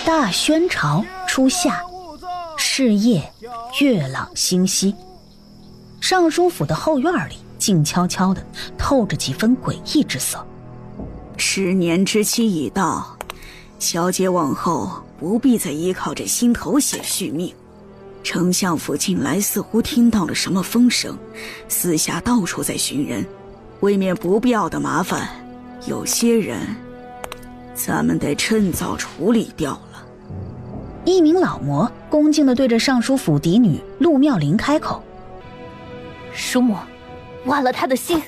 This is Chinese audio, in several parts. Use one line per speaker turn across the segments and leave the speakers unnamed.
大宣朝初夏，是夜，月朗星稀。尚书府的后院里静悄悄的，透着几分诡异之色。
10年之期已到，小姐往后不必再依靠这心头血续命。丞相府近来似乎听到了什么风声，私下到处在寻人，为免不必要的麻烦，有些人咱们得趁早处理掉了。
一名老魔恭敬地对着尚书府嫡女陆妙龄开口：
叔母，剜了他的心。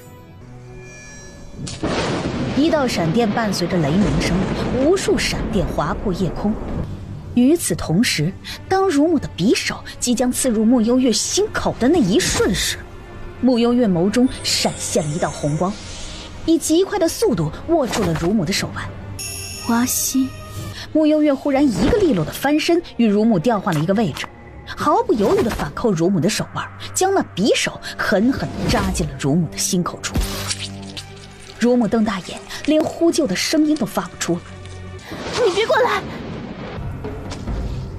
一道闪电伴随着雷鸣声，无数闪电划破夜空。与此同时，当乳母的匕首即将刺入穆幽月心口的那一瞬时，穆幽月眸中闪现了一道红光，以极快的速度握住了乳母的手腕。
花心，
穆幽月忽然一个利落的翻身，与乳母调换了一个位置，毫不犹豫地反扣乳母的手腕，将那匕首狠狠地扎进了乳母的心口处。乳母瞪大眼，连呼救的声音都发不出了。
你别过来！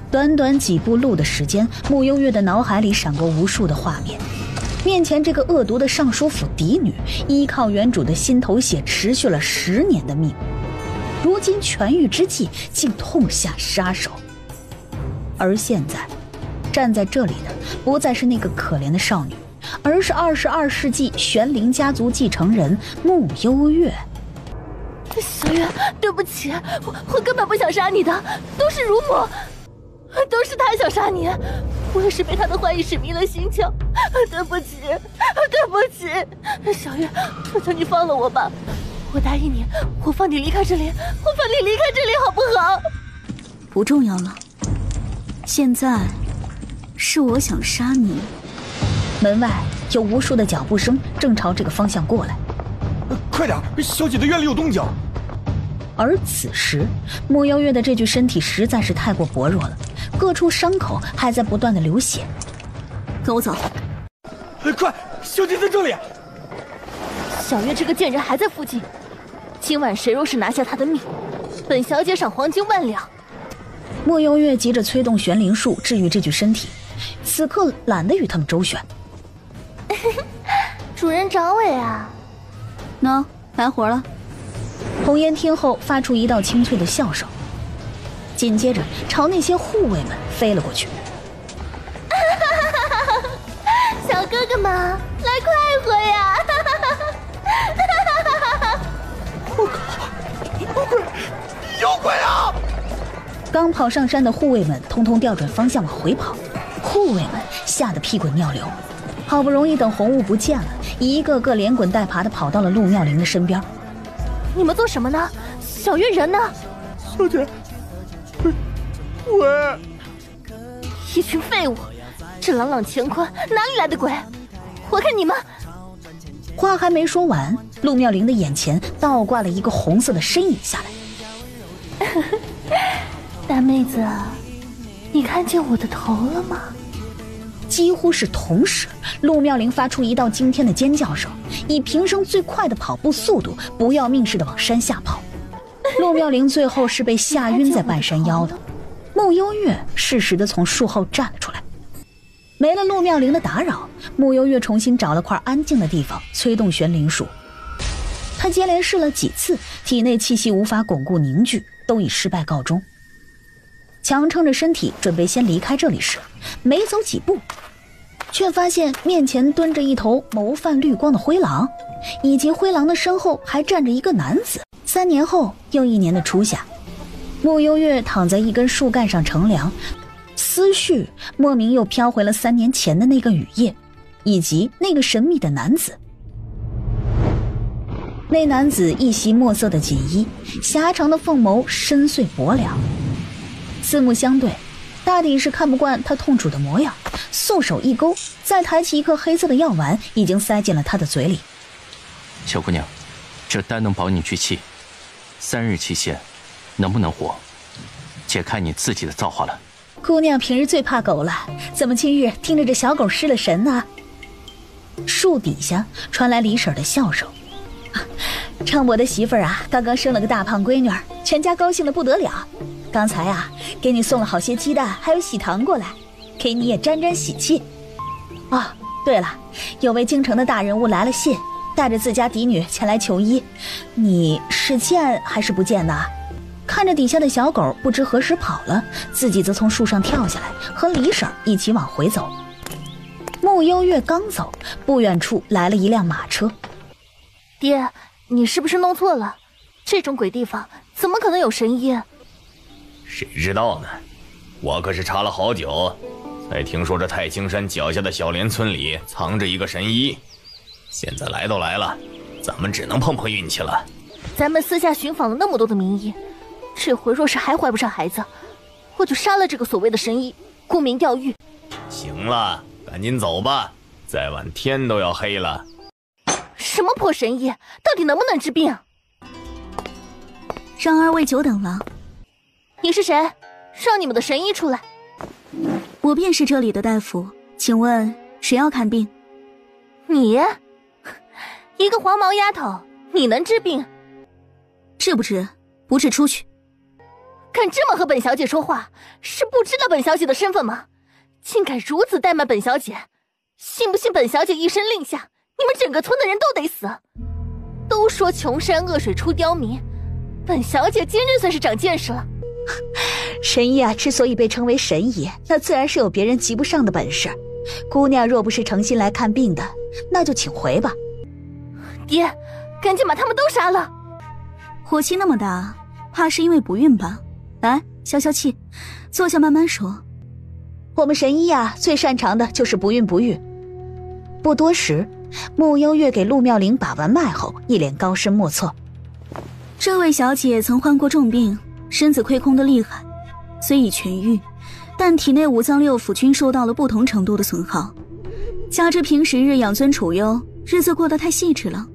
短短几步路的时间，穆幽月的脑海里闪过无数的画面。面前这个恶毒的尚书府嫡女，依靠原主的心头血持续了10年的命，如今痊愈之际，竟痛下杀手。而现在，站在这里的不再是那个可怜的少女，而是22世纪玄灵家族继承人穆幽月。
小月，对不起，我根本不想杀你的，都是乳母。都是他想杀你，我也是被他的坏意使迷了心窍，对不起，对不起，小月，求求你放了我吧，我答应你，我放你离开这里，我放你离开这里，好不好？
不重要了，现在是我想杀你。
门外有无数的脚步声正朝这个方向过来，
快点，小姐的院里有动静。
而此时穆幽月的这具身体实在是太过薄弱了，各处伤口还在不断的流血。
跟我走。
快，小姐在这里。
小月这个贱人还在附近，今晚谁若是拿下她的命，本小姐赏黄金10000两。
穆幽月急着催动玄灵术治愈这具身体，此刻懒得与他们周旋。
主人找我呀？
喏，来活了。
红颜听后发出一道清脆的笑声，紧接着朝那些护卫们飞了过去。
小哥哥们，来快活呀！
我靠，有鬼！有鬼啊！
刚跑上山的护卫们通通调转方向往回跑，护卫们吓得屁滚尿流，好不容易等红雾不见了，一个个连滚带爬地跑到了陆妙龄的身边。
你们做什么呢？小月人呢？
小姐，鬼！
一群废物！这朗朗乾坤哪里来的鬼？我看你们……
话还没说完，陆妙龄的眼前倒挂了一个红色的身影下来。
大妹子，你看见我的头了吗？
几乎是同时，陆妙龄发出一道惊天的尖叫声，以平生最快的跑步速度，不要命似的往山下跑。陆妙龄最后是被吓晕在半山腰的，穆幽月适时的从树后站了出来。没了陆妙龄的打扰，穆幽月重新找了块安静的地方，催动玄灵术。他接连试了几次，体内气息无法巩固凝聚，都以失败告终。强撑着身体准备先离开这里时，没走几步，却发现面前蹲着一头眸泛绿光的灰狼，以及灰狼的身后还站着一个男子。3年后又1年的初夏，穆幽月躺在一根树干上乘凉，思绪莫名又飘回了3年前的那个雨夜，以及那个神秘的男子。那男子一袭墨色的锦衣，狭长的凤眸深邃薄凉，四目相对，大抵是看不惯他痛楚的模样，素手一勾，再抬起一颗黑色的药丸，已经塞进了他的嘴里。
小姑娘，这丹能保你去气，3日期限，能不能活，且看你自己的造化了。
姑娘平日最怕狗了，怎么今日听着这小狗失了神呢？树底下传来李婶的笑声。称我的媳妇儿啊，刚刚生了个大胖闺女，全家高兴的不得了。刚才啊，给你送了好些鸡蛋，还有喜糖过来，给你也沾沾喜气。哦，对了，有位京城的大人物来了信，带着自家嫡女前来求医，你是见还是不见呢？看着底下的小狗不知何时跑了，自己则从树上跳下来，和李婶一起往回走。穆幽月刚走，不远处来了一辆马车。
爹，你是不是弄错了？这种鬼地方怎么可能有神医？
谁知道呢？我可是查了好久，才听说这太清山脚下的小莲村里藏着一个神医。现在来都来了，咱们只能碰碰运气了。
咱们私下寻访了那么多的名医，这回若是还怀不上孩子，我就杀了这个所谓的神医，沽名钓誉。
行了，赶紧走吧，再晚天都要黑了。
什么破神医，到底能不能治病？
让二位久等了。
你是谁？让你们的神医出来。
我便是这里的大夫，请问谁要看病？
你一个黄毛丫头，你能治病？
治不治？不治出去。
敢这么和本小姐说话，是不知道本小姐的身份吗？竟敢如此怠慢本小姐，信不信本小姐一声令下，你们整个村的人都得死？都说穷山恶水出刁民，本小姐今日算是长见识了。
神医啊，之所以被称为神医，那自然是有别人及不上的本事。姑娘若不是诚心来看病的，那就请回吧。
爹，赶紧把他们都杀了。
火气那么大，怕是因为不孕吧？来，消消气，坐下慢慢说。
我们神医啊，最擅长的就是不孕不育。不多时，穆幽月给陆妙龄把完脉后，一脸高深莫测。
这位小姐曾患过重病，身子亏空的厉害，虽已痊愈，但体内五脏六腑均受到了不同程度的损耗，加之平时日养尊处优，日子过得太细致了，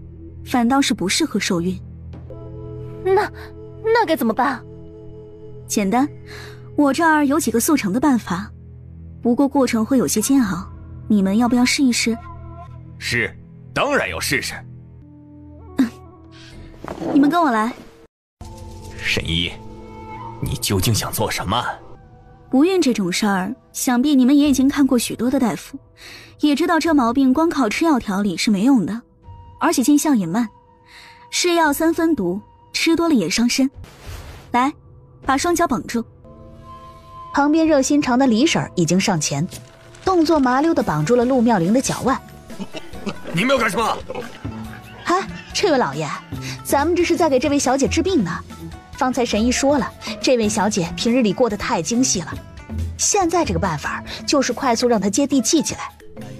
反倒是不适合受孕。
那该怎么办？
简单，我这儿有几个速成的办法，不过过程会有些煎熬，你们要不要试一试？
是，当然要试试。
你们跟我来。
神医，你究竟想做什么？
不孕这种事儿，想必你们也已经看过许多的大夫，也知道这毛病光靠吃药调理是没用的，而且见效也慢。是药三分毒，吃多了也伤身。来，把双脚绑住。
旁边热心肠的李婶已经上前，动作麻溜地绑住了陆妙龄的脚腕。
你们要干什么？
嗨，这位老爷，咱们这是在给这位小姐治病呢。方才神医说了，这位小姐平日里过得太精细了，现在这个办法就是快速让她接地气起来。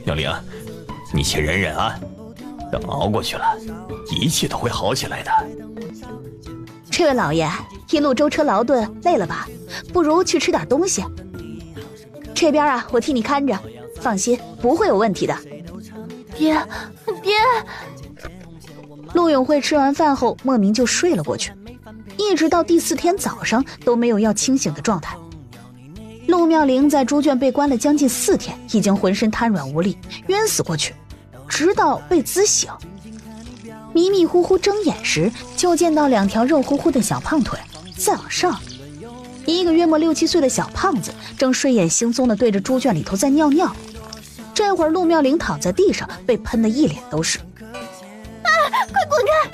妙龄，你且忍忍啊，等熬过去了，一切都会好起来的。
这位老爷，一路舟车劳顿，累了吧？不如去吃点东西。这边啊，我替你看着，放心，不会有问题的。
爹，
陆永慧吃完饭后莫名就睡了过去，一直到第4天早上都没有要清醒的状态。陆妙龄在猪圈被关了将近4天，已经浑身瘫软无力，晕死过去，直到被滋醒。迷迷糊糊睁眼时，就见到2条肉乎乎的小胖腿，再往上，一个约莫6、7岁的小胖子正睡眼惺忪地对着猪圈里头在尿尿。这会儿陆妙龄躺在地上，被喷得一脸都是。
快滚开！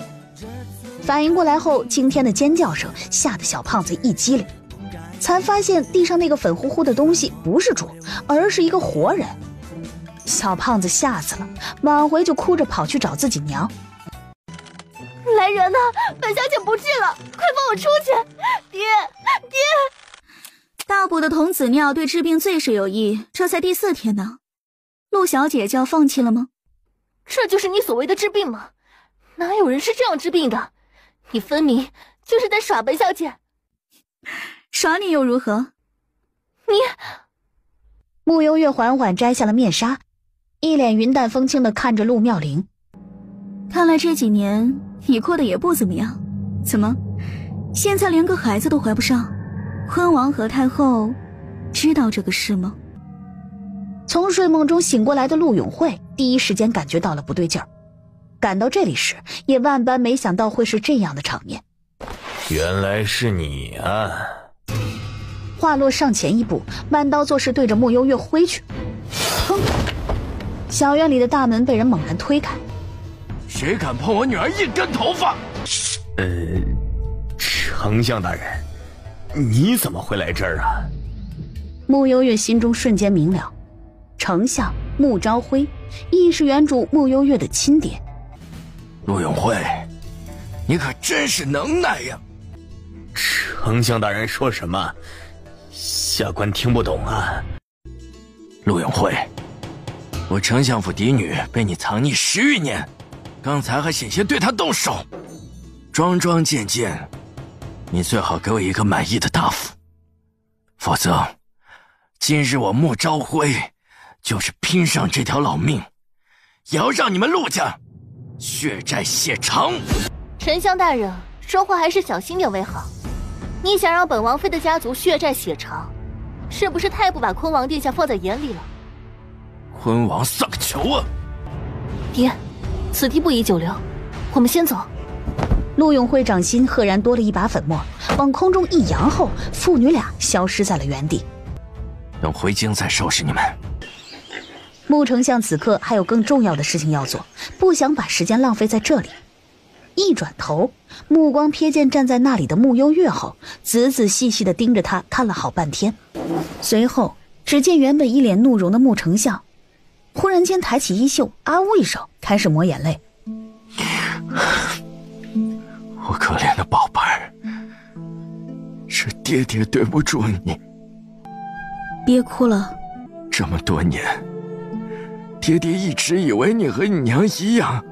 反应过来后，惊天的尖叫声吓得小胖子一激灵，才发现地上那个粉乎乎的东西不是猪，而是一个活人。小胖子吓死了，往回就哭着跑去找自己娘。
来人呐！本小姐不治了，快放我出去！爹！
大补的童子尿对治病最是有益，这才第4天呢，陆小姐就要放弃了吗？
这就是你所谓的治病吗？哪有人是这样治病的？你分明就是在耍本小姐。
耍你又如何？
你……
穆幽月缓缓摘下了面纱，一脸云淡风轻地看着陆妙龄。
看来这几年你过得也不怎么样，怎么现在连个孩子都怀不上？昏王和太后知道这个事吗？
从睡梦中醒过来的陆永慧第一时间感觉到了不对劲儿，赶到这里时也万般没想到会是这样的场面。
原来是你啊！
话落上前一步，弯刀作势对着穆幽月挥去。砰！小院里的大门被人猛然推开。
谁敢碰我女儿一根头发？
丞相大人，你怎么会来这儿啊？
穆幽月心中瞬间明了，丞相穆昭辉亦是原主穆幽月的亲爹。
陆永辉，你可真是能耐呀！
丞相大人说什么？下官听不懂啊。
陆永辉，我丞相府嫡女被你藏匿10余年，刚才还险些对她动手。桩桩件件，你最好给我一个满意的答复，否则今日我穆昭辉就是拼上这条老命，也要让你们陆家血债血偿。
丞相大人，说话还是小心点为好。你想让本王妃的家族血债血偿，是不是太不把坤王殿下放在眼里了？
坤王算个球啊！
爹，此地不宜久留，我们先走。
陆永辉掌心赫然多了一把粉末，往空中一扬后，父女俩消失在了原地。
等回京再收拾你们。
穆丞相此刻还有更重要的事情要做，不想把时间浪费在这里。一转头，目光瞥见站在那里的穆幽月后，仔仔细细地盯着他看了好半天。随后，只见原本一脸怒容的穆丞相，忽然间抬起衣袖，啊呜一声，开始抹眼泪。
我可怜的宝贝儿，是爹爹对不住你。
别哭了。
这么多年，爹爹一直以为你和你娘一样，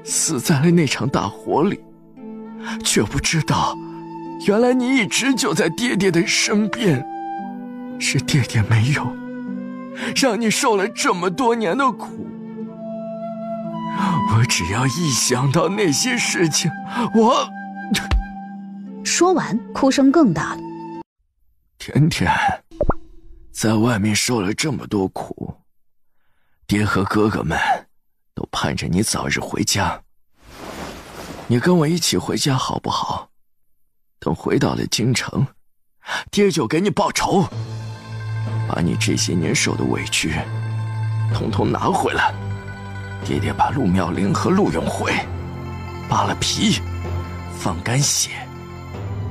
死在了那场大火里，却不知道，原来你一直就在爹爹的身边。是爹爹没有，让你受了这么多年的苦。我只要一想到那些事情，我……
说完，哭声更大了。
甜甜，在外面受了这么多苦，爹和哥哥们都盼着你早日回家。你跟我一起回家好不好？等回到了京城，爹就给你报仇，把你这些年受的委屈统统拿回来。爹爹把陆妙龄和陆永辉扒了皮，放干血，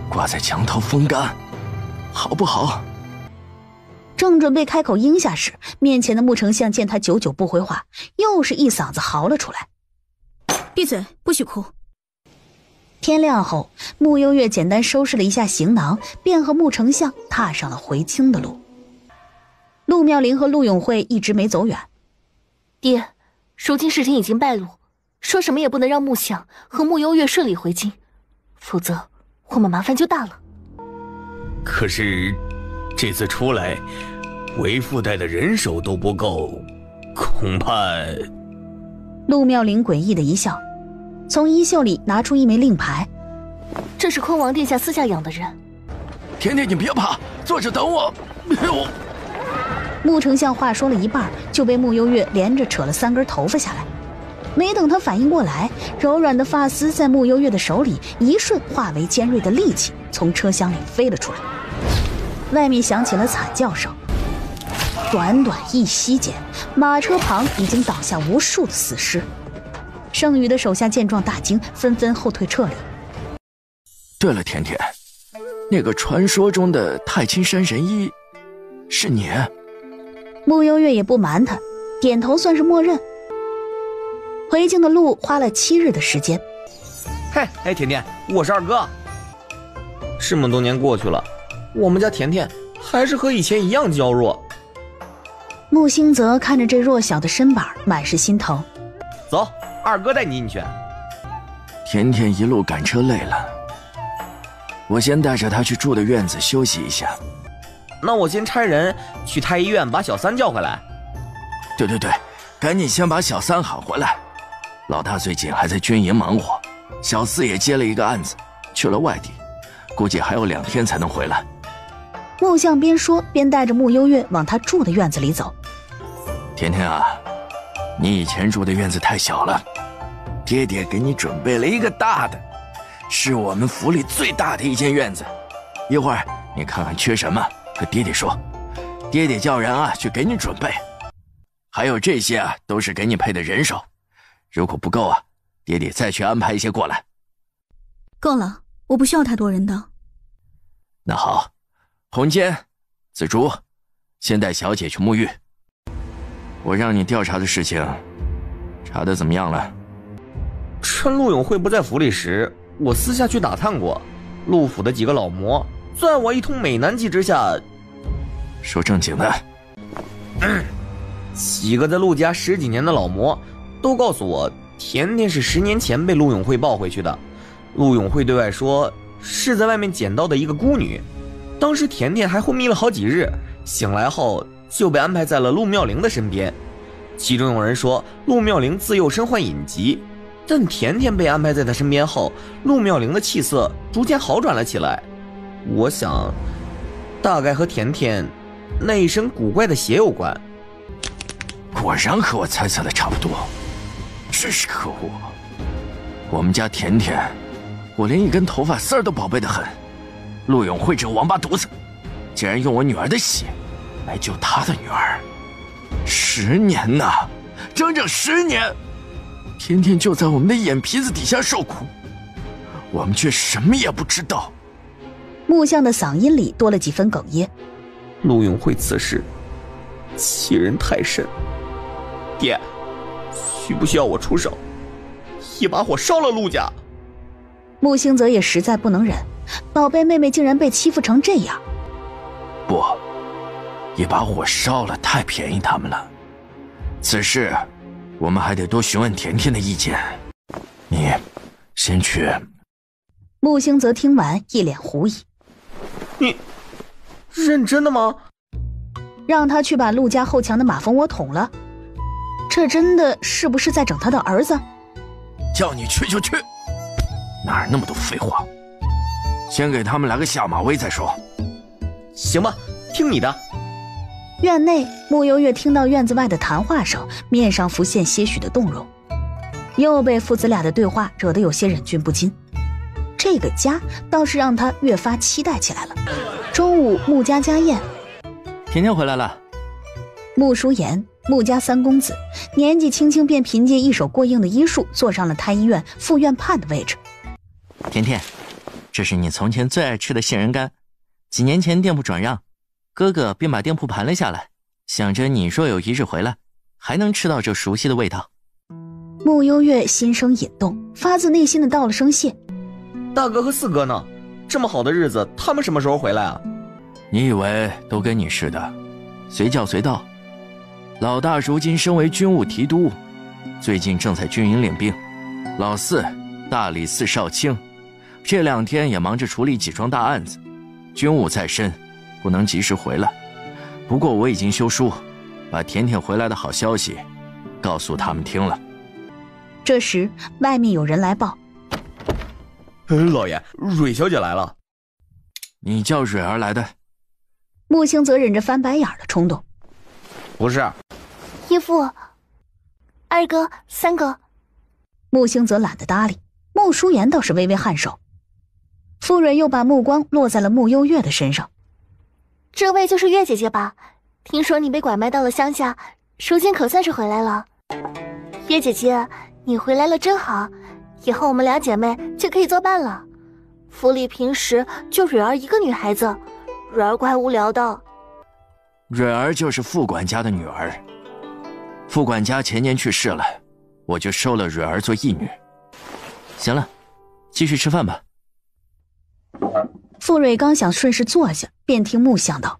挂在墙头风干，好不好？
正准备开口应下时，面前的穆丞相见他久久不回话，又是一嗓子嚎了出来：“
闭嘴，不许哭！”
天亮后，穆幽月简单收拾了一下行囊，便和穆丞相踏上了回京的路。陆妙龄和陆永辉一直没走远。
爹，如今事情已经败露，说什么也不能让穆相和穆幽月顺利回京，否则我们麻烦就大了。
可是这次出来，为父带的人手都不够，恐怕……
陆妙龄诡异的一笑，从衣袖里拿出一枚令牌。
这是坤王殿下私下养的人。
甜甜，你别怕，坐着等我。
穆丞相话说了一半，就被穆幽月连着扯了3根头发下来。没等他反应过来，柔软的发丝在穆幽月的手里一瞬化为尖锐的利器，从车厢里飞了出来。外面响起了惨叫声。短短一息间，马车旁已经倒下无数的死尸。剩余的手下见状大惊，纷纷后退撤离。
对了，甜甜，那个传说中的太清山神医是你？
穆幽月也不瞒他，点头算是默认。回京的路花了7日的时间。
嘿，甜甜，我是二哥。这么多年过去了，我们家甜甜还是和以前一样娇弱。
穆兴泽看着这弱小的身板，满是心疼。
走，二哥带你进去。
甜甜一路赶车累了，我先带着她去住的院子休息一下。
那我先差人去太医院把小三叫回来。
对，赶紧先把小三喊回来。老大最近还在军营忙活，小四也接了一个案子，去了外地，估计还有2天才能回来。
穆相边说边带着穆幽月往他住的院子里走。
甜甜啊，你以前住的院子太小了，爹爹给你准备了一个大的，是我们府里最大的一间院子，一会儿你看看缺什么，和爹爹说，爹爹叫人啊去给你准备。还有这些啊，都是给你配的人手，如果不够啊，爹爹再去安排一些过来。
够了，我不需要太多人的。
那好，红坚、紫竹，先带小姐去沐浴。我让你调查的事情，查得怎么样了？
趁陆永慧不在府里时，我私下去打探过，陆府的几个老魔，在我一通美男计之下，
说正经的。
几个在陆家10几年的老魔，都告诉我，甜甜是10年前被陆永慧抱回去的。陆永慧对外说，是在外面捡到的一个孤女。当时甜甜还昏迷了好几日，醒来后就被安排在了陆妙龄的身边。其中有人说，陆妙龄自幼身患隐疾，但甜甜被安排在他身边后，陆妙龄的气色逐渐好转了起来。我想，大概和甜甜那一身古怪的血有关。
果然和我猜测的差不多，真是可恶！我们家甜甜，我连一根头发丝儿都宝贝得很。陆永慧这个王八犊子，竟然用我女儿的血来救他的女儿，10年呐，整整10年！甜甜就在我们的眼皮子底下受苦，我们却什么也不知道。
木匠的嗓音里多了几分哽咽。
陆永慧此事欺人太甚，爹，需不需要我出手，一把火烧了陆家？
木星泽也实在不能忍，宝贝妹妹竟然被欺负成这样。
不，一把火烧了太便宜他们了。此事我们还得多询问甜甜的意见。你先去。
木星泽听完一脸狐疑。
你认真的吗？
让他去把陆家后墙的马蜂窝捅了？这真的是不是在整他的儿子？
叫你去就去，哪儿那么多废话？先给他们来个下马威再说。
行吧，听你的。
院内，穆幽月听到院子外的谈话声，面上浮现些许的动容，又被父子俩的对话惹得有些忍俊不禁。这个家倒是让他越发期待起来了。中午，穆家家宴，
甜甜回来了。
穆叔言，穆家三公子，年纪轻轻便凭借一手过硬的医术，坐上了太医院副院判的位置。
甜甜，这是你从前最爱吃的杏仁干，几年前店铺转让，哥哥便把店铺盘了下来，想着你若有一日回来，还能吃到这熟悉的味道。
穆幽月心生引动，发自内心的道了声谢。
大哥和四哥呢？这么好的日子，他们什么时候回来啊？
你以为都跟你似的，随叫随到？老大如今升为军务提督，最近正在军营练兵。老四大理寺少卿，这2天也忙着处理几桩大案子，军务在身，不能及时回来。不过我已经修书，把甜甜回来的好消息告诉他们听了。
这时外面有人来报，
老爷，蕊小姐来了。
你叫蕊儿来的？
木星则忍着翻白眼的冲动。
不是。
姨父，二哥，三哥。
木星则懒得搭理，穆淑妍倒是微微颔首。傅蕊又把目光落在了穆幽月的身上。
这位就是月姐姐吧？听说你被拐卖到了乡下，如今可算是回来了。月姐姐，你回来了真好，以后我们俩姐妹就可以作伴了。府里平时就蕊儿一个女孩子，蕊儿怪无聊的。
蕊儿就是副管家的女儿，副管家前年去世了，我就收了蕊儿做义女。
行了，继续吃饭吧。
傅蕊刚想顺势坐下，便听穆想道：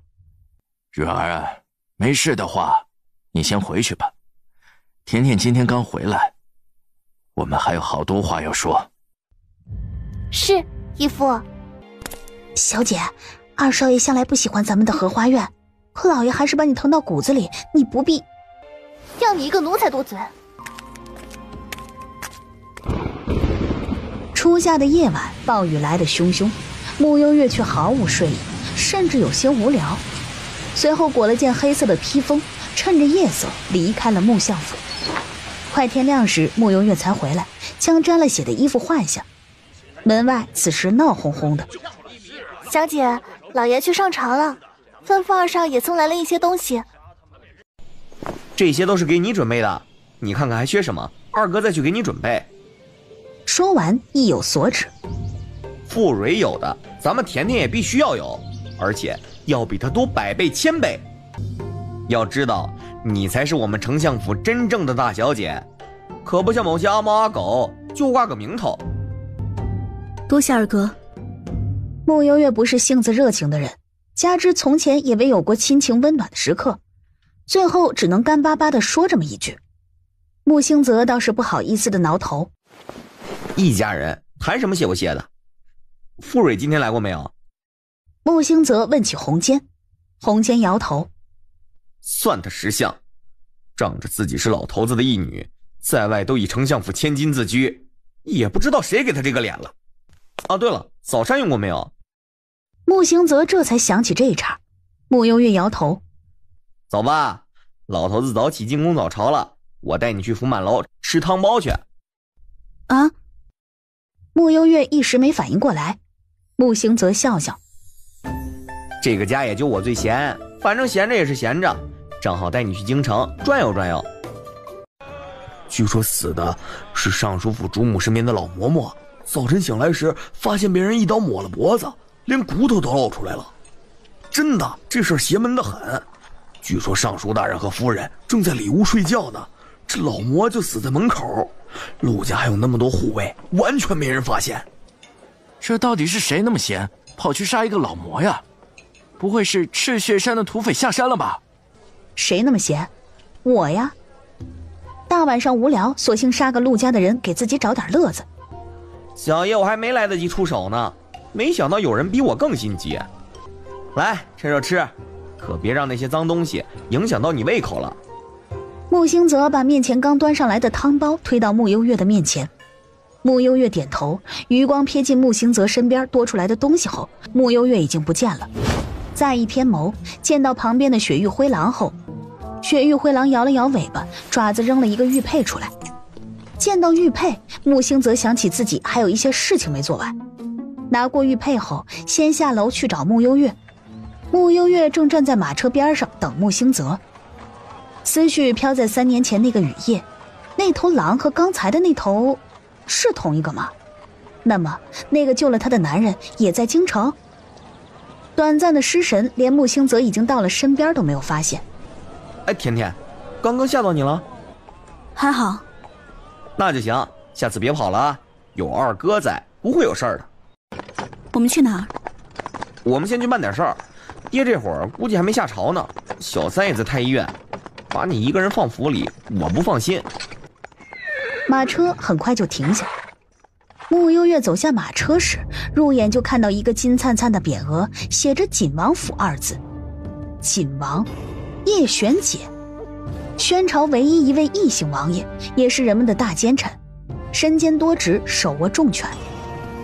蕊儿啊，没事的话你先回去吧，甜甜今天刚回来，我们还有好多话要说。
是，姨父。
小姐，二少爷向来不喜欢咱们的荷花院，可老爷还是把你疼到骨子里，你不必。
要你一个奴才多嘴。
初夏的夜晚，暴雨来得汹汹，穆幽月却毫无睡意，甚至有些无聊。随后裹了件黑色的披风，趁着夜色离开了穆相府。快天亮时，穆幽月才回来，将沾了血的衣服换下。门外此时闹哄哄的。
长姐，老爷去上朝了，吩咐二少爷送来了一些东西。
这些都是给你准备的，你看看还缺什么，二哥再去给你准备。
说完意有所指。
傅蕊有的，咱们甜甜也必须要有，而且要比他多100倍、1000倍。要知道，你才是我们丞相府真正的大小姐，可不像某些阿猫阿狗就挂个名头。
多谢二哥。
穆幽月不是性子热情的人，加之从前也未有过亲情温暖的时刻，最后只能干巴巴地说这么一句。穆兴泽倒是不好意思地挠头。
一家人谈什么谢不谢的？傅蕊今天来过没有？
穆兴泽问起红坚，红坚摇头。
算他识相，仗着自己是老头子的义女，在外都以丞相府千金自居，也不知道谁给他这个脸了。啊，对了，早膳用过没有？
穆兴泽这才想起这茬。穆幽月摇头。
走吧，老头子早起进宫早朝了，我带你去福满楼吃汤包去。
啊？穆幽月一时没反应过来。穆兴泽笑笑。
这个家也就我最闲，反正闲着也是闲着，正好带你去京城转悠转悠。
据说死的是尚书府主母身边的老嬷嬷，早晨醒来时发现被人一刀抹了脖子，连骨头都露出来了。真的，这事儿邪门得很。据说尚书大人和夫人正在里屋睡觉呢，这老嬷就死在门口。陆家还有那么多护卫，完全没人发现。
这到底是谁那么闲，跑去杀一个老魔呀？不会是赤血山的土匪下山了吧？
谁那么闲？我呀。大晚上无聊，索性杀个陆家的人，给自己找点乐子。
小爷我还没来得及出手呢，没想到有人比我更心急。来，趁热吃，可别让那些脏东西影响到你胃口了。
穆兴泽把面前刚端上来的汤包推到穆幽月的面前。穆幽月点头，余光瞥进穆兴泽身边多出来的东西后，穆幽月已经不见了。再一偏眸，见到旁边的雪域灰狼后，雪域灰狼摇了摇尾巴，爪子扔了一个玉佩出来。见到玉佩，穆兴泽想起自己还有一些事情没做完，拿过玉佩后，先下楼去找穆幽月。穆幽月正站在马车边上等穆兴泽，思绪飘在3年前那个雨夜，那头狼和刚才的那头是同一个吗？那么那个救了他的男人也在京城？短暂的失神，连穆兴泽已经到了身边都没有发现。
哎，甜甜，刚刚吓到你了？
还好。
那就行，下次别跑了啊，有二哥在，不会有事儿的。
我们去哪儿？
我们先去办点事儿，爹这会儿估计还没下朝呢，小三也在太医院，把你一个人放府里，我不放心。
马车很快就停下。穆幽月走下马车时，入眼就看到一个金灿灿的匾额，写着锦王府2字。锦王叶玄解，宣朝唯一一位异姓王爷，也是人们的大奸臣，身兼多职，手握重权，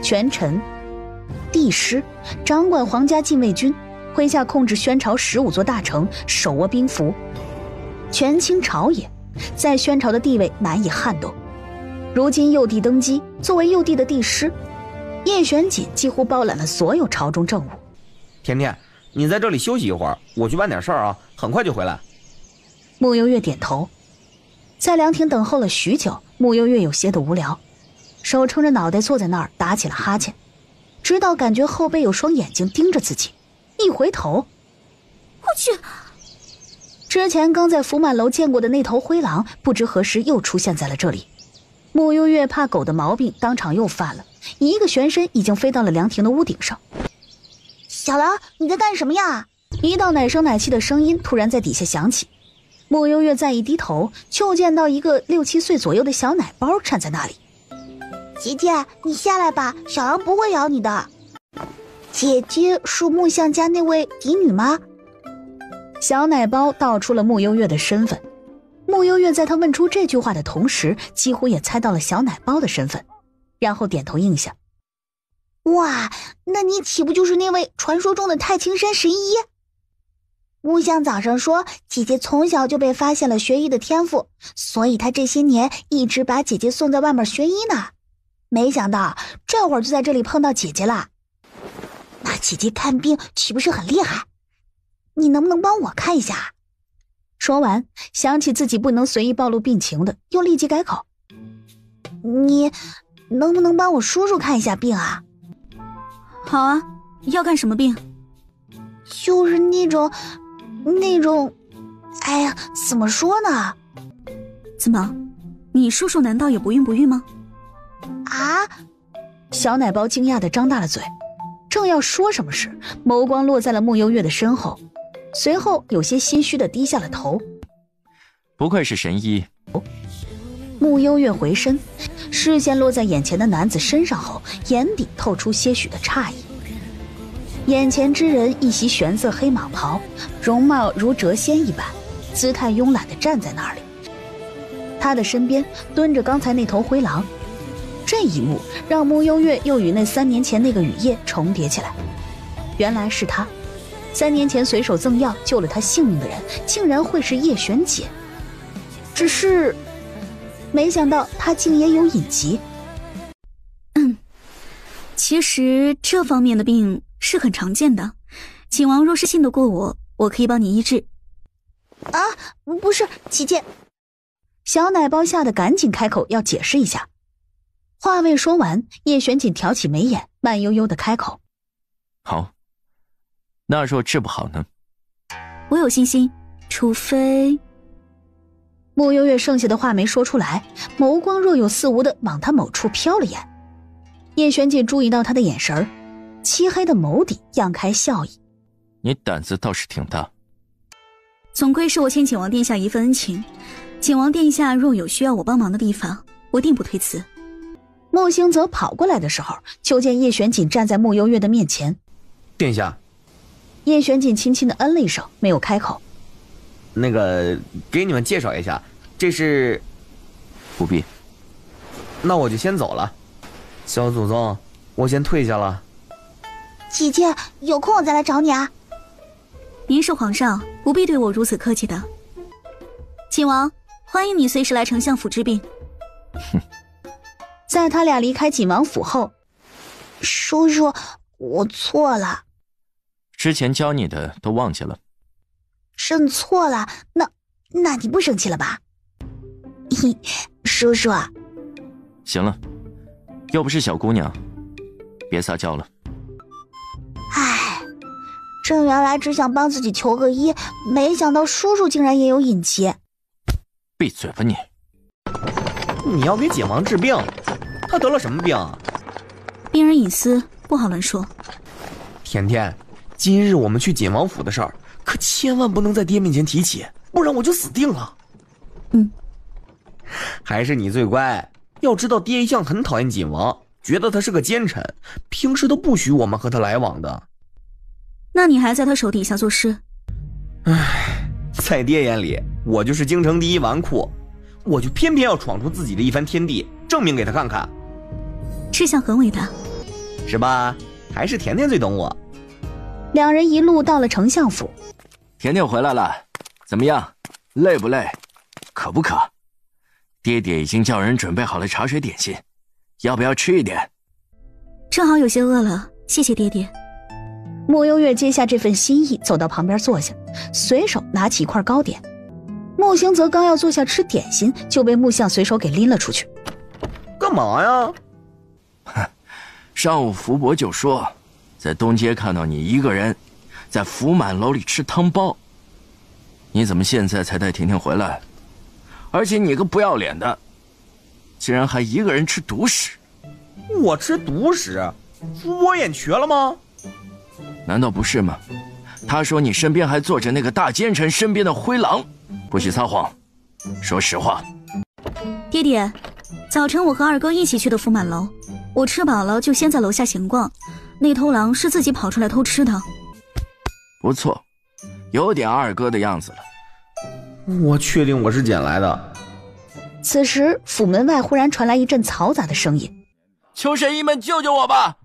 权臣、帝师，掌管皇家禁卫军，麾下控制宣朝15座大城，手握兵符，权倾朝野，在宣朝的地位难以撼动。如今幼帝登基，作为幼帝的帝师，叶玄锦几乎包揽了所有朝中政务。
甜甜，你在这里休息一会儿，我去办点事儿啊，很快就回来。
穆幽月点头。在凉亭等候了许久，穆幽月有些的无聊，手撑着脑袋坐在那儿打起了哈欠，直到感觉后背有双眼睛盯着自己，一回头，
我去！
之前刚在福满楼见过的那头灰狼，不知何时又出现在了这里。穆幽月怕狗的毛病当场又犯了，一个旋身已经飞到了凉亭的屋顶上。
小狼，你在干什么呀？
一道奶声奶气的声音突然在底下响起。穆幽月再一低头，就见到一个6、7岁左右的小奶包站在那里。
姐姐，你下来吧，小狼不会咬你的。姐姐是木匠家那位嫡女吗？
小奶包道出了穆幽月的身份。穆幽月在他问出这句话的同时，几乎也猜到了小奶包的身份，然后点头应下。
哇，那你岂不就是那位传说中的太清山神医？木匠早上说，姐姐从小就被发现了学医的天赋，所以他这些年一直把姐姐送在外面学医呢。没想到这会儿就在这里碰到姐姐了。
那姐姐看病岂不是很厉害？你能不能帮我看一下？说完，想起自己不能随意暴露病情的，又立即改口：你能不能帮我叔叔看一下病啊？
好啊，要看什么病？
就是那种，哎呀，怎么说呢？
怎么，你叔叔难道也不孕不育吗？
啊！小奶包惊讶地张大了嘴，正要说什么时，眸光落在了穆幽月的身后，随后有些心虚地低下了头。
不愧是神医。
穆幽月回身，视线落在眼前的男子身上后，眼底透出些许的诧异。眼前之人一袭玄色黑蟒袍，容貌如谪仙一般，姿态慵懒地站在那里。他的身边蹲着刚才那头灰狼，这一幕让穆幽月又与那3年前那个雨夜重叠起来。原来是他，3年前随手赠药救了他性命的人，竟然会是叶璇姐。只是没想到他竟也有隐疾。
其实这方面的病是很常见的，景王若是信得过我，我可以帮你医治。
啊，不是，姐姐。小奶包吓得赶紧开口要解释一下。话未说完，叶璇锦挑起眉眼，慢悠悠地开口：
好，那若治不好呢？
我有信心，除非……
穆幽月剩下的话没说出来，眸光若有似无地往他某处瞟了眼。叶璇锦注意到他的眼神，漆黑的眸底漾开笑意。
你胆子倒是挺大。
总归是我欠景王殿下一份恩情，景王殿下若有需要我帮忙的地方，我定不推辞。
穆星泽跑过来的时候，就见叶璇锦站在穆幽月的面前。
殿下。
叶璇锦轻轻地嗯了一声，没有开口。
那个，给你们介绍一下，这是……
不必。
那我就先走了。小祖宗，我先退下了。
姐姐，有空我再来找你啊。
您是皇上，不必对我如此客气的。景王，欢迎你随时来丞相府治病。
哼。
在他俩离开景王府后，叔叔，我错了。
之前教你的都忘记了。
认错了，那你不生气了吧？叔叔。
行了，又不是小姑娘，别撒娇了。
唉，朕原来只想帮自己求个医，没想到叔叔竟然也有隐疾。
闭嘴吧你！
你要给景王治病，他得了什么病啊？
病人隐私不好乱说。
甜甜，今日我们去景王府的事儿，可千万不能在爹面前提起，不然我就死定了。还是你最乖。要知道爹一向很讨厌景王，觉得他是个奸臣，平时都不许我们和他来往的。
那你还在他手底下做事？
唉，在爹眼里，我就是京城第一纨绔，我就偏偏要闯出自己的一番天地，证明给他看看。
志向很伟大，
是吧？还是甜甜最懂我。
两人一路到了丞相府。
甜甜回来了，怎么样？累不累？渴不渴？爹爹已经叫人准备好了茶水点心，要不要吃一点？
正好有些饿了，谢谢爹爹。
穆幽月接下这份心意，走到旁边坐下，随手拿起一块糕点。穆星泽刚要坐下吃点心，就被穆相随手给拎了出去。
干嘛呀？
上午福伯就说，在东街看到你一个人在福满楼里吃汤包。你怎么现在才带甜甜回来？而且你个不要脸的，竟然还一个人吃独食。
我吃独食？福伯眼瘸了吗？
难道不是吗？他说你身边还坐着那个大奸臣身边的灰狼，不许撒谎，说实话。
爹爹，早晨我和二哥一起去的福满楼，我吃饱了就先在楼下闲逛，那头狼是自己跑出来偷吃的。
不错，有点二哥的样子了。
我确定我是捡来的。
此时府门外忽然传来一阵嘈杂的声音：
求神医们救救我吧！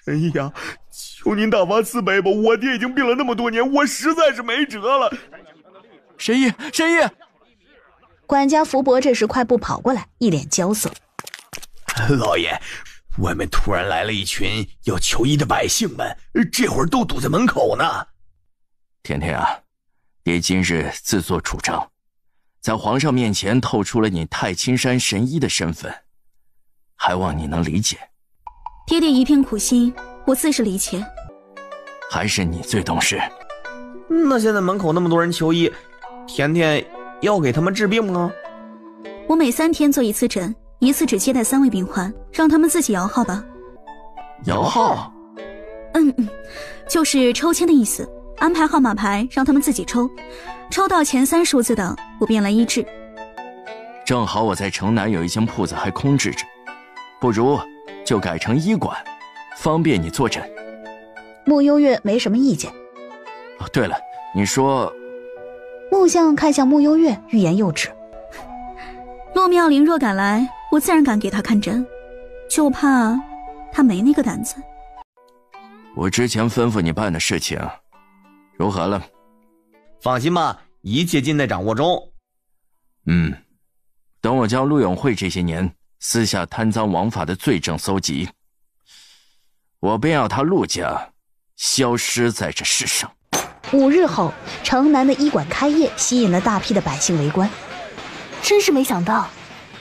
神医啊，求您大发慈悲吧！我爹已经病了那么多年，我实在是没辙了。
神医，神医！
管家福伯这时快步跑过来，一脸焦色。
老爷，外面突然来了一群要求医的百姓们，这会儿都堵在门口呢。
甜甜啊，爹今日自作主张，在皇上面前透出了你太清山神医的身份，还望你能理解。
爹爹一片苦心，我自是理解。
还是你最懂事。
那现在门口那么多人求医，甜甜要给他们治病吗？
我每3天做一次诊，一次只接待3位病患，让他们自己摇号吧。
摇号？
就是抽签的意思，安排号码牌让他们自己抽，抽到前3数字的我便来医治。
正好我在城南有一间铺子还空置着，不如就改成医馆，方便你坐诊。
穆幽月没什么意见。
哦，对了，你说……
穆相看向穆幽月，欲言又止。
骆妙龄若敢来，我自然敢给他看诊，就怕他没那个胆子。
我之前吩咐你办的事情如何了？
放心吧，一切尽在掌握中。
等我将陆永会这些年私下贪赃枉法的罪证搜集，我便要他陆家消失在这世上。
5日后，城南的医馆开业，吸引了大批的百姓围观。
真是没想到，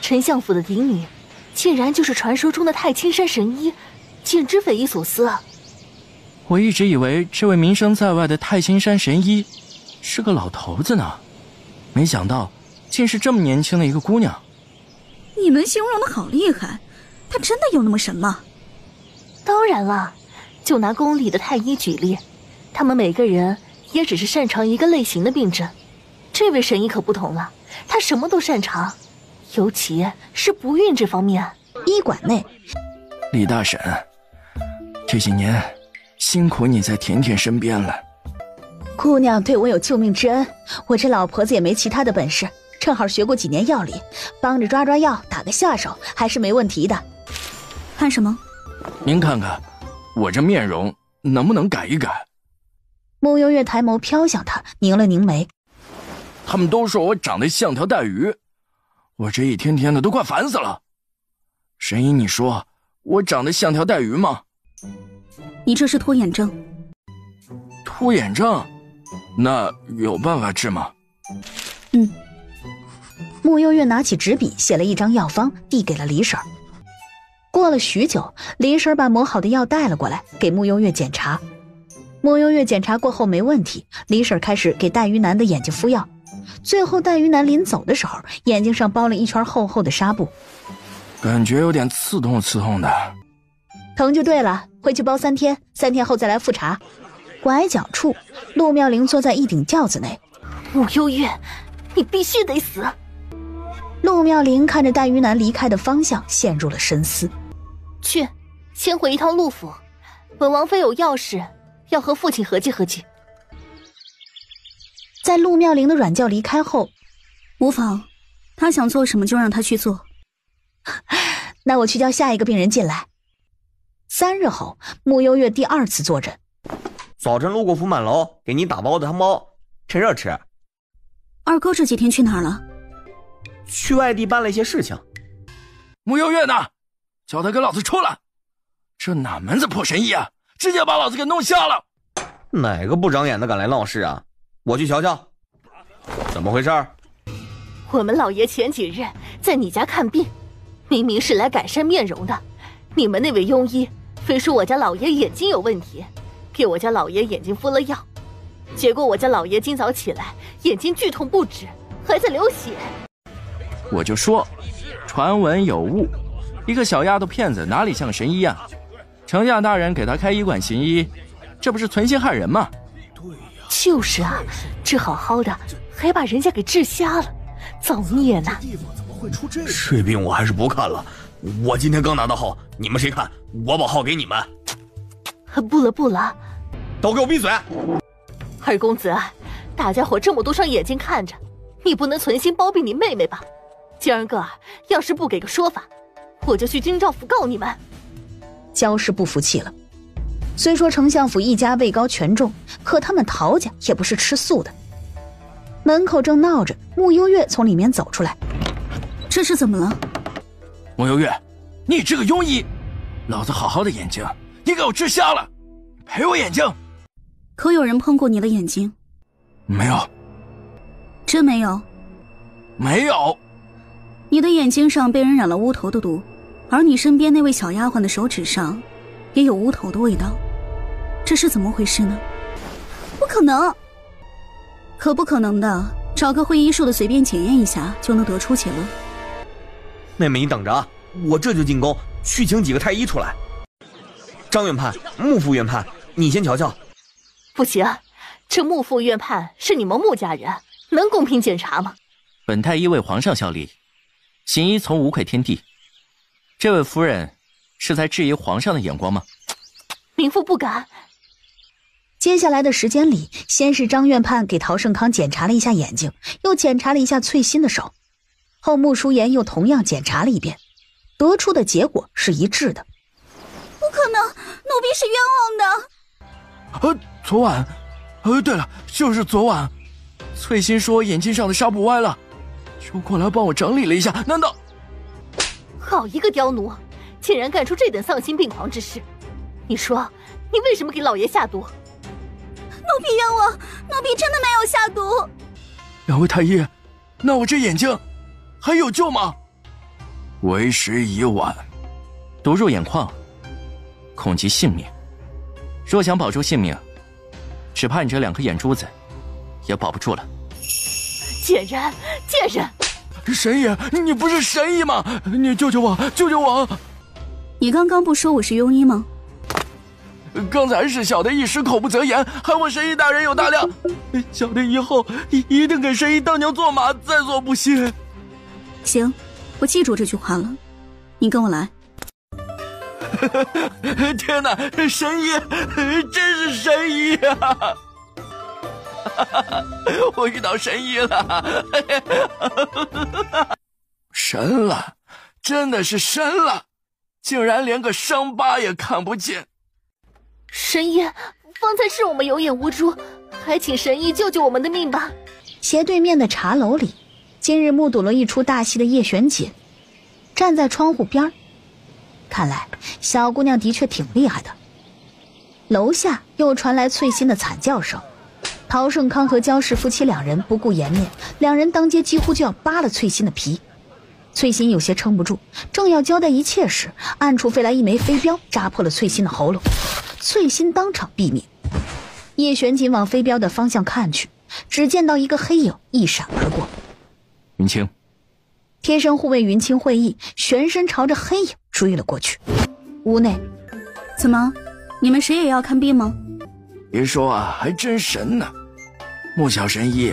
丞相府的嫡女，竟然就是传说中的太清山神医，简直匪夷所思啊！
我一直以为这位名声在外的太清山神医是个老头子呢，没想到竟是这么年轻的一个姑娘。
你们形容的好厉害，他真的有那么神吗？
当然了，就拿宫里的太医举例，他们每个人也只是擅长一个类型的病症，这位神医可不同了，他什么都擅长，尤其是不孕这方面。
医馆内，
李大婶，这些年辛苦你在甜甜身边了。
姑娘对我有救命之恩，我这老婆子也没其他的本事，正好学过几年药理，帮着抓抓药，打个下手还是没问题的。
看什么？
您看看我这面容能不能改一改？
穆幽月抬眸飘向他，拧了拧眉。
他们都说我长得像条带鱼，我这一天天的都快烦死了。神医，你说我长得像条带鱼吗？
你这是拖延症。
拖延症？那有办法治吗？
穆幽月拿起纸笔写了一张药方，递给了李婶儿。过了许久，李婶儿把磨好的药带了过来，给穆幽月检查。穆幽月检查过后没问题，李婶儿开始给戴鱼南的眼睛敷药。最后戴鱼南临走的时候，眼睛上包了一圈厚厚的纱布，
感觉有点刺痛的。
疼就对了，回去包3天，3天后再来复查。拐角处，陆妙龄坐在一顶轿子内。
穆幽月，你必须得死！
陆妙龄看着戴鱼南离开的方向，陷入了深思。
去，先回一趟陆府，本王妃有要事，要和父亲合计合计。
在陆妙龄的软轿离开后，
无妨，他想做什么就让他去做。
那我去叫下一个病人进来。3日后，穆幽月第2次坐诊。
早晨路过福满楼，给你打包的汤包，趁热吃。
二哥这几天去哪儿了？
去外地办了一些事情。
穆幽月呢？叫他给老子出来！这哪门子破神医啊！直接把老子给弄瞎了！
哪个不长眼的敢来闹事啊？我去瞧瞧。怎么回事？
我们老爷前几日在你家看病，明明是来改善面容的，你们那位庸医非说我家老爷眼睛有问题，给我家老爷眼睛敷了药，结果我家老爷今早起来眼睛剧痛不止，还在流血。
我就说，传闻有误，一个小丫头片子哪里像神医啊？丞相大人给他开医馆行医，这不是存心害人吗？
就是啊，治好好的还把人家给治瞎了，造孽呢！
这病我还是不看了，我今天刚拿到号，你们谁看？我把号给你们。
不了，
都给我闭嘴！
二公子，大家伙这么多双眼睛看着，你不能存心包庇你妹妹吧？今儿个要是不给个说法，我就去京兆府告你们。
焦氏不服气了。虽说丞相府一家位高权重，可他们陶家也不是吃素的。门口正闹着，穆幽月从里面走出来。
这是怎么了？
穆幽月，你这个庸医，老子好好的眼睛，你给我治瞎了！赔我眼睛！
可有人碰过你的眼睛？
没有。
真没有？
没有。
你的眼睛上被人染了乌头的毒，而你身边那位小丫鬟的手指上也有乌头的味道，这是怎么回事呢？不可能！可不可能的，找个会医术的随便检验一下就能得出结论。
妹妹，你等着啊，我这就进宫去请几个太医出来。张院判、穆副院判，你先瞧瞧。
不行，这穆副院判是你们穆家人，能公平检查吗？
本太医为皇上效力，行医从无愧天地。这位夫人是在质疑皇上的眼光吗？
民妇不敢。
接下来的时间里，先是张院判给陶胜康检查了一下眼睛，又检查了一下翠心的手，后穆淑妍又同样检查了一遍，得出的结果是一致的。
不可能，奴婢是冤枉的。
昨晚，对了，就是昨晚，翠心说眼睛上的纱布歪了，就过来帮我整理了一下。难道？
好一个刁奴，竟然干出这等丧心病狂之事！你说，你为什么给老爷下毒？
奴婢冤枉，奴婢真的没有下毒。
两位太医，那我这眼睛还有救吗？为时已晚。
毒入眼眶，恐及性命。若想保住性命，只怕你这2颗眼珠子也保不住了。
贱人，贱人！
神医，你不是神医吗？你救救我，救救我！
你刚刚不说我是庸医吗？
刚才是小的一时口不择言，还望神医大人有大量。小的以后一定给神医当牛做马，在所不惜。
行，我记住这句话了。你跟我来。
天哪，神医，真是神医啊！我遇到神医了，神了，真的是神了，竟然连个伤疤也看不见。
神医，方才是我们有眼无珠，还请神医救救我们的命吧。
斜对面的茶楼里，今日目睹了一出大戏的叶玄锦站在窗户边，看来小姑娘的确挺厉害的。楼下又传来翠心的惨叫声，陶胜康和焦氏夫妻2人不顾颜面，2人当街几乎就要扒了翠心的皮。翠心有些撑不住，正要交代一切时，暗处飞来一枚飞镖，扎破了翠心的喉咙，翠心当场毙命。叶玄锦往飞镖的方向看去，只见到一个黑影一闪而过。
云清，
贴身护卫云清会意，旋身朝着黑影追了过去。屋内，
怎么，你们谁也要看病吗？
别说啊，还真神呢。穆小神医，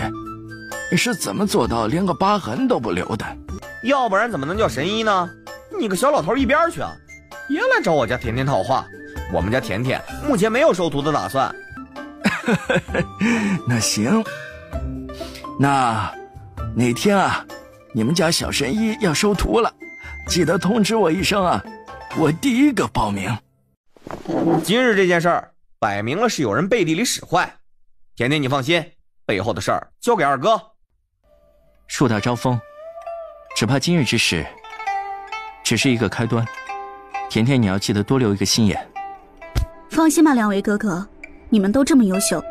你是怎么做到连个疤痕都不留的？
要不然怎么能叫神医呢？你个小老头一边去啊！别来找我家甜甜套话，我们家甜甜目前没有收徒的打算。
那行，那哪天啊，你们家小神医要收徒了，记得通知我一声啊，我第一个报名。
今日这件事儿摆明了是有人背地里使坏，甜甜你放心，背后的事儿交给二哥。
树大招风，只怕今日之事只是一个开端。甜甜你要记得多留一个心眼。
放心吧，2位哥哥，你们都这么优秀，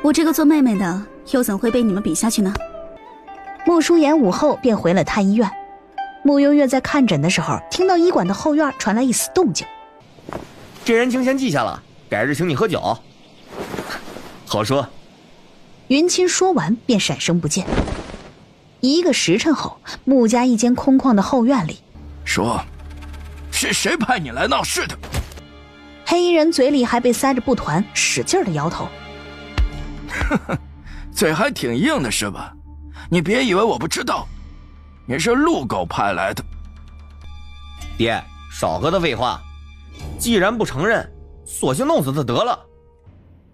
我这个做妹妹的又怎会被你们比下去呢？
穆淑妍午后便回了太医院。穆幽月在看诊的时候，听到医馆的后院传来一丝动静。
这人情先记下了，改日请你喝酒。好说。
云清说完便闪身不见。1个时辰后，穆家一间空旷的后院里，
说，是谁派你来闹事的？
黑衣人嘴里还被塞着布团，使劲的摇头。
呵呵，嘴还挺硬的是吧？你别以为我不知道，你是陆狗派来的。
爹，少和他废话，既然不承认，索性弄死他得了。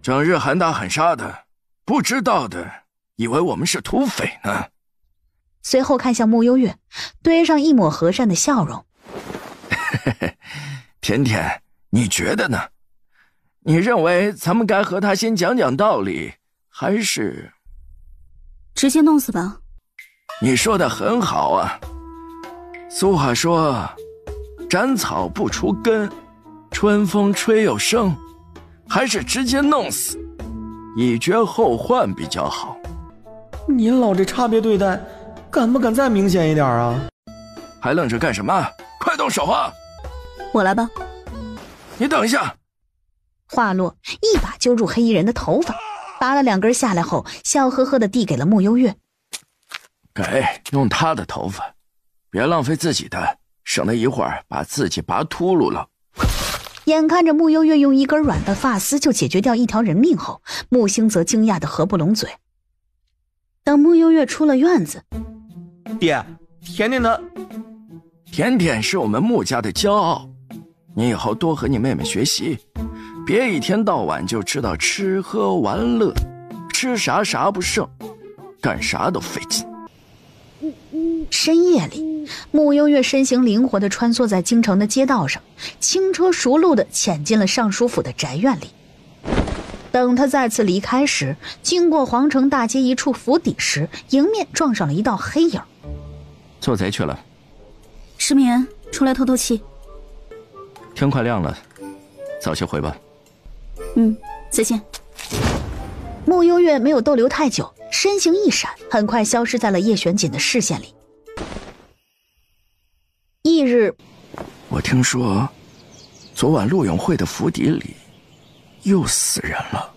整日喊打喊杀的，不知道的以为我们是土匪呢。
随后看向穆幽月，堆上一抹和善的笑容。
甜甜，你觉得呢？你认为咱们该和他先讲讲道理，还是
直接弄死吧？
你说的很好啊。俗话说，斩草不除根，春风吹又生，还是直接弄死，以绝后患比较好。
您老这差别对待，敢不敢再明显一点啊？
还愣着干什么？快动手啊！
我来吧。
你等一下。
话落，一把揪住黑衣人的头发，拔了2根下来后，笑呵呵地递给了慕幽月。
给，用他的头发，别浪费自己的，省得一会儿把自己拔秃噜了。
眼看着慕幽月用一根软的发丝就解决掉一条人命后，穆星泽惊讶的合不拢嘴。等慕幽月出了院子，
爹，甜甜的，
甜甜是我们穆家的骄傲，你以后多和你妹妹学习，别一天到晚就知道吃喝玩乐，吃啥啥不剩，干啥都费劲。
深夜里，慕幽月身形灵活地穿梭在京城的街道上，轻车熟路地潜进了尚书府的宅院里。等他再次离开时，经过皇城大街一处府邸时，迎面撞上了一道黑影。
做贼去了。
失眠，出来透透气。
天快亮了，早些回吧。
再见。
慕幽月没有逗留太久，身形一闪，很快消失在了叶玄锦的视线里。翌日，
我听说昨晚陆永会的府邸里又死人了，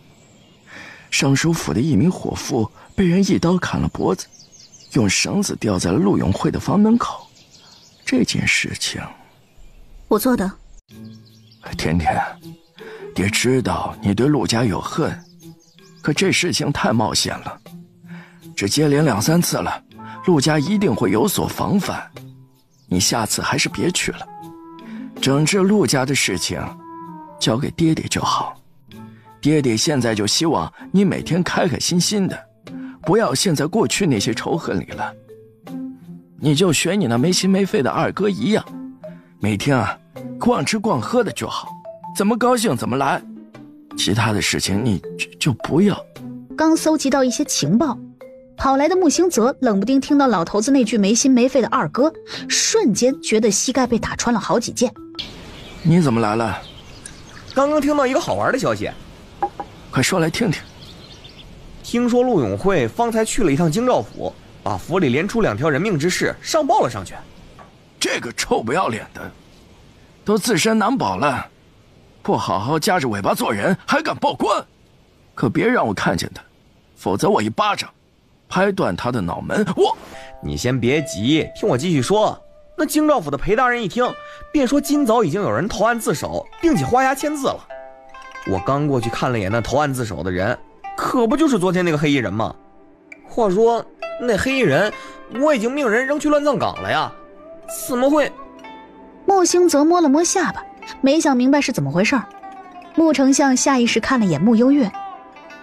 尚书府的一名伙妇被人一刀砍了脖子，用绳子吊在了陆永会的房门口。这件事情
我做的。
甜甜，爹知道你对陆家有恨，可这事情太冒险了，这接连2、3次了，陆家一定会有所防范，你下次还是别去了。整治陆家的事情交给爹爹就好，爹爹现在就希望你每天开开心心的，不要陷在过去那些仇恨里了。你就学你那没心没肺的二哥一样，每天逛吃逛喝的就好，怎么高兴怎么来，其他的事情你就不要。
刚搜集到一些情报，跑来的穆星泽冷不丁听到老头子那句没心没肺的二哥，瞬间觉得膝盖被打穿了好几剑。
你怎么来了？
刚刚听到一个好玩的消息，
快说来听听。
听说陆永会方才去了一趟京兆府，把府里连出2条人命之事上报了上去。
这个臭不要脸的，都自身难保了，不好好夹着尾巴做人，还敢报官？可别让我看见他，否则我一巴掌拍断他的脑门。
你先别急，听我继续说。那京兆府的裴大人一听，便说今早已经有人投案自首，并且画押签字了。我刚过去看了眼那投案自首的人，可不就是昨天那个黑衣人吗？话说那黑衣人我已经命人扔去乱葬岗了呀，怎么会？
穆星泽摸了摸下巴，没想明白是怎么回事。穆丞相下意识看了眼穆幽月，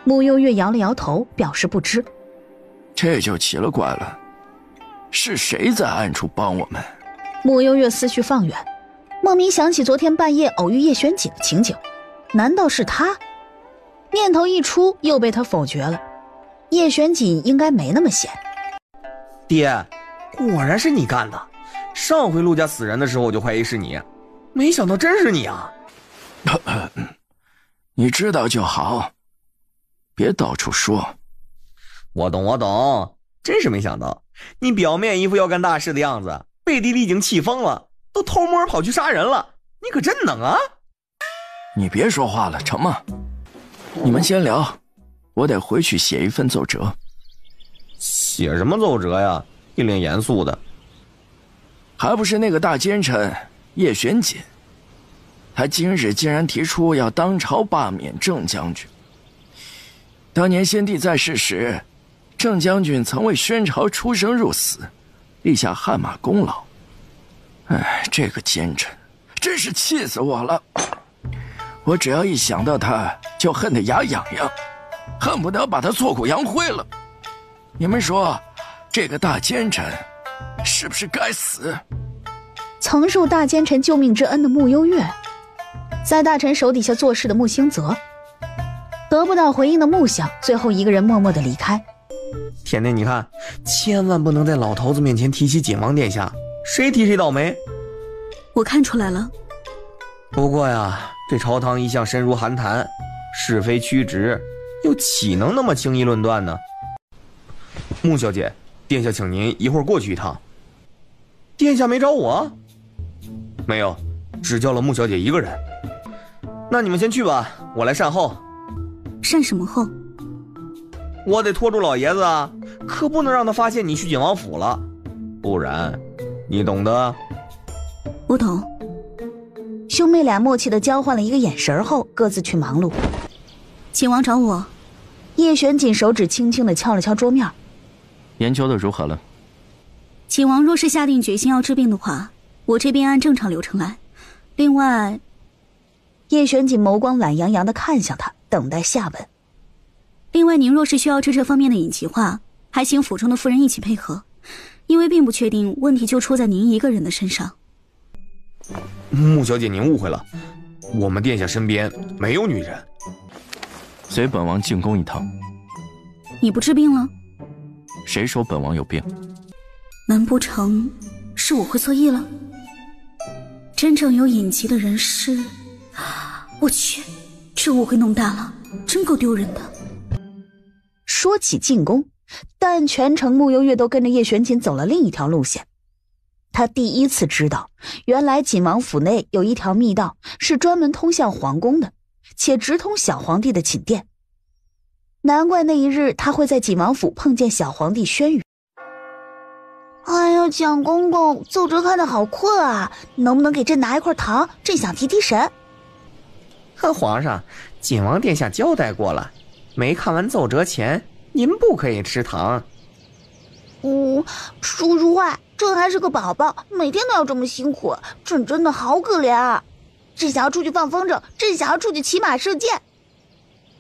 穆幽月摇了摇头，表示不知。
这就奇了怪了，是谁在暗处帮我们？
穆幽月思绪放远，莫名想起昨天半夜偶遇叶玄锦的情景，难道是他？念头一出，又被他否决了。叶玄锦应该没那么闲。
爹，果然是你干的。上回陆家死人的时候我就怀疑是你，没想到真是你啊。
你知道就好，别到处说。
我懂，真是没想到你表面一副要干大事的样子，背地里已经气疯了，都偷摸跑去杀人了，你可真能啊。
你别说话了，成吗？你们先聊，我得回去写一份奏折。
写什么奏折呀？一脸严肃的。
还不是那个大奸臣叶玄锦，他今日竟然提出要当朝罢免郑将军。当年先帝在世时，郑将军曾为宣朝出生入死，立下汗马功劳。这个奸臣真是气死我了！我只要一想到他，就恨得牙痒痒，恨不得把他挫骨扬灰了。你们说，这个大奸臣是不是该死？
曾受大奸臣救命之恩的穆幽月，在大臣手底下做事的穆星泽，得不到回应的穆想，最后一个人默默地离开。
甜甜，你看，千万不能在老头子面前提起景王殿下，谁提谁倒霉。
我看出来了。
不过呀，这朝堂一向深如寒潭，是非曲直，又岂能那么轻易论断呢？穆小姐，殿下请您一会儿过去一趟。殿下没找我？没有，只叫了穆小姐一个人。那你们先去吧，我来善后。
善什么后？
我得拖住老爷子啊，可不能让他发现你去景王府了，不然，你懂的。
我懂。
兄妹俩默契地交换了一个眼神后，各自去忙碌。
景王找我。
叶玄锦手指轻轻地敲了敲桌面。
研究的如何了？
景王若是下定决心要治病的话，我这边按正常流程来。另外，
叶玄锦眸光懒洋洋地看向他，等待下文。
另外，您若是需要治这方面的隐疾话，还请府中的夫人一起配合，因为并不确定问题就出在您一个人的身上。
穆小姐，您误会了，我们殿下身边没有女人。
随本王进宫一趟。
你不治病了？
谁说本王有病？
难不成是我会错意了？真正有隐疾的人是……我去，这误会弄大了，真够丢人的。
说起进宫，但全程穆幽月都跟着叶玄锦走了另一条路线。他第一次知道，原来锦王府内有一条密道是专门通向皇宫的，且直通小皇帝的寝殿。难怪那一日他会在锦王府碰见小皇帝轩宇。哎呀，蒋公公，奏折看得好困啊，能不能给朕拿一块糖？朕想提提神。
皇上，锦王殿下交代过了，没看完奏折前，您不可以吃糖。
说实话，朕还是个宝宝，每天都要这么辛苦，朕真的好可怜啊！朕想要出去放风筝，朕想要出去骑马射箭。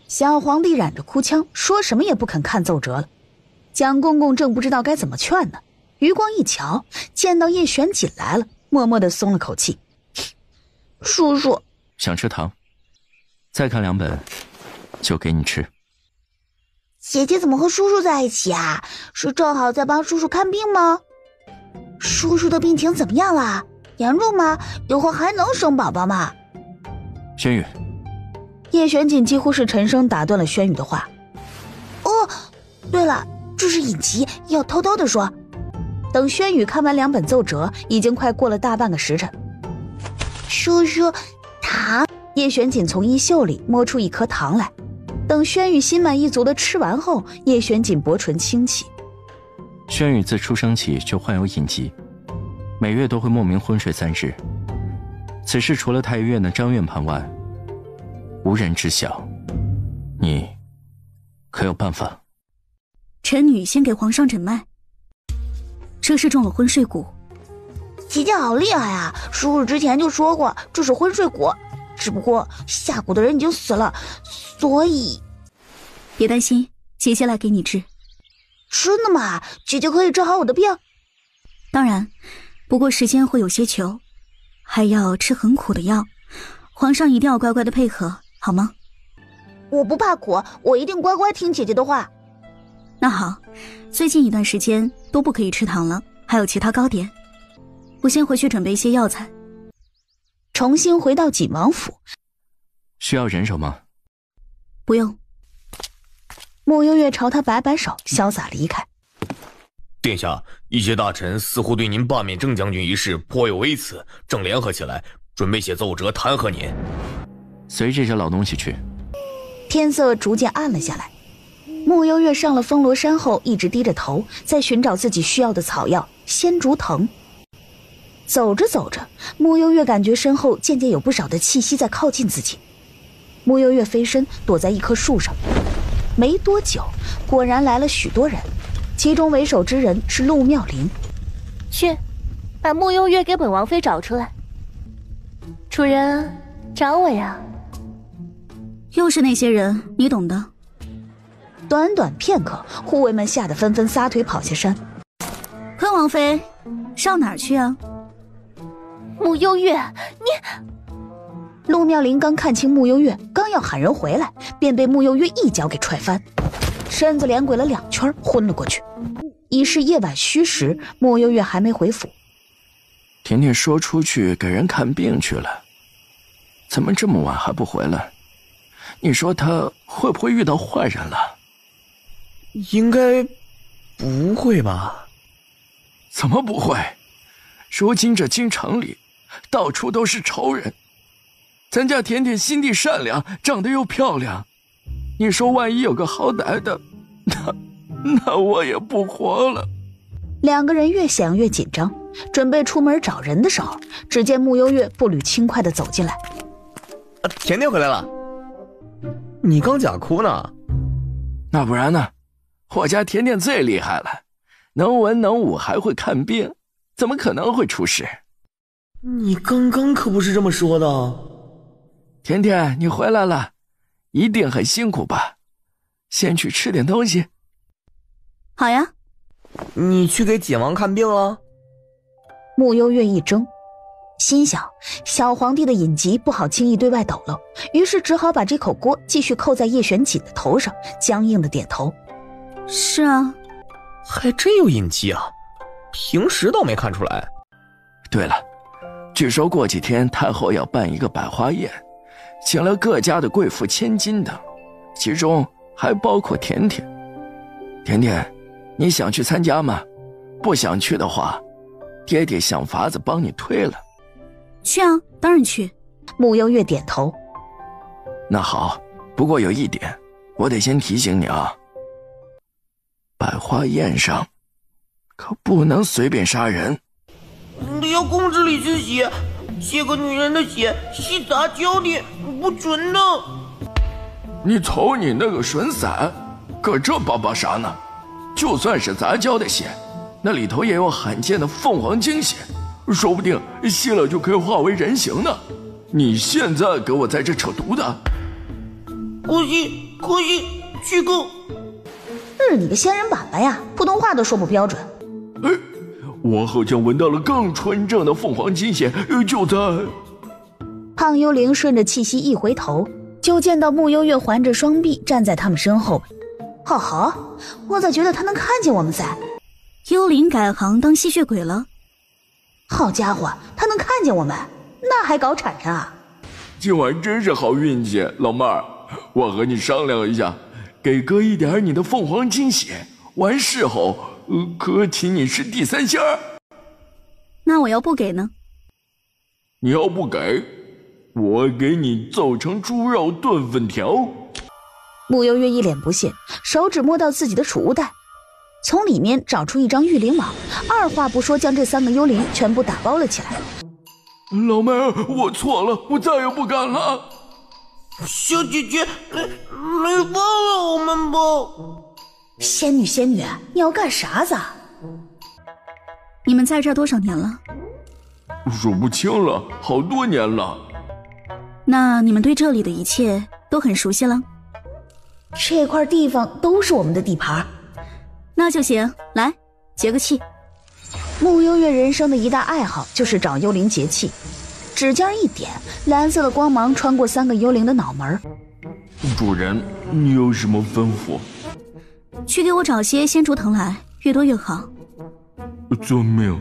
小皇帝染着哭腔，说什么也不肯看奏折了。蒋公公正不知道该怎么劝呢，余光一瞧，见到叶玄锦来了，默默地松了口气。叔叔
想吃糖，再看2本，就给你吃。
姐姐怎么和叔叔在一起啊？是正好在帮叔叔看病吗？叔叔的病情怎么样啦？严重吗？以后还能生宝宝吗？
轩宇。
叶玄锦几乎是沉声打断了轩宇的话。对了，这是隐疾，要偷偷的说。等轩宇看完2本奏折，已经快过了大半个时辰。叔叔，糖。叶玄锦从衣袖里摸出一颗糖来。等轩宇心满意足的吃完后，叶玄锦薄唇轻启。
轩宇自出生起就患有隐疾，每月都会莫名昏睡3日。此事除了太医院的张院判外，无人知晓。你可有办法？
臣女先给皇上诊脉。这是中了昏睡蛊。
姐姐好厉害啊！叔叔之前就说过这是昏睡蛊，只不过下蛊的人已经死了，所以……
别担心，姐姐来给你治。
真的吗？姐姐可以治好我的病？
当然，不过时间会有些久，还要吃很苦的药，皇上一定要乖乖的配合，好吗？
我不怕苦，我一定乖乖听姐姐的话。
那好，最近一段时间都不可以吃糖了，还有其他糕点。我先回去准备一些药材。
重新回到锦王府。
需要人手吗？
不用。
穆幽月朝他摆摆手，潇洒离开。
殿下，一些大臣似乎对您罢免郑将军一事颇有微词，正联合起来，准备写奏折弹劾您。
随这些老东西去。
天色逐渐暗了下来。穆幽月上了风罗山后，一直低着头，在寻找自己需要的草药仙竹藤。走着走着，穆幽月感觉身后渐渐有不少的气息在靠近自己。穆幽月飞身躲在一棵树上，没多久，果然来了许多人，其中为首之人是陆妙龄。
去，把穆幽月给本王妃找出来。主人，找我呀？
又是那些人，你懂的。
短短片刻，护卫们吓得纷纷撒腿跑下山。
坤王妃，上哪儿去啊？
穆幽月，你……
陆妙龄刚看清穆幽月，刚要喊人回来，便被穆幽月一脚给踹翻，身子连滚了2圈，昏了过去。已是夜晚戌时，穆幽月还没回府。
甜甜说出去给人看病去了，怎么这么晚还不回来？你说他会不会遇到坏人了？
应该不会吧？
怎么不会？如今这京城里到处都是仇人，咱家甜甜心地善良，长得又漂亮，你说万一有个好歹的，那我也不活了。
两个人越想越紧张，准备出门找人的时候，只见穆幽月步履轻快地走进来。
甜甜回来了，你刚假哭呢？
那不然呢？我家甜甜最厉害了，能文能武，还会看病，怎么可能会出事？
你刚刚可不是这么说的。
甜甜，你回来了，一定很辛苦吧？先去吃点东西。
好呀。
你去给简王看病了？
穆幽月一怔，心想小皇帝的隐疾不好轻易对外抖露，于是只好把这口锅继续扣在叶玄锦的头上，僵硬的点头。
是啊。
还真有隐疾啊，平时倒没看出来。
对了，据说过几天太后要办一个百花宴，请了各家的贵妇千金等，其中还包括甜甜。甜甜，你想去参加吗？不想去的话，爹爹想法子帮你推了。
去啊，当然去。
穆幽月点头。
那好，不过有一点，我得先提醒你啊，百花宴上可不能随便杀人。
得要公之里之血，写个女人的血是杂交的，不准的。
你瞅你那个损色，搁这巴巴啥呢？就算是杂交的血，那里头也有罕见的凤凰精血，说不定吸了就可以化为人形呢。你现在给我在这扯犊子！
可惜，虚构。
日你个仙人板板呀，普通话都说不标准。
哎，我好像闻到了更纯正的凤凰精血，就在……
胖幽灵顺着气息一回头，就见到穆幽月环着双臂站在他们身后。好，我咋觉得他能看见我们噻？
幽灵改行当吸血鬼了？
好家伙，他能看见我们，那还搞产生啊？
今晚真是好运气，老妹儿，我和你商量一下，给哥一点你的凤凰精血，完事后，哥请你吃地三鲜儿。
那我要不给呢？
你要不给，我给你揍成猪肉炖粉条。
穆幽月一脸不屑，手指摸到自己的储物袋，从里面找出一张玉灵网，二话不说将这3个幽灵全部打包了起来。
老妹儿，我错了，我再也不敢了。
小姐姐，没忘了我们吧？
仙女，你要干啥子？
你们在这儿多少年了？
数不清了，好多年了。
那你们对这里的一切都很熟悉了？
这块地方都是我们的地盘。
那就行，来结个气。
穆幽月人生的一大爱好就是找幽灵结气，指尖一点，蓝色的光芒穿过3个幽灵的脑门。
主人，你有什么吩咐？
去给我找些仙竹藤来，越多越好。
遵命。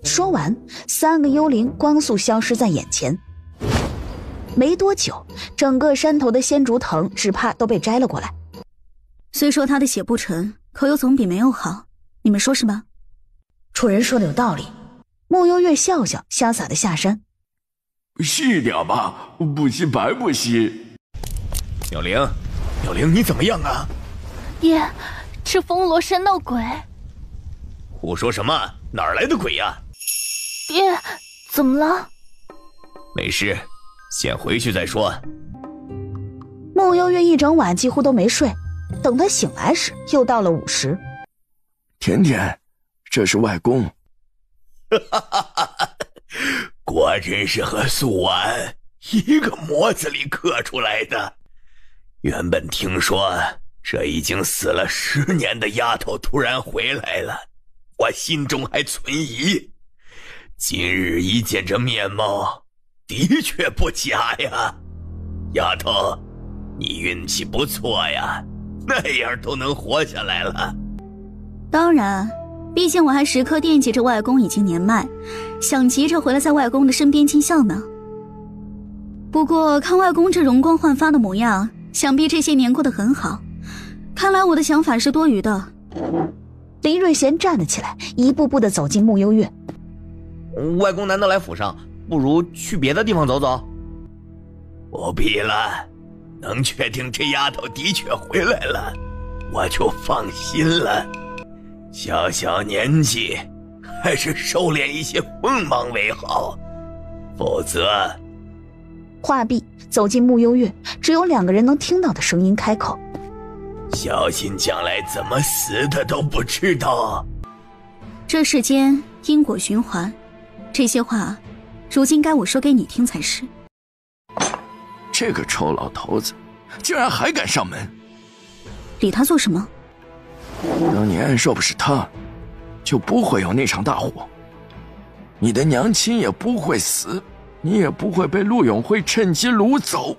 说完，3个幽灵光速消失在眼前。没多久，整个山头的仙竹藤只怕都被摘了过来。
虽说他的血不纯，可又总比没有好，你们说是吧？
主人说的有道理。穆幽月笑笑，潇洒的下山。
吸点吧，不吸白不吸。
妙龄，你怎么样啊？
爹，这风罗山闹鬼。
胡说什么？哪儿来的鬼呀？
爹，怎么了？
没事，先回去再说。
穆幽月一整晚几乎都没睡，等他醒来时又到了午时。
甜甜，这是外公。
果真是和素婉一个模子里刻出来的。原本听说这已经死了10年的丫头突然回来了，我心中还存疑。今日一见这面貌，的确不假呀。丫头，你运气不错呀，那样都能活下来了。
当然，毕竟我还时刻惦记着外公已经年迈，想急着回来在外公的身边尽孝呢。不过看外公这容光焕发的模样，想必这些年过得很好。看来我的想法是多余的。
林瑞贤站了起来，一步步地走进慕幽月。
外公难得来府上，不如去别的地方走走。
不必了，能确定这丫头的确回来了，我就放心了。小小年纪，还是收敛一些锋芒为好，否则……
话毕，走进慕幽月，只有2个人能听到的声音开口：“
小心将来怎么死的都不知道。”
这世间因果循环，这些话，如今该我说给你听才是。
这个臭老头子，竟然还敢上门！
理他做什么？
当年若不是他，就不会有那场大火，你的娘亲也不会死，你也不会被陆永辉趁机掳走。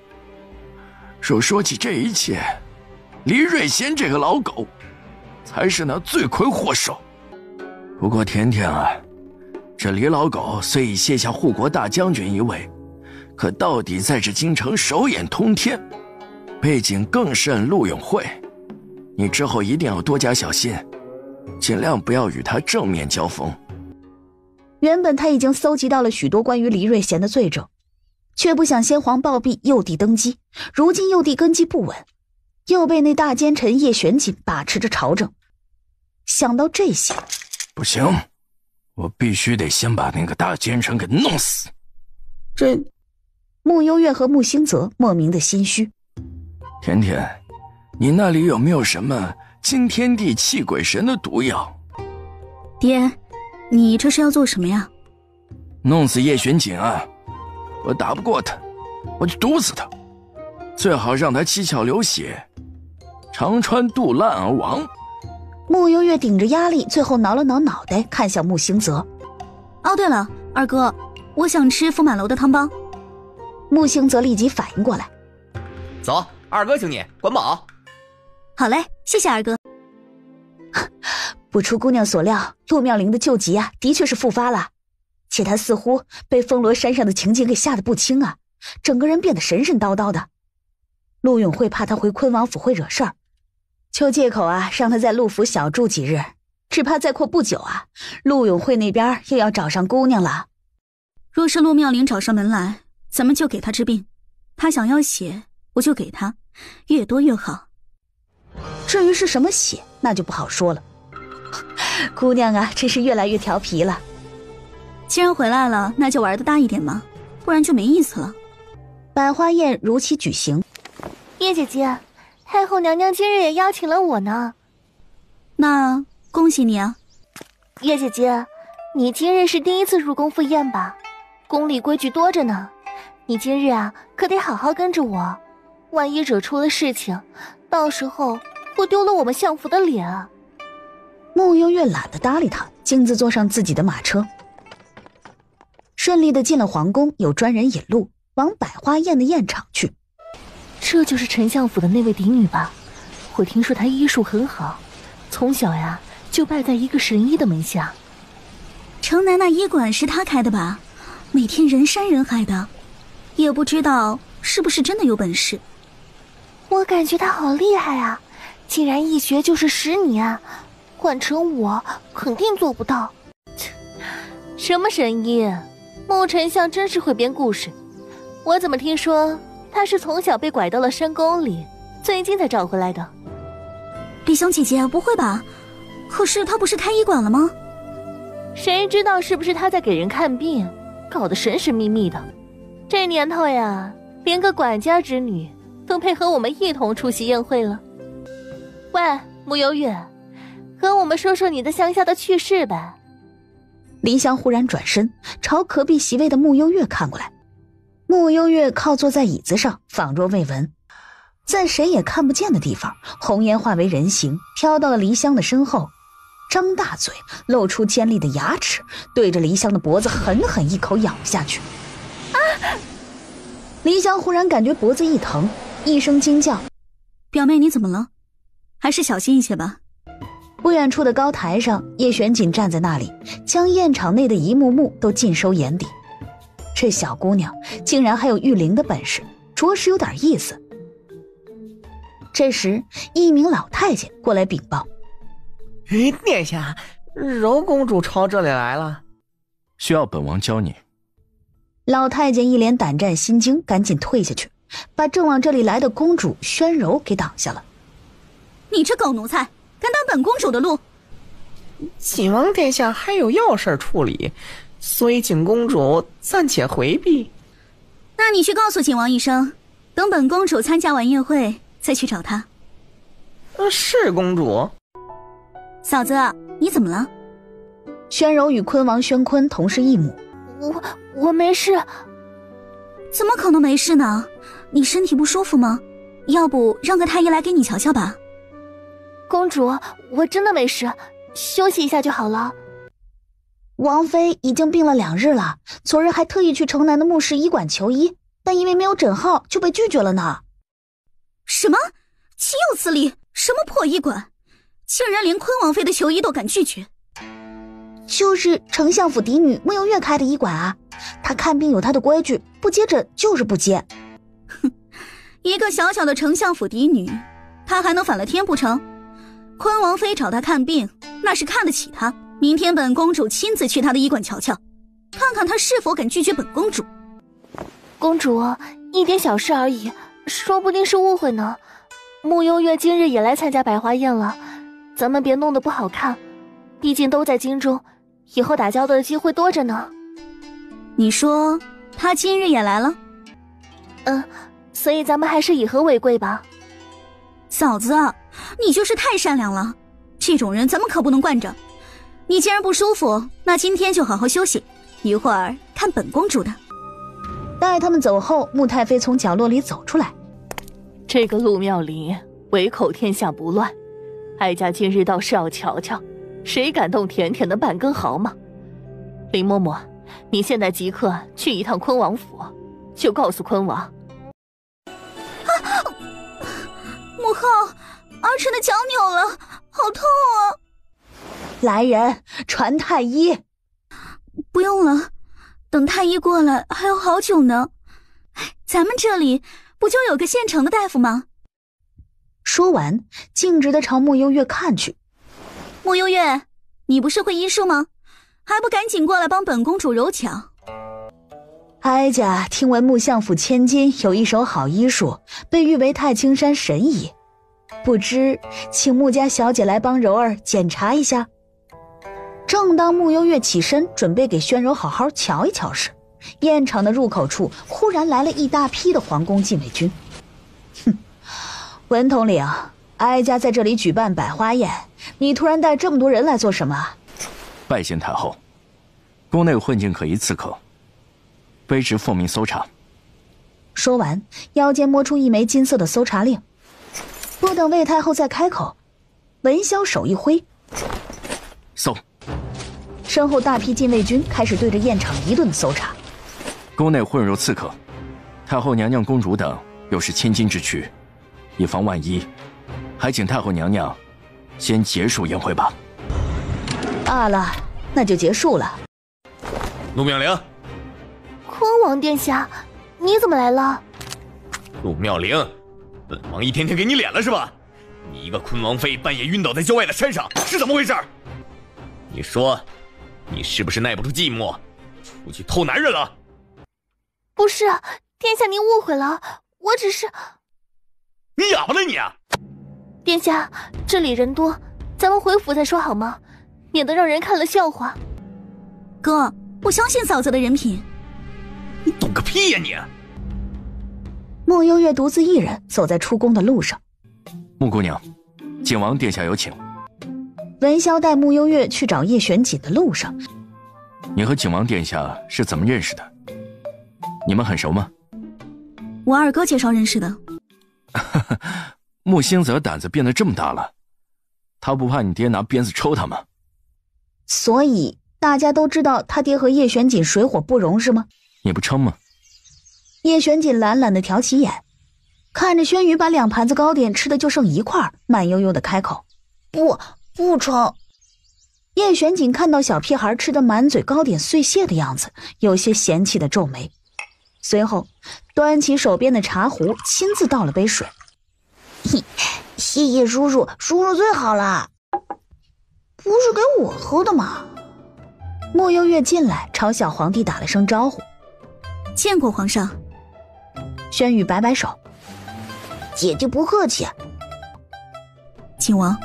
若说起这一切，黎瑞贤这个老狗，才是那罪魁祸首。不过甜甜啊，这黎老狗虽已卸下护国大将军一位，可到底在这京城手眼通天，背景更甚陆永辉。你之后一定要多加小心，尽量不要与他正面交锋。
原本他已经搜集到了许多关于黎瑞贤的罪证，却不想先皇暴毙，幼帝登基，如今幼帝根基不稳，又被那大奸臣叶玄锦把持着朝政。想到这些，
不行，我必须得先把那个大奸臣给弄死。
这慕幽月和慕星泽莫名的心虚。
甜甜，你那里有没有什么惊天地泣鬼神的毒药？
爹，你这是要做什么呀？
弄死叶玄锦啊！我打不过他，我就毒死他，最好让他七窍流血，肠穿肚烂而亡。
慕幽月顶着压力，最后挠了挠脑袋，看向慕星泽。
哦，对了，二哥，我想吃福满楼的汤包。
慕星泽立即反应过来，
走，二哥请你，管饱。
好嘞，谢谢二哥。
不出姑娘所料，陆妙龄的旧疾啊，的确是复发了，且她似乎被风罗山上的情景给吓得不轻啊，整个人变得神神叨叨的。陆永会怕她回昆王府会惹事儿，就借口啊，让她在陆府小住几日，只怕再过不久啊，陆永会那边又要找上姑娘了。
若是陆妙龄找上门来，咱们就给她治病，她想要血，我就给她，越多越好。
至于是什么血，那就不好说了。姑娘啊，真是越来越调皮了。
既然回来了，那就玩得大一点嘛，不然就没意思了。
百花宴如期举行。
叶姐姐，太后娘娘今日也邀请了我呢。
那恭喜你啊。
叶姐姐，你今日是第一次入宫赴宴吧？宫里规矩多着呢，你今日啊可得好好跟着我，万一惹出了事情，到时候不丢了我们相府的脸啊。
慕幽月懒得搭理他，径自坐上自己的马车，顺利的进了皇宫，有专人引路往百花宴的宴场去。
这就是丞相府的那位嫡女吧？我听说她医术很好，从小呀就拜在一个神医的门下。
城南那医馆是她开的吧？每天人山人海的，也不知道是不是真的有本事。
我感觉她好厉害啊，竟然一学就是10年，换成我肯定做不到。什么神医？慕丞相真是会编故事。我怎么听说他是从小被拐到了山沟里，最近才找回来的。
李香姐姐，不会吧？可是他不是开医馆了吗？
谁知道是不是他在给人看病，搞得神神秘秘的。这年头呀，连个管家之女都配合我们一同出席宴会了。喂，慕幽月，和我们说说你的乡下的趣事呗。
林香忽然转身朝隔壁席位的慕幽月看过来，慕幽月靠坐在椅子上，仿若未闻。在谁也看不见的地方，红烟化为人形，飘到了黎香的身后，张大嘴，露出尖利的牙齿，对着黎香的脖子狠狠一口咬下去。
啊！
黎香忽然感觉脖子一疼，一声惊叫：“
表妹，你怎么了？还是小心一些吧。”
不远处的高台上，叶玄锦站在那里，将宴场内的一幕幕都尽收眼底。这小姑娘竟然还有御灵的本事，着实有点意思。这时，一名老太监过来禀报：“
殿下，柔公主朝这里来了，
需要本王教你。”
老太监一脸胆战心惊，赶紧退下去，把正往这里来的公主宣柔给挡下了。
“你这狗奴才，敢挡本公主的路！”“
景王殿下还有要事处理，所以请公主暂且回避。”“
那你去告诉景王一声，等本公主参加完宴会再去找他。”“
是公主。”“
嫂子，你怎么了？”
宣柔与昆王宣坤同是一母。
“我没事。”“
怎么可能没事呢？你身体不舒服吗？要不让个太医来给你瞧瞧吧。”“
公主，我真的没事，休息一下就好了。”“
王妃已经病了2日了，昨日还特意去城南的穆氏医馆求医，但因为没有诊号就被拒绝了呢。”“
什么？岂有此理！什么破医馆，竟然连昆王妃的求医都敢拒绝！”“
就是丞相府嫡女穆幽月开的医馆啊，她看病有她的规矩，不接诊就是不接。”“
哼，一个小小的丞相府嫡女，她还能反了天不成？昆王妃找她看病，那是看得起她。明天本公主亲自去她的医馆瞧瞧，看看她是否敢拒绝本公主。”“
公主，一点小事而已，说不定是误会呢。穆幽月今日也来参加百花宴了，咱们别弄得不好看，毕竟都在京中，以后打交道的机会多着呢。”“
你说她今日也来了？”“
所以咱们还是以和为贵吧。”“
嫂子，你就是太善良了，这种人咱们可不能惯着。你既然不舒服，那今天就好好休息，一会儿看本公主的。”
待他们走后，穆太妃从角落里走出来：“
这个陆妙龄唯口天下不乱，哀家今日倒是要瞧瞧，谁敢动甜甜的半根毫毛。林嬷嬷，你现在即刻去一趟昆王府，就告诉昆王。”“
母后，儿臣的脚扭了，好痛啊！”“
来人，传太医。”“
不用了，等太医过来还要好久呢。咱们这里不就有个现成的大夫吗？”
说完，径直地朝穆幽月看去。
“穆幽月，你不是会医术吗？还不赶紧过来帮本公主揉脚？”“
哀家听闻穆相府千金有一手好医术，被誉为太清山神医，不知请穆家小姐来帮柔儿检查一下。”正当穆幽月起身准备给宣柔好好瞧一瞧时，宴场的入口处忽然来了一大批的皇宫禁卫军。“哼，文统领，哀家在这里举办百花宴，你突然带这么多人来做什么？”“
拜见太后，宫内混进可疑刺客，卑职奉命搜查。”
说完，腰间摸出一枚金色的搜查令。不等魏太后再开口，文潇手一挥，
搜。
身后大批禁卫军开始对着宴场一顿搜查。
宫内混入刺客，太后娘娘、公主等又是千金之躯，以防万一，还请太后娘娘先结束宴会吧。
罢了，那就结束了。
陆妙龄，
昆王殿下，你怎么来了？
陆妙龄，本王一天天给你脸了是吧？你一个昆王妃半夜晕倒在郊外的山上，是怎么回事？你说，你是不是耐不住寂寞，出去偷男人了？
不是，殿下您误会了，我只是……
你哑巴了你啊！
殿下，这里人多，咱们回府再说好吗？免得让人看了笑话。
哥，我相信嫂子的人品。
你懂个屁呀你！
穆幽月独自一人走在出宫的路上。
穆姑娘，景王殿下有请。
文潇带穆幽月去找叶玄锦的路上，
你和景王殿下是怎么认识的？你们很熟吗？
我二哥介绍认识的。
穆星泽胆子变得这么大了，他不怕你爹拿鞭子抽他吗？
所以大家都知道他爹和叶玄锦水火不容是吗？
你不称吗？
叶玄锦懒懒地挑起眼，看着轩宇把2盘子糕点吃的就剩1块，慢悠悠地开口：“不称。”叶叶玄锦看到小屁孩吃得满嘴糕点碎屑的样子，有些嫌弃的皱眉，随后端起手边的茶壶，亲自倒了杯水。
谢谢叔叔，叔叔最好了。不是给我喝的吗？
莫幽月进来，朝小皇帝打了声招呼。
见过皇上。
轩宇摆摆手，
姐姐不客气。
请王。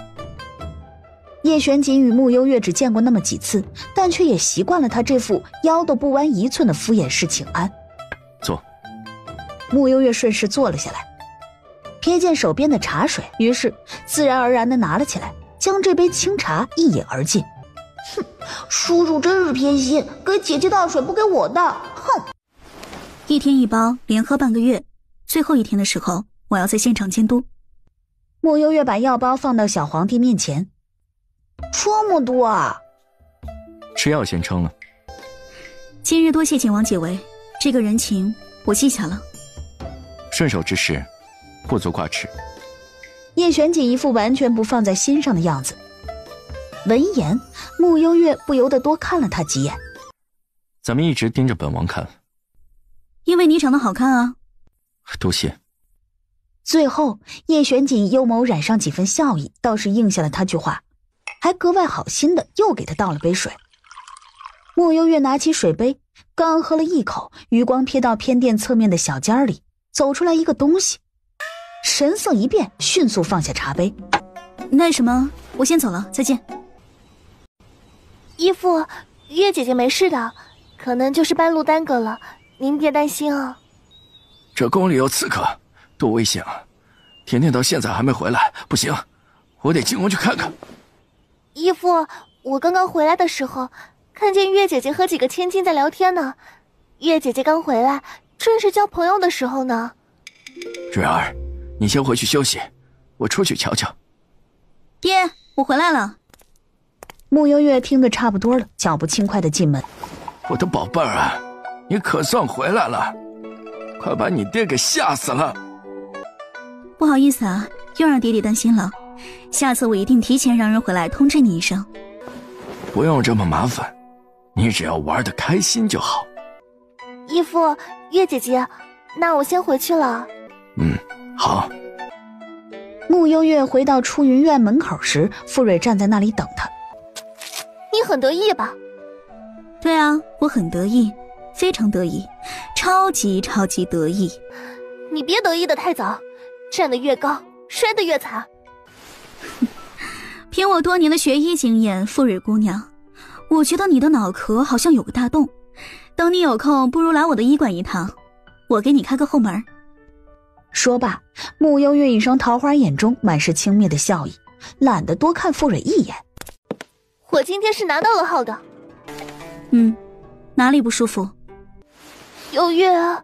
叶玄锦与穆幽月只见过那么几次，但却也习惯了他这副腰都不弯一寸的敷衍式请安。
坐。
穆幽月顺势坐了下来，瞥见手边的茶水，于是自然而然地拿了起来，将这杯清茶一饮而尽。
哼，叔叔真是偏心，给姐姐倒水不给我倒，哼
！1天1包，连喝半个月，最后1天的时候，我要在现场监督。
莫幽月把药包放到小皇帝面前。
这么多啊！
吃药先称了。
今日多谢景王解围，这个人情我记下了。
顺手之事，不足挂齿。
叶玄锦一副完全不放在心上的样子。闻言，穆幽月不由得多看了他几眼。
咱们一直盯着本王看。
因为你长得好看啊。
多谢。
最后，叶玄锦幽眸染上几分笑意，倒是应下了他句话，还格外好心的又给他倒了杯水。莫幽月拿起水杯，刚喝了一口，余光瞥到偏殿侧面的小间里走出来一个东西，神色一变，迅速放下茶杯。
那什么，我先走了，再见。
义父，月姐姐没事的，可能就是半路耽搁了，您别担心啊。
这宫里有刺客，多危险啊！甜甜到现在还没回来，不行，我得进宫去看看。
义父，我刚刚回来的时候，看见月姐姐和几个千金在聊天呢。月姐姐刚回来，正是交朋友的时候呢。
蕊儿，你先回去休息，我出去瞧瞧。
爹，我回来了。
穆幽月听得差不多了，脚步轻快地进门。
我的宝贝儿啊，你可算回来了，快把你爹给吓死了。
不好意思啊，又让爹爹担心了。下次我一定提前让人回来通知你一声。
不用这么麻烦，你只要玩得开心就好。
义父，月姐姐，那我先回去了。
好。
穆幽月回到出云院门口时，傅蕊站在那里等他。
你很得意吧？
对啊，我很得意，非常得意，超级得意。
你别得意得太早，站得越高，摔得越惨。
凭我多年的学医经验，傅蕊姑娘，我觉得你的脑壳好像有个大洞。等你有空，不如来我的医馆一趟，我给你开个后门。
说罢，穆幽月一双桃花眼中满是轻蔑的笑意，懒得多看傅蕊一眼。
我今天是拿到了号的。
哪里不舒服？
幽月啊！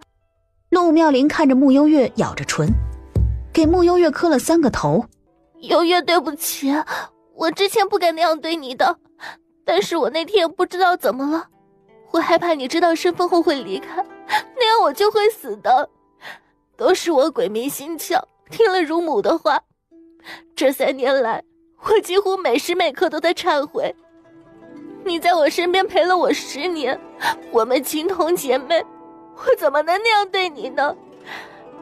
陆妙龄看着穆幽月，咬着唇，给穆幽月磕了3个头。
幽月，对不起，我之前不该那样对你的，但是我那天也不知道怎么了，我害怕你知道身份后会离开，那样我就会死的。都是我鬼迷心窍，听了乳母的话。这3年来，我几乎每时每刻都在忏悔。你在我身边陪了我10年，我们情同姐妹，我怎么能那样对你呢？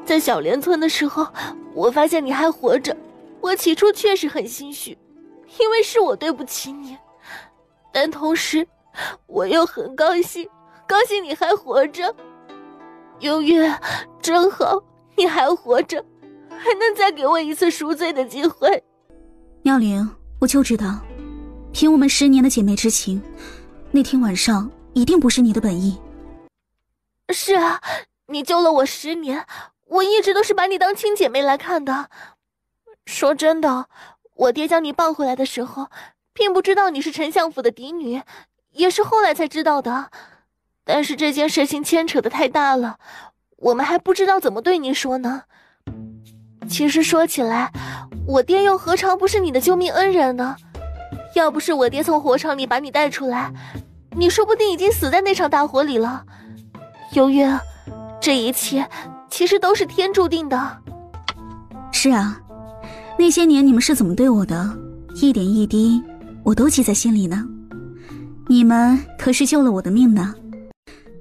在小莲村的时候，我发现你还活着，我起初确实很心虚，因为是我对不起你，但同时我又很高兴你还活着。幽月，真好，你还活着，还能再给我一次赎罪的机会。
妙龄，我就知道，凭我们10年的姐妹之情，那天晚上一定不是你的本意。
是啊，你救了我10年，我一直都是把你当亲姐妹来看的。说真的，我爹将你抱回来的时候，并不知道你是丞相府的嫡女，也是后来才知道的。但是这件事情牵扯得太大了，我们还不知道怎么对你说呢。其实说起来，我爹又何尝不是你的救命恩人呢？要不是我爹从火场里把你带出来，你说不定已经死在那场大火里了。幽月，这一切其实都是天注定的。
是啊，那些年你们是怎么对我的，一点一滴我都记在心里呢。你们可是救了我的命呢。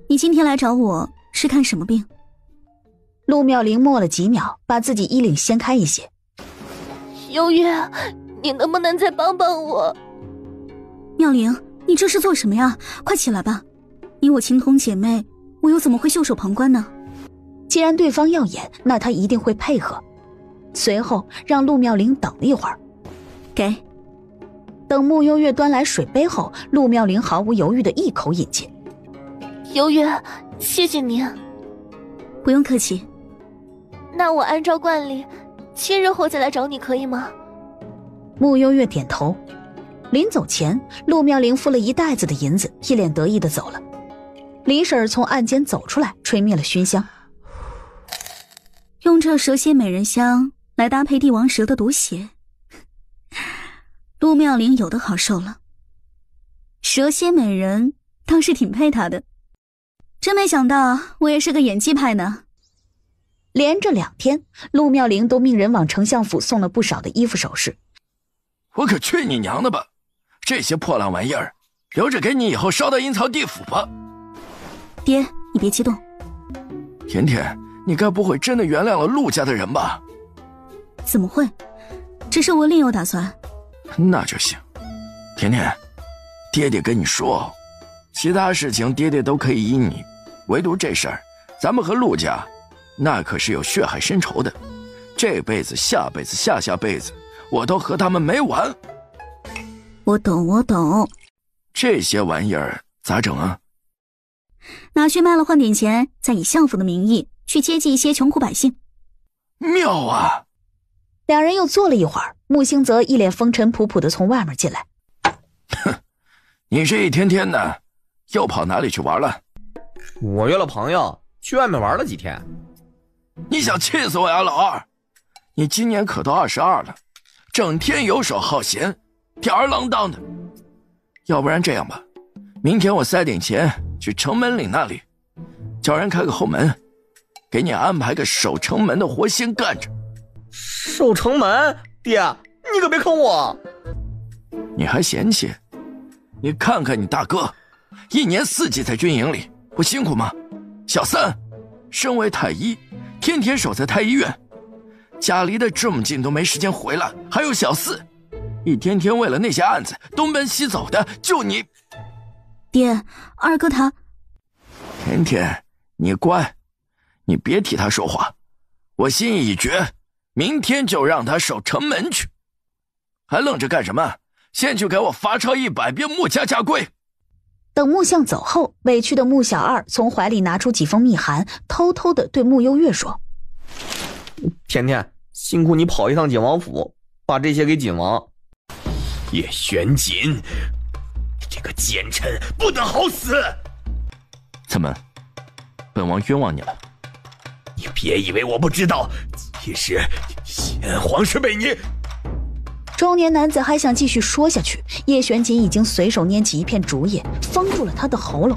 你今天来找我是看什么病？
陆妙龄默了几秒，把自己衣领掀开一些。
幽月，你能不能再帮帮我？
妙龄，你这是做什么呀？快起来吧！你我情同姐妹，我又怎么会袖手旁观呢？
既然对方要演，那他一定会配合。随后让陆妙龄等了一会儿。
给。
等穆幽月端来水杯后，陆妙龄毫无犹豫地一口饮尽。
幽月，谢谢您。
不用客气。
那我按照惯例7日后再来找你可以吗？
穆幽月点头。临走前，陆妙龄付了一袋子的银子，一脸得意地走了。李婶儿从暗间走出来，吹灭了熏香。
用这蛇蝎美人香来搭配帝王蛇的毒血，陆妙龄有的好受了。蛇蝎美人倒是挺配她的，真没想到我也是个演技派呢。
连着2天，陆妙龄都命人往丞相府送了不少的衣服首饰。
我可去你娘的吧！这些破烂玩意儿，留着给你以后烧到阴曹地府吧。
爹，你别激动。
甜甜，你该不会真的原谅了陆家的人吧？
怎么会？只是我另有打算。
那就行。甜甜，爹爹跟你说，其他事情爹爹都可以依你，唯独这事儿，咱们和陆家那可是有血海深仇的，这辈子、下辈子、下下辈子，我都和他们没完。
我懂，我懂。
这些玩意儿咋整啊？
拿去卖了换点钱，再以相府的名义去接济一些穷苦百姓。
妙啊！
两人又坐了一会儿，穆兴泽一脸风尘仆仆地从外面进来。
哼，你这一天天的又跑哪里去玩了？
我约了朋友去外面玩了几天。
你想气死我呀，老二！你今年可都22了，整天游手好闲，吊儿郎当的。要不然这样吧，明天我塞点钱去城门岭那里，叫人开个后门，给你安排个守城门的活心干着。
守城门？爹，你可别坑我！
你还嫌弃？你看看你大哥，一年4季在军营里，不辛苦吗？小三，身为太医，天天守在太医院，家离得这么近都没时间回来。还有小四，一天天为了那些案子东奔西走的，就你。
爹，二哥他……
甜甜，你乖，你别替他说话。我心意已决，明天就让他守城门去。还愣着干什么？先去给我罚抄100遍穆家家规。
等穆相走后，委屈的穆小二从怀里拿出几封密函，偷偷地对穆幽月说：
甜甜，辛苦你跑一趟锦王府，把这些给锦王。
叶玄锦，这个奸臣不得好死！
怎么，本王冤枉你了？
你别以为我不知道，其实先皇是被你……
中年男子还想继续说下去，叶玄锦已经随手拈起一片竹叶，封住了他的喉咙。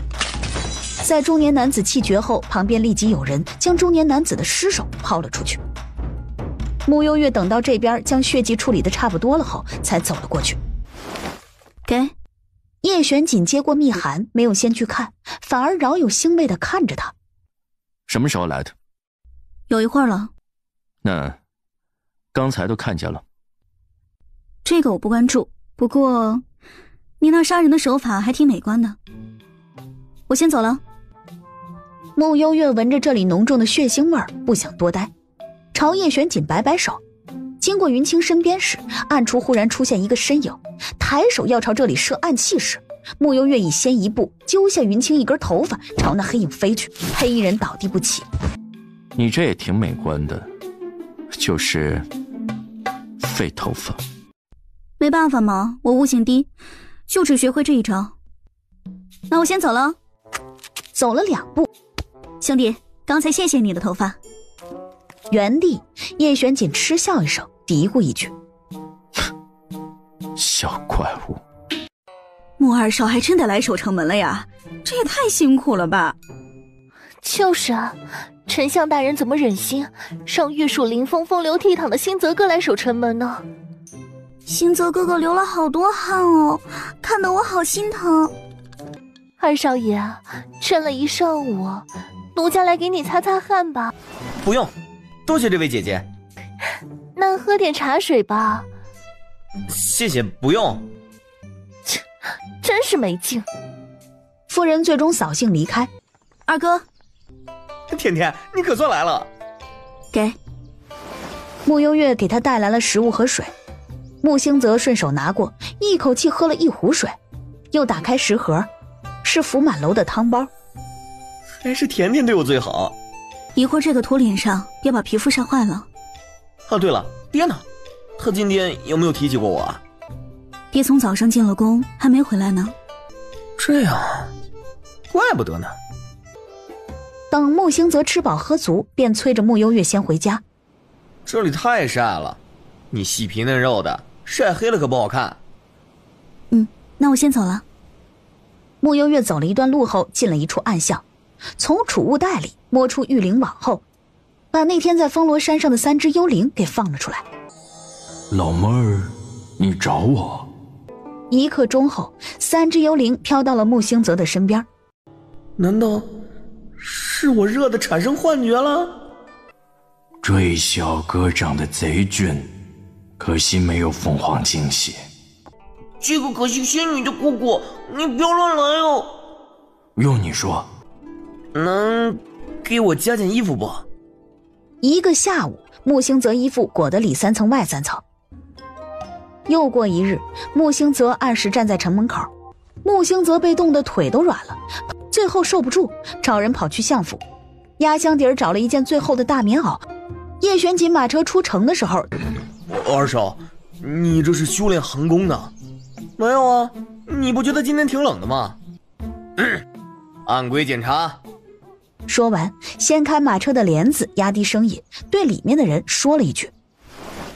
在中年男子气绝后，旁边立即有人将中年男子的尸首抛了出去。穆幽月等到这边将血迹处理的差不多了后，才走了过去。
给。
叶玄锦接过密函，没有先去看，反而饶有兴味地看着他。
什么时候来的？
有一会儿了。
那刚才都看见了。
这个我不关注，不过你那杀人的手法还挺美观的。我先走了。
穆幽月闻着这里浓重的血腥味儿，不想多待，朝叶玄锦摆摆手。经过云清身边时，暗处忽然出现一个身影，抬手要朝这里射暗器时，穆幽月已先一步揪下云清一根头发，朝那黑影飞去，黑衣人倒地不起。
你这也挺美观的，就是废头发。
没办法嘛，我悟性低，就只学会这一招。那我先走了。
走了2步，
兄弟，刚才谢谢你的头发。
原地，叶玄锦嗤笑一声，嘀咕一句：
小怪物。
穆二少还真得来守城门了呀，这也太辛苦了吧。
就是啊，丞相大人怎么忍心让玉树临风、风流倜傥的新泽哥来守城门呢？
新泽哥哥流了好多汗哦，看得我好心疼。
二少爷，撑了一上午，奴家来给你擦擦汗吧。
不用，多谢这位姐姐。
那喝点茶水吧。
谢谢，不用。
切，真是没劲。
夫人最终扫兴离开。
二哥，
甜甜，你可算来了。
给。
慕幽月给他带来了食物和水，穆星泽顺手拿过，一口气喝了一壶水，又打开食盒，是浮满楼的汤包。
还是甜甜对我最好。
一会儿这个涂脸上，别把皮肤晒坏了。
啊，对了，爹呢？他今天有没有提起过我啊？
爹从早上进了宫，还没回来呢。
这样，怪不得呢。
等穆星泽吃饱喝足，便催着穆幽月先回家。
这里太晒了，你细皮嫩肉的，晒黑了可不好看。
那我先走了。
穆幽月走了一段路后，进了一处暗巷，从储物袋里摸出玉灵网后，把那天在风罗山上的3只幽灵给放了出来。
老妹儿，你找我？
一刻钟后，3只幽灵飘到了穆星泽的身边。
难道是我热的产生幻觉了？
这位小哥长得贼俊，可惜没有凤凰精血。
这个可是仙女的姑姑，你不要乱来哦。
用你说，
能给我加件衣服不？
一个下午，穆星泽衣服裹得里3层外3层。又过一日，穆星泽按时站在城门口，穆星泽被冻得腿都软了，最后受不住，找人跑去相府，压箱底儿找了一件最厚的大棉袄。叶玄锦马车出城的时候，
二少，你这是修炼寒功呢？没有啊，你不觉得今天挺冷的吗？按规检查。
说完，掀开马车的帘子，压低声音，对里面的人说了一句：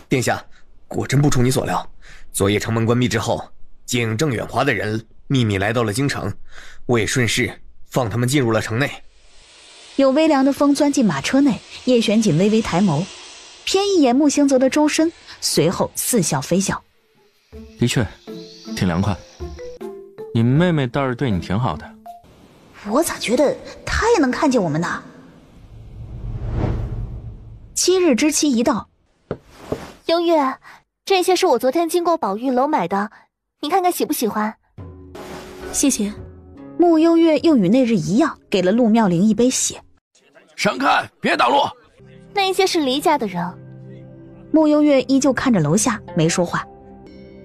殿下，果真不出你所料，昨夜城门关闭之后，经郑远华的人秘密来到了京城，我也顺势放他们进入了城内。
有微凉的风钻进马车内，叶玄锦微微抬眸，瞥一眼穆星泽的周身，随后似笑非笑。
的确，挺凉快。你妹妹倒是对你挺好的。
我咋觉得她也能看见我们呢？7日之期一到，
幽月，这些是我昨天经过宝玉楼买的，你看看喜不喜欢？
谢谢。
穆幽月又与那日一样，给了陆妙龄一杯血。
闪开，别挡路！
那些是黎家的人。
穆幽月依旧看着楼下，没说话。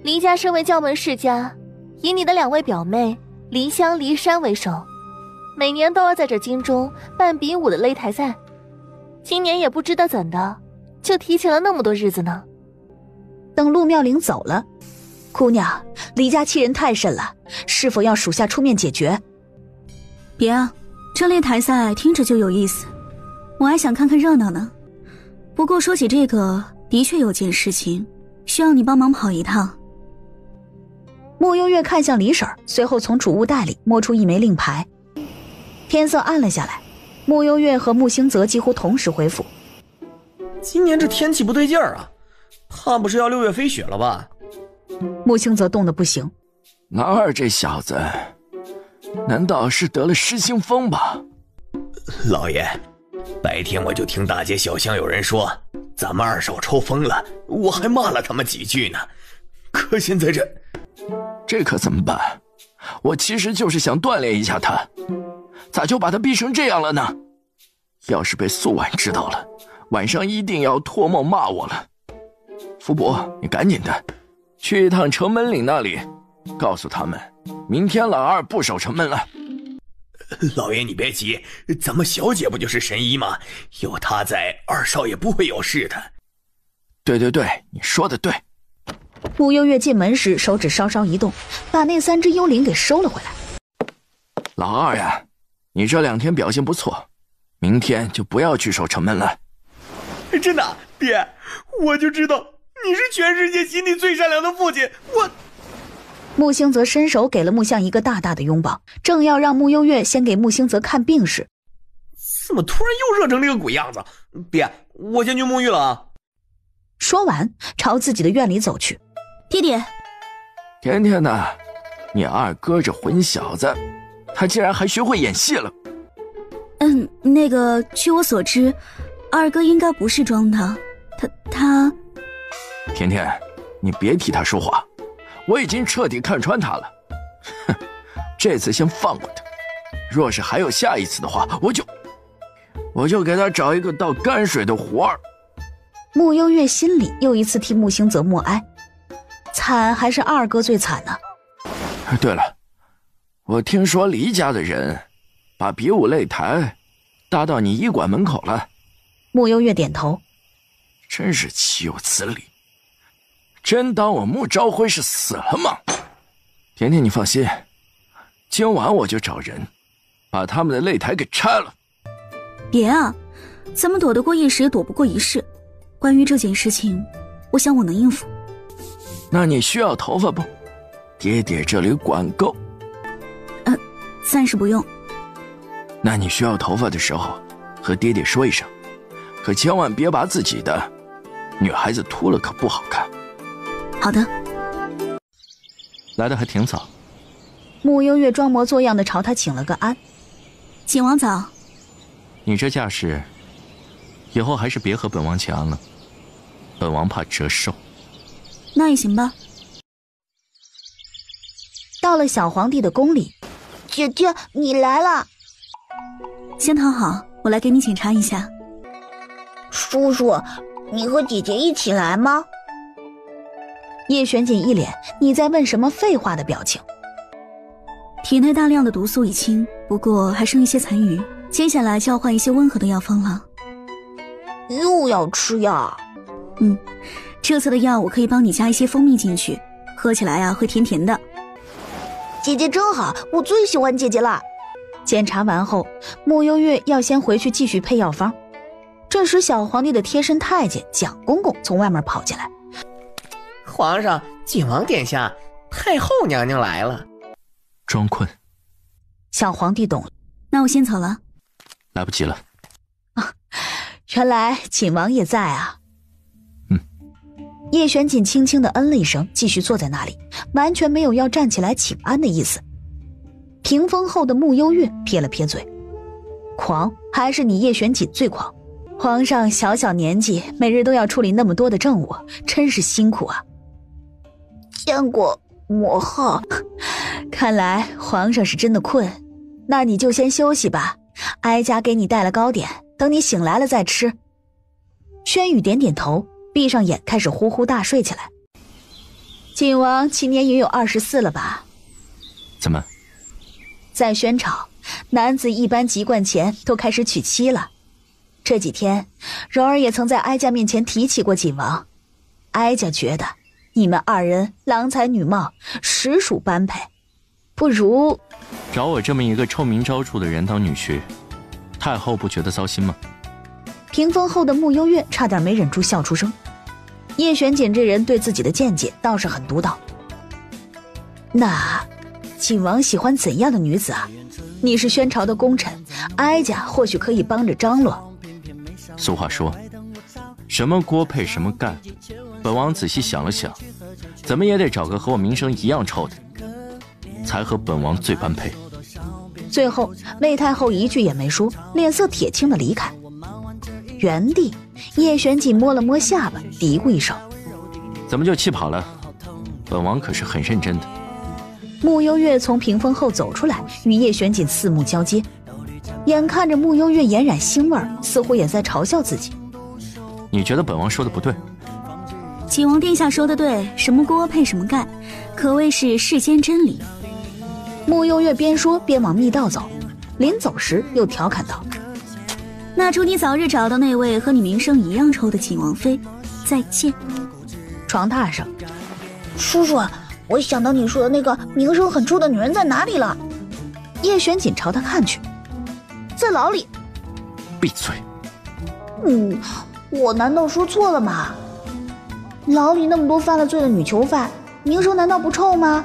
黎家身为教门世家，以你的2位表妹黎香、黎珊为首，每年都要在这京中办比武的擂台赛。今年也不知道怎的，就提前了那么多日子呢。
等陆妙龄走了，姑娘，黎家欺人太甚了，是否要属下出面解决？
别啊，这擂台赛听着就有意思，我还想看看热闹呢。不过说起这个，的确有件事情需要你帮忙跑一趟。
穆幽月看向李婶，随后从储物袋里摸出一枚令牌。天色暗了下来，穆幽月和穆星泽几乎同时回府。
今年这天气不对劲儿啊，怕不是要6月飞雪了吧？
穆星泽冻得不行。
男二这小子，难道是得了失心疯吧？
老爷，白天我就听大街小巷有人说咱们二少抽风了，我还骂了他们几句呢。可现在
这可怎么办？我其实就是想锻炼一下他，咋就把他逼成这样了呢？要是被素婉知道了，晚上一定要托梦骂我了。福伯，你赶紧的，去一趟城门岭那里，告诉他们，明天老二不守城门了。
老爷你别急，咱们小姐不就是神医吗？有她在，二少爷不会有事的。
对对对，你说的对。
穆幽月进门时，手指稍稍一动，把那3只幽灵给收了回来。
老二呀，你这2天表现不错，明天就不要去守城门了。
真的，爹，我就知道你是全世界心地最善良的父亲。
穆星泽伸手给了穆相一个大大的拥抱，正要让穆幽月先给穆星泽看病时，
怎么突然又热成这个鬼样子？爹，我先去沐浴了啊。
说完，朝自己的院里走去。
爹爹，
甜甜呐，你二哥这混小子，他竟然还学会演戏了。
那个，据我所知，二哥应该不是装的，他……
甜甜，你别替他说话，我已经彻底看穿他了。哼，这次先放过他，若是还有下一次的话，我就给他找一个倒泔水的活儿。
穆幽月心里又一次替穆星泽默哀，惨还是二哥最惨呢？
对了，我听说黎家的人把比武擂台搭到你医馆门口了。
穆幽月点头，
真是岂有此理！真当我穆朝辉是死了吗？甜甜，你放心，今晚我就找人把他们的擂台给拆了。
别啊，咱们躲得过一时也躲不过一世。关于这件事情，我想我能应付。
那你需要头发不？爹爹这里管够。
暂时不用。
那你需要头发的时候，和爹爹说一声，可千万别把自己的。女孩子秃了可不好看。
好的。
来的还挺早。
穆幽月装模作样的朝他请了个安。
景王早。
你这架势，以后还是别和本王请安了，本王怕折寿。
那也行吧。
到了小皇帝的宫里，
姐姐你来了。
先躺好，我来给你检查一下。
叔叔，你和姐姐一起来吗？
叶玄锦一脸你在问什么废话的表情。
体内大量的毒素已清，不过还剩一些残余，接下来就要换一些温和的药方了。
又要吃药？
这次的药我可以帮你加一些蜂蜜进去，喝起来啊会甜甜的。
姐姐真好，我最喜欢姐姐了。
检查完后，穆幽月要先回去继续配药方。这时小皇帝的贴身太监蒋公公从外面跑进来。
皇上，景王殿下，太后娘娘来了。
装困。
小皇帝懂了。
那我先走了。
来不及了。
原来景王也在啊。叶玄锦轻轻地嗯了一声，继续坐在那里，完全没有要站起来请安的意思。屏风后的穆幽月撇了撇嘴，狂还是你叶玄锦最狂。皇上小小年纪，每日都要处理那么多的政务，真是辛苦啊。
见过母后。
看来皇上是真的困，那你就先休息吧，哀家给你带了糕点，等你醒来了再吃。轩宇点点头，闭上眼开始呼呼大睡起来。景王今年也有24了吧？
怎么？
在宣朝，男子一般籍贯前都开始娶妻了。这几天柔儿也曾在哀家面前提起过景王，哀家觉得你们二人郎才女貌，实属般配，不如
找我这么一个臭名昭著的人当女婿，太后不觉得糟心吗？
屏风后的穆幽月差点没忍住笑出声。叶玄锦这人对自己的见解倒是很独到。那景王喜欢怎样的女子啊？你是宣朝的功臣，哀家或许可以帮着张罗。
俗话说，什么锅配什么盖。本王仔细想了想，怎么也得找个和我名声一样臭的，才和本王最般配。
最后魏太后一句也没说，脸色铁青的离开。原地，叶玄锦摸了摸下巴，嘀咕一声：“
怎么就气跑了？本王可是很认真的。”
穆幽月从屏风后走出来，与叶玄锦四目交接，眼看着穆幽月俨然腥味，似乎也在嘲笑自己。
你觉得本王说的不对？
景王殿下说的对，什么锅配什么盖，可谓是世间真理。
穆幽月边说边往密道走，临走时又调侃道：“
那祝你早日找到那位和你名声一样臭的景王妃，再见。”
床榻上，
叔叔，我想到你说的那个名声很臭的女人在哪里了。
叶玄锦朝他看去，
在牢里。
闭嘴。
我难道说错了吗？牢里那么多犯了罪的女囚犯，名声难道不臭吗？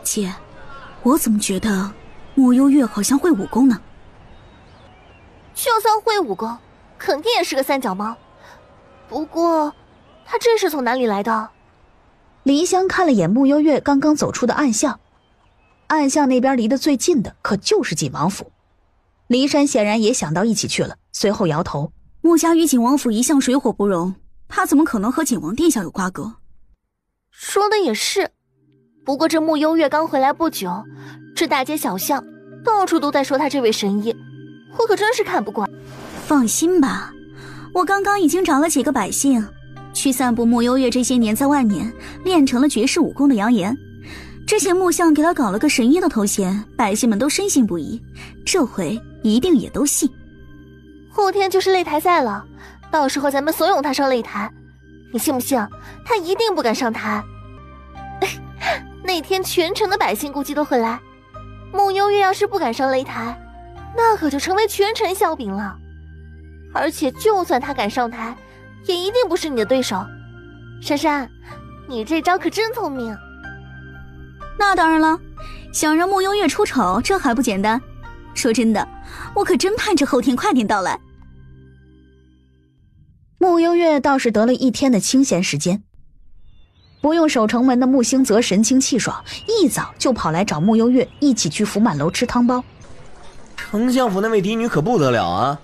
姐，我怎么觉得穆幽月好像会武功呢？
就算会武功，肯定也是个三脚猫。不过，他这是从哪里来的？
黎香看了眼穆幽月刚刚走出的暗巷，暗巷那边离得最近的可就是景王府。骊山显然也想到一起去了，随后摇头。
穆家与景王府一向水火不容，他怎么可能和景王殿下有瓜葛？
说的也是，不过这穆幽月刚回来不久，这大街小巷到处都在说他这位神医，我可真是看不惯。
放心吧，我刚刚已经找了几个百姓去散布穆幽月这些年在外面练成了绝世武功的谣言。之前穆相给他搞了个神医的头衔，百姓们都深信不疑，这回一定也都信。
后天就是擂台赛了，到时候咱们怂恿他上擂台，你信不信他一定不敢上台？那天全城的百姓估计都会来，穆幽月要是不敢上擂台，那可就成为全城笑柄了。而且就算他敢上台，也一定不是你的对手。珊珊，你这招可真聪明。
那当然了，想让穆幽月出丑，这还不简单。说真的，我可真盼着后天快点到来。
穆幽月倒是得了一天的清闲时间，不用守城门的穆兴泽神清气爽，一早就跑来找穆幽月一起去福满楼吃汤包。
丞相府那位嫡女可不得了啊！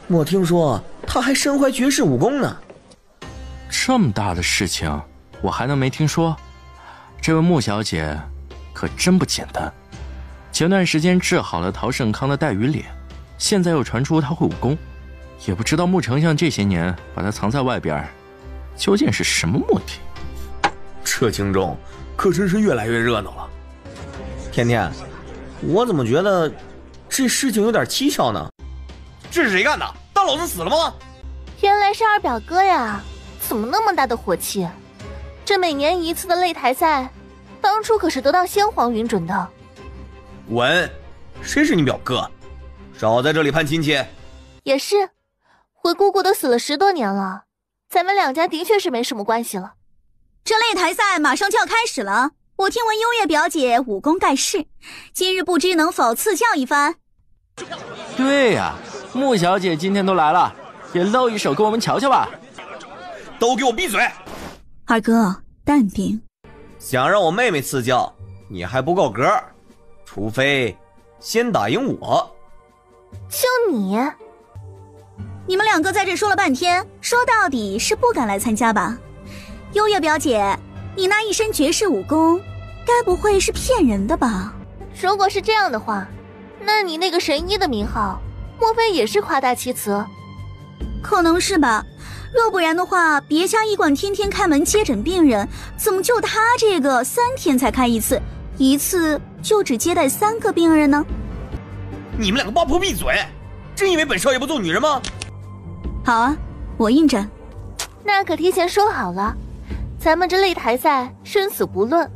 我听说她还身怀绝世武功呢。
这么大的事情，我还能没听说？这位穆小姐可真不简单。前段时间治好了陶盛康的带鱼脸，现在又传出她会武功，也不知道穆丞相这些年把她藏在外边，究竟是什么目的？
这京中可真是越来越热闹了。
天天，我怎么觉得这事情有点蹊跷呢？
这是谁干的？当老子死了吗？
原来是二表哥呀，怎么那么大的火气？这每年一次的擂台赛，当初可是得到先皇允准的。
滚！谁是你表哥？少在这里攀亲戚。
也是，回姑姑都死了10多年了，咱们两家的确是没什么关系了。
这擂台赛马上就要开始了，我听闻幽月表姐武功盖世，今日不知能否赐教一番？
对呀，穆小姐今天都来了，也露一手给我们瞧瞧吧。
都给我闭嘴！
二哥，淡定。
想让我妹妹赐教，你还不够格，除非先打赢我。
就你
们两个在这说了半天，说到底是不敢来参加吧？幽月表姐，你那一身绝世武功，该不会是骗人的吧？
如果是这样的话，那你那个神医的名号，莫非也是夸大其词？
可能是吧。若不然的话，别家医馆天天开门接诊病人，怎么就他这个3天才开一次，一次就只接待3个病人呢？
你们两个八婆闭嘴！真以为本少爷不做女人吗？
好啊，我应战。
那可提前说好了，咱们这擂台赛生死不论，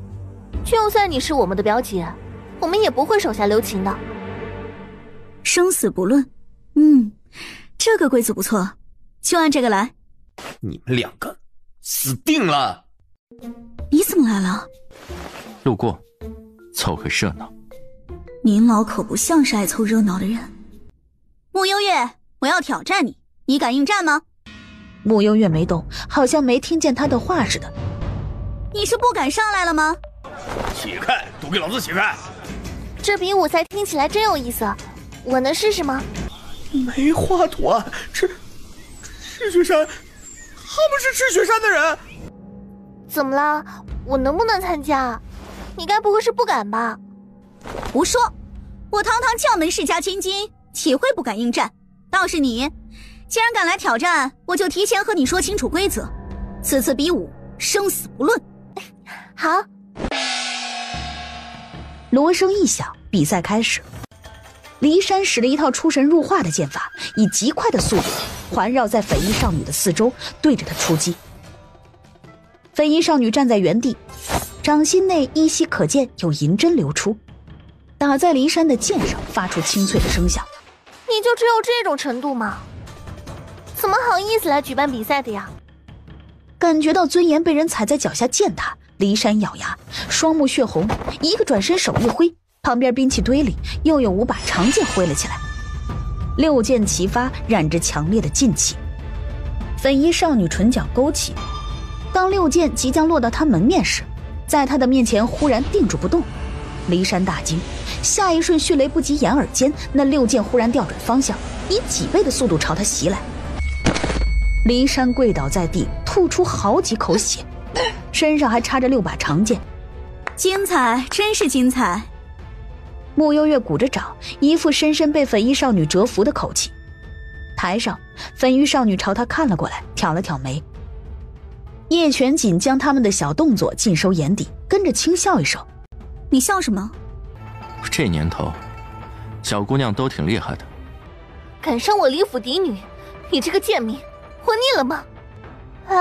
就算你是我们的表姐，我们也不会手下留情的。
生死不论，这个规则不错，就按这个来。
你们两个死定了！
你怎么来了？
路过，凑个热闹。
您老可不像是爱凑热闹的人。穆幽月，我要挑战你，你敢应战吗？
穆幽月没动，好像没听见他的话似的。
你是不敢上来了吗？
起开，都给老子起开！
这比武赛听起来真有意思，我能试试吗？
梅花团，赤雪山，他们是赤雪山的人。
怎么了？我能不能参加？你该不会是不敢吧？
胡说！我堂堂将门世家千金，岂会不敢应战？倒是你，既然敢来挑战，我就提前和你说清楚规则。此次比武，生死不论。
好。
锣声一响，比赛开始。骊山使了一套出神入化的剑法，以极快的速度环绕在绯衣少女的四周，对着她出击。绯衣少女站在原地，掌心内依稀可见有银针流出，打在骊山的剑上，发出清脆的声响。
你就只有这种程度吗？怎么好意思来举办比赛的呀？
感觉到尊严被人踩在脚下践踏，骊山咬牙，双目血红，一个转身，手一挥，旁边兵器堆里又有5把长剑挥了起来，6剑齐发，染着强烈的劲气。绯衣少女唇角勾起，当6剑即将落到她门面时，在她的面前忽然定住不动，骊山大惊，下一瞬迅雷不及掩耳间，那6剑忽然调转方向，以几倍的速度朝他袭来。骊山跪倒在地，吐出好几口血，身上还插着6把长剑。
精彩，真是精彩！
穆幽月鼓着掌，一副深深被粉衣少女折服的口气。台上，粉衣少女朝他看了过来，挑了挑眉。叶全锦将他们的小动作尽收眼底，跟着轻笑一声：“
你笑什么？
这年头，小姑娘都挺厉害的。
敢伤我李府嫡女，你这个贱民，活腻了吗？啊，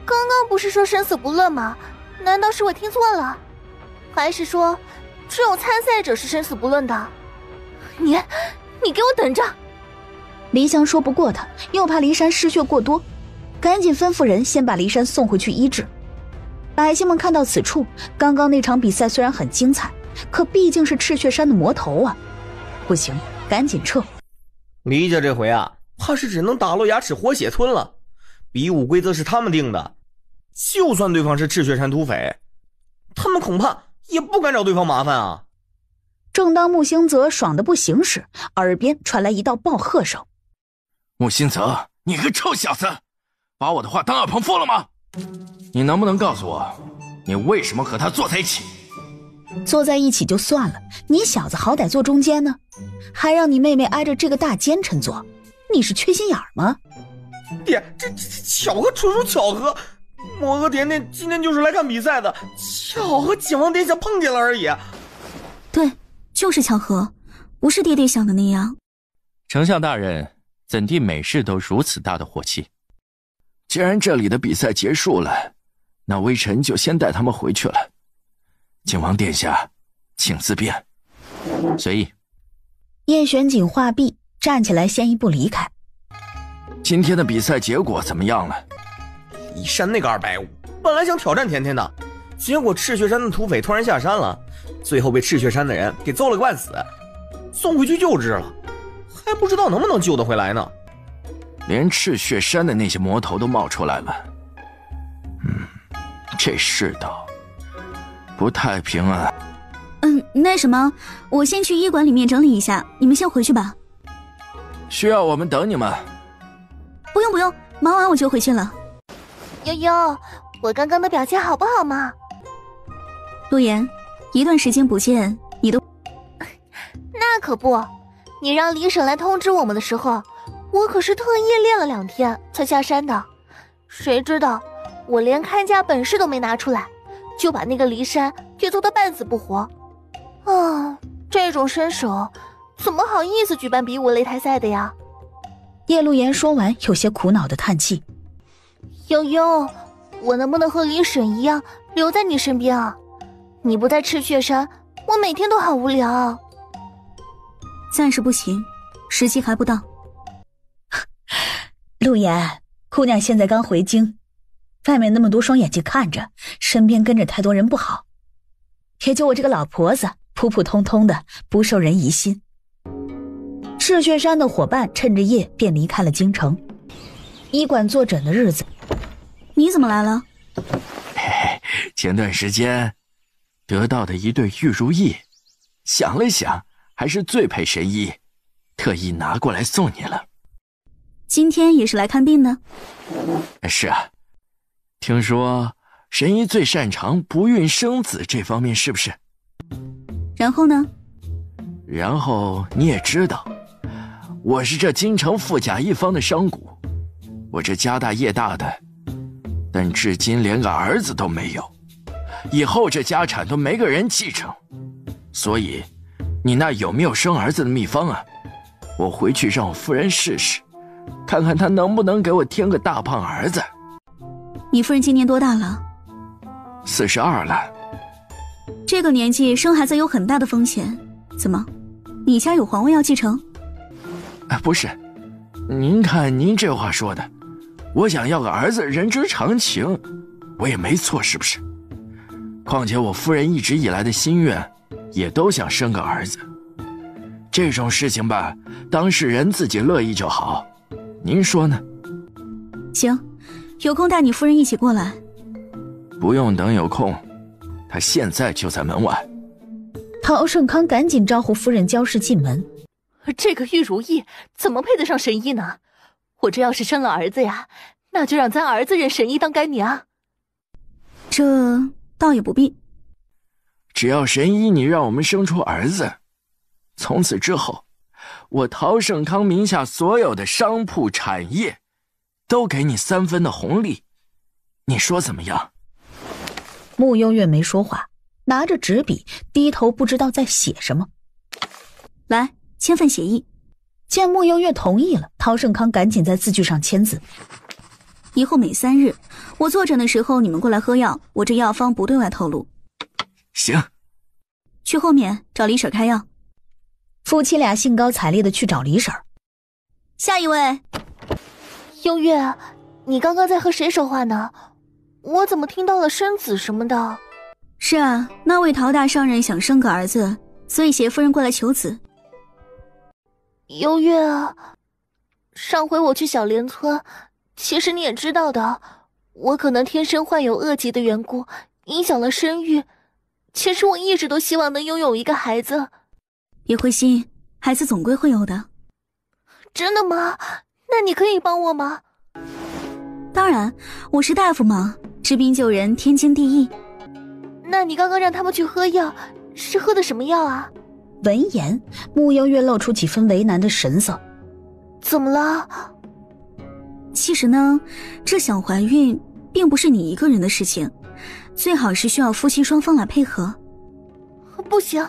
刚刚不是说生死不论吗？难道是我听错了？还是说，只有参赛者是生死不论的？你给我等着！”
黎香说不过他，又怕骊山失血过多，赶紧吩咐人先把骊山送回去医治。百姓们看到此处，刚刚那场比赛虽然很精彩，可毕竟是赤血山的魔头啊，不行，赶紧撤。
黎家这回啊，怕是只能打落牙齿活血吞了。比武规则是他们定的，就算对方是赤血山土匪，他们恐怕也不敢找对方麻烦啊。
正当穆兴泽爽得不行时，耳边传来一道暴喝声：“
穆兴泽，你个臭小子，把我的话当耳旁风了吗？你能不能告诉我，你为什么和他坐在一起？”
坐在一起就算了，你小子好歹坐中间呢，还让你妹妹挨着这个大奸臣坐，你是缺心眼儿吗？
爹，这巧合纯属巧合，我和甜甜今天就是来看比赛的，巧和景王殿下碰见了而已。
对，就是巧合，不是爹爹想的那样。
丞相大人，怎地每事都如此大的火气？
既然这里的比赛结束了，那微臣就先带他们回去了。景王殿下，请自便。
随意。
叶玄景话毕，站起来先一步离开。
今天的比赛结果怎么样了？
骊山那个250，本来想挑战甜甜的，结果赤血山的土匪突然下山了，最后被赤血山的人给揍了个半死，送回去救治了，还不知道能不能救得回来呢。
连赤血山的那些魔头都冒出来了。这世道不太平啊。
那什么，我先去医馆里面整理一下，你们先回去吧。
需要我们等你们？
不用，忙完我就回去了。
悠悠，我刚刚的表现好不好嘛？
陆言，一段时间不见，你都……
那可不，你让李婶来通知我们的时候，我可是特意练了2天才下山的。谁知道我连看家本事都没拿出来，就把那个骊山给揍得半死不活。啊，这种身手怎么好意思举办比武擂台赛的呀？
叶陆言说完，有些苦恼的叹气。
悠悠，我能不能和李婶一样留在你身边啊？你不在赤血山，我每天都好无聊。
暂时不行，时机还不到。
陆言，姑娘现在刚回京，外面那么多双眼睛看着，身边跟着太多人不好。也就我这个老婆子，普普通通的，不受人疑心。赤血山的伙伴趁着夜便离开了京城。医馆坐诊的日子，
你怎么来了？
前段时间得到的一对玉如意，想了想，还是最配神医，特意拿过来送你了。
今天也是来看病的？
是啊，听说神医最擅长不孕生子这方面，是不是？
然后呢？
然后你也知道，我是这京城富甲一方的商贾，我这家大业大的，但至今连个儿子都没有，以后这家产都没个人继承，所以你那有没有生儿子的秘方啊？我回去让我夫人试试，看看她能不能给我添个大胖儿子。
你夫人今年多大了
？42了。
这个年纪生孩子有很大的风险，怎么，你家有皇位要继承？
不是，您看您这话说的，我想要个儿子人之常情，我也没错是不是？况且我夫人一直以来的心愿也都想生个儿子，这种事情吧，当事人自己乐意就好，您说呢？
行，有空带你夫人一起过来。
不用等有空，她现在就在门外。
陶盛康赶紧招呼夫人焦氏进门。
这个玉如意怎么配得上神医呢？我这要是生了儿子呀，那就让咱儿子认神医当干娘。
这倒也不必。
只要神医你让我们生出儿子，从此之后，我陶盛康名下所有的商铺产业都给你3分的红利，你说怎么样？
穆幽月没说话，拿着纸笔低头不知道在写什么。
来，签份协议。
见穆幽月同意了，陶盛康赶紧在字据上签字。
以后每3日，我坐诊的时候你们过来喝药，我这药方不对外透露。
行。
去后面找李婶开药。
夫妻俩兴高采烈地去找李婶。
下一位。
幽月，你刚刚在和谁说话呢？我怎么听到了生子什么的？
是啊，那位陶大商人想生个儿子，所以携夫人过来求子。
幽月啊，上回我去小莲村，其实你也知道的，我可能天生患有恶疾的缘故，影响了生育。其实我一直都希望能拥有一个孩子。
别灰心，孩子总归会有的。
真的吗？那你可以帮我吗？
当然，我是大夫嘛，治病救人天经地义。
那你刚刚让他们去喝药，是喝的什么药啊？
闻言，穆幽月露出几分为难的神色。
怎么了？
其实呢，这想怀孕并不是你一个人的事情，最好是需要夫妻双方来配合。
不行，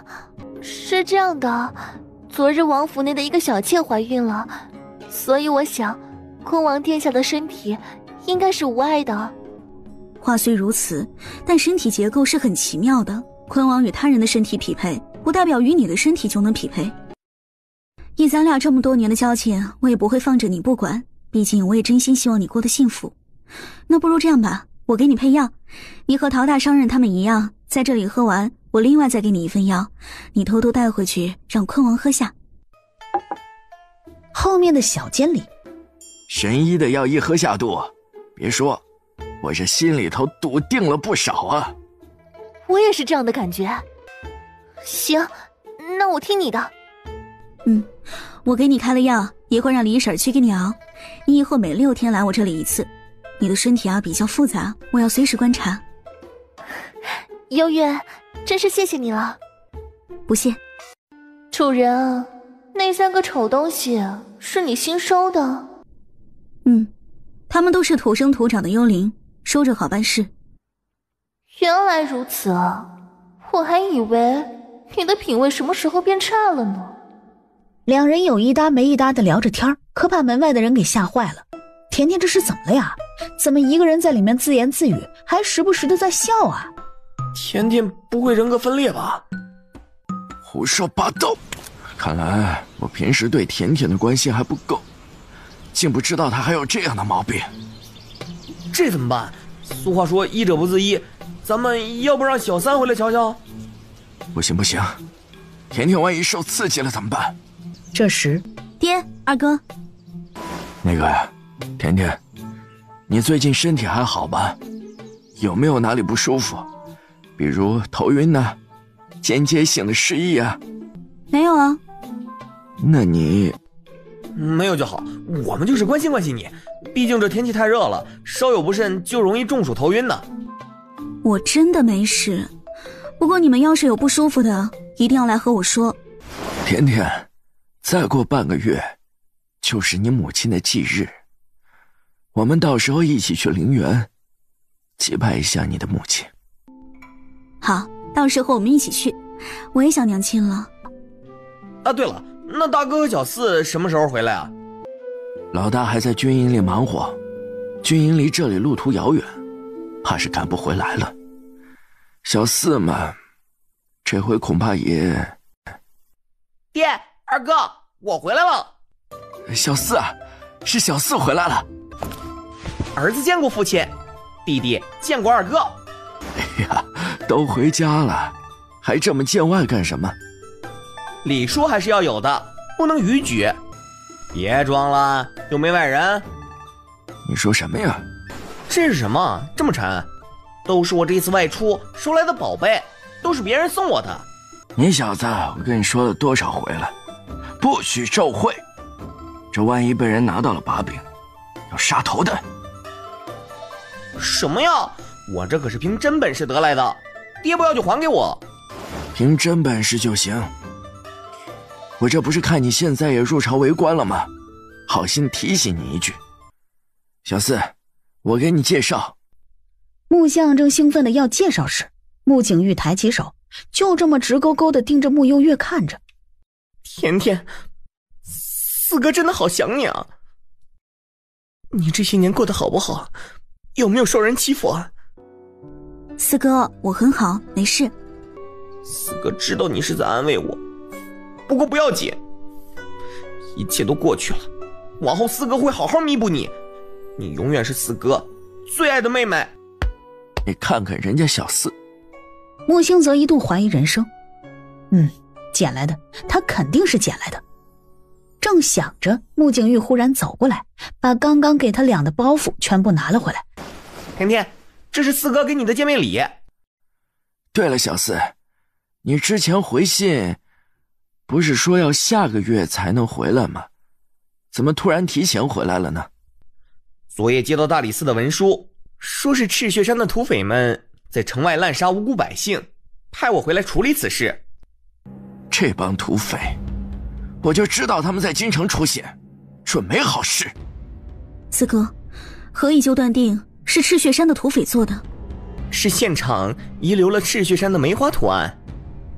是这样的，昨日王府内的一个小妾怀孕了，所以我想，昆王殿下的身体应该是无碍的。
话虽如此，但身体结构是很奇妙的。昆王与他人的身体匹配，不代表与你的身体就能匹配。以咱俩这么多年的交情，我也不会放着你不管，毕竟我也真心希望你过得幸福。那不如这样吧，我给你配药，你和陶大商人他们一样，在这里喝完，我另外再给你一份药，你偷偷带回去让昆王喝下。
后面的小间里，
神医的药一喝下肚，别说，我这心里头笃定了不少啊。
我也是这样的感觉。行，那我听你的。
我给你开了药，一会儿让李婶去给你熬。你以后每6天来我这里一次。你的身体啊比较复杂，我要随时观察。
幽月，真是谢谢你了。
不谢。
主人，那3个丑东西是你新收的？
他们都是土生土长的幽灵，收着好办事。
原来如此啊，我还以为你的品味什么时候变差了呢。
两人有一搭没一搭的聊着天，可把门外的人给吓坏了。甜甜这是怎么了呀？怎么一个人在里面自言自语，还时不时的在笑啊？
甜甜不会人格分裂吧？
胡说八道！看来我平时对甜甜的关心还不够，竟不知道她还有这样的毛病。
这怎么办？俗话说医者不自医，咱们要不让小三回来瞧瞧？
不行不行，甜甜万一受刺激了怎么办？
这时，
爹，二哥，
那个呀，甜甜，你最近身体还好吧？有没有哪里不舒服？比如头晕呢、间接性的失忆啊？
没有啊。
那你
没有就好，我们就是关心关心你，毕竟这天气太热了，稍有不慎就容易中暑头晕呢。
我真的没事，不过你们要是有不舒服的，一定要来和我说。
甜甜，再过半个月就是你母亲的忌日，我们到时候一起去陵园祭拜一下你的母亲。
好，到时候我们一起去，我也想娘亲了。
啊，对了，那大哥和小四什么时候回来啊？
老大还在军营里忙活，军营离这里路途遥远，怕是赶不回来了。小四嘛，这回恐怕也……
爹，二哥，我回来了。
小四啊，是小四回来了。
儿子见过父亲，弟弟见过二哥。
哎呀，都回家了，还这么见外干什么？
礼数还是要有的，不能逾矩。别装了，又没外人。
你说什么呀？
这是什么？这么沉？都是我这次外出收来的宝贝，都是别人送我的。
你小子，我跟你说了多少回了，不许受贿，这万一被人拿到了把柄，要杀头的。
什么呀？我这可是凭真本事得来的，爹不要就还给我。
凭真本事就行。我这不是看你现在也入朝为官了吗？好心提醒你一句，小四，我给你介绍。
穆相正兴奋的要介绍时，穆景玉抬起手，就这么直勾勾的盯着穆幽月看着。
甜甜，四哥真的好想你啊！你这些年过得好不好？有没有受人欺负啊？
四哥，我很好，没事。
四哥知道你是在安慰我，不过不要紧，一切都过去了，往后四哥会好好弥补你，你永远是四哥最爱的妹妹。
你看看人家小四。
穆星泽一度怀疑人生，捡来的，他肯定是捡来的。正想着，穆景玉忽然走过来，把刚刚给他俩的包袱全部拿了回来。
甜甜，这是四哥给你的见面礼。
对了，小四，你之前回信不是说要下个月才能回来吗？怎么突然提前回来了呢？
昨夜接到大理寺的文书，说是赤血山的土匪们在城外滥杀无辜百姓，派我回来处理此事。
这帮土匪，我就知道他们在京城出现，准没好事。
四哥，何以就断定是赤血山的土匪做的？
是现场遗留了赤血山的梅花图案，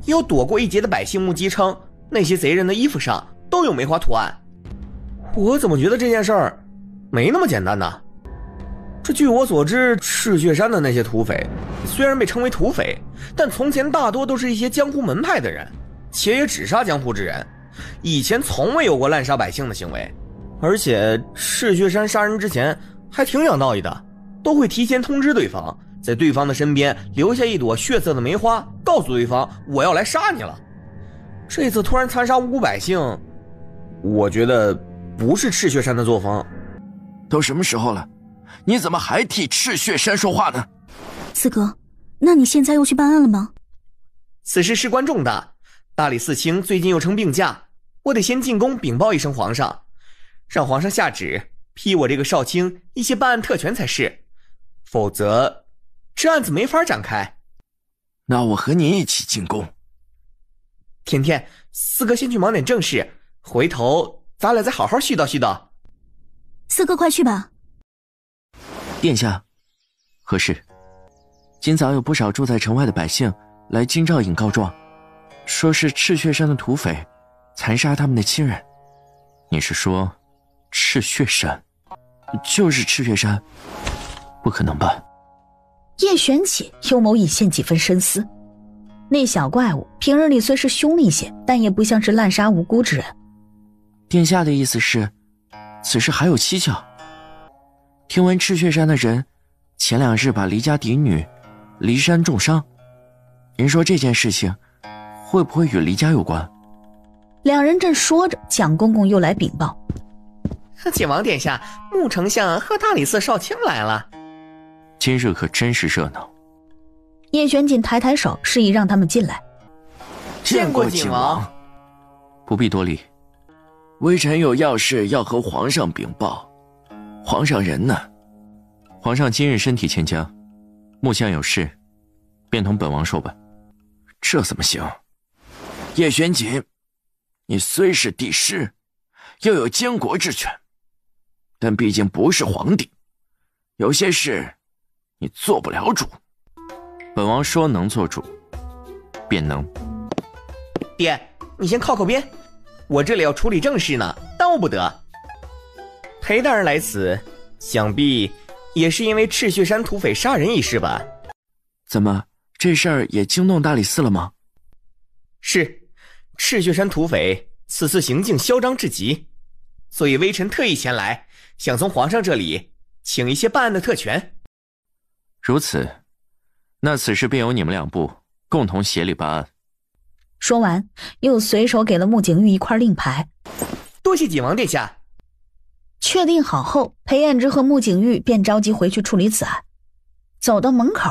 有躲过一劫的百姓目击称，那些贼人的衣服上都有梅花图案。我怎么觉得这件事儿没那么简单呢？这据我所知，赤血山的那些土匪虽然被称为土匪，但从前大多都是一些江湖门派的人，且也只杀江湖之人，以前从未有过滥杀百姓的行为。而且赤血山杀人之前还挺讲道义的，都会提前通知对方，在对方的身边留下一朵血色的梅花，告诉对方我要来杀你了。这次突然残杀无辜百姓，我觉得不是赤血山的作风。
都什么时候了，你怎么还替赤血山说话呢？
四哥，那你现在又去办案了吗？
此事事关重大，大理寺卿最近又称病假，我得先进宫禀报一声皇上，让皇上下旨批我这个少卿一些办案特权才是，否则这案子没法展开。
那我和你一起进宫。
甜甜，四哥先去忙点正事，回头咱俩再好好絮叨絮叨。
四哥快去吧。
殿下，何事？今早有不少住在城外的百姓来京兆尹告状，说是赤血山的土匪残杀他们的亲人。你是说赤血山？就是赤血山？不可能吧？
叶玄启幽眸隐现几分深思。那小怪物平日里虽是凶厉些，但也不像是滥杀无辜之人。
殿下的意思是，此事还有蹊跷？听闻赤血山的人前2日把离家嫡女骊山重伤，您说这件事情会不会与离家有关？
两人正说着，蒋公公又来禀报：
景王殿下，穆丞相和大理寺少卿来了。
今日可真是热闹。
叶玄锦抬抬手，示意让他们进来。
见过景王。
不必多礼。
微臣有要事要和皇上禀报。皇上人呢？
皇上今日身体欠佳，穆相有事，便同本王说吧。
这怎么行？叶玄锦，你虽是帝师，又有监国之权，但毕竟不是皇帝，有些事你做不了主。
本王说能做主，便能。
爹，你先靠边，我这里要处理正事呢，耽误不得。裴大人来此，想必也是因为赤血山土匪杀人一事吧？
怎么，这事儿也惊动大理寺了吗？
是，赤血山土匪此次行径嚣张至极，所以微臣特意前来，想从皇上这里请一些办案的特权。
如此，那此事便由你们2部共同协力办案。
说完，又随手给了穆景玉一块令牌。
多谢景王殿下。
确定好后，裴彦之和穆景玉便着急回去处理此案。走到门口，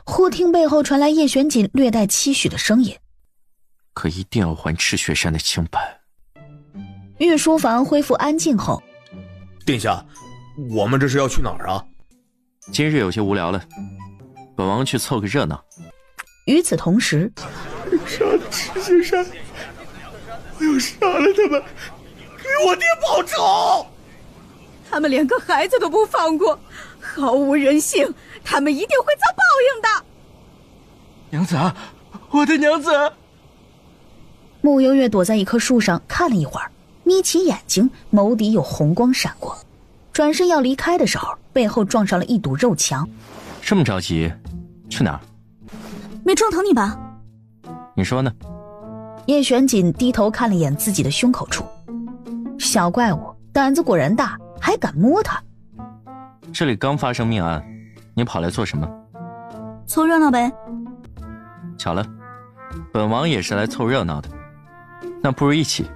忽听背后传来叶玄锦略带期许的声音：
可一定要还赤血山的清白。
御书房恢复安静后，
殿下，我们这是要去哪儿啊？
今日有些无聊了，本王去凑个热闹。
与此同时，
杀了赤血山，我要杀了他们，给我爹报仇！
他们连个孩子都不放过，毫无人性，他们一定会遭报应的。
娘子，我的娘子！
穆幽月躲在一棵树上看了一会儿，眯起眼睛，眸底有红光闪过，转身要离开的时候，背后撞上了一堵肉墙。
这么着急，去哪儿？
没撞疼你吧？
你说呢？
叶玄锦低头看了眼自己的胸口处，小怪物胆子果然大，还敢摸他。
这里刚发生命案，你跑来做什么？
凑热闹呗。
巧了，本王也是来凑热闹的，那不如一起。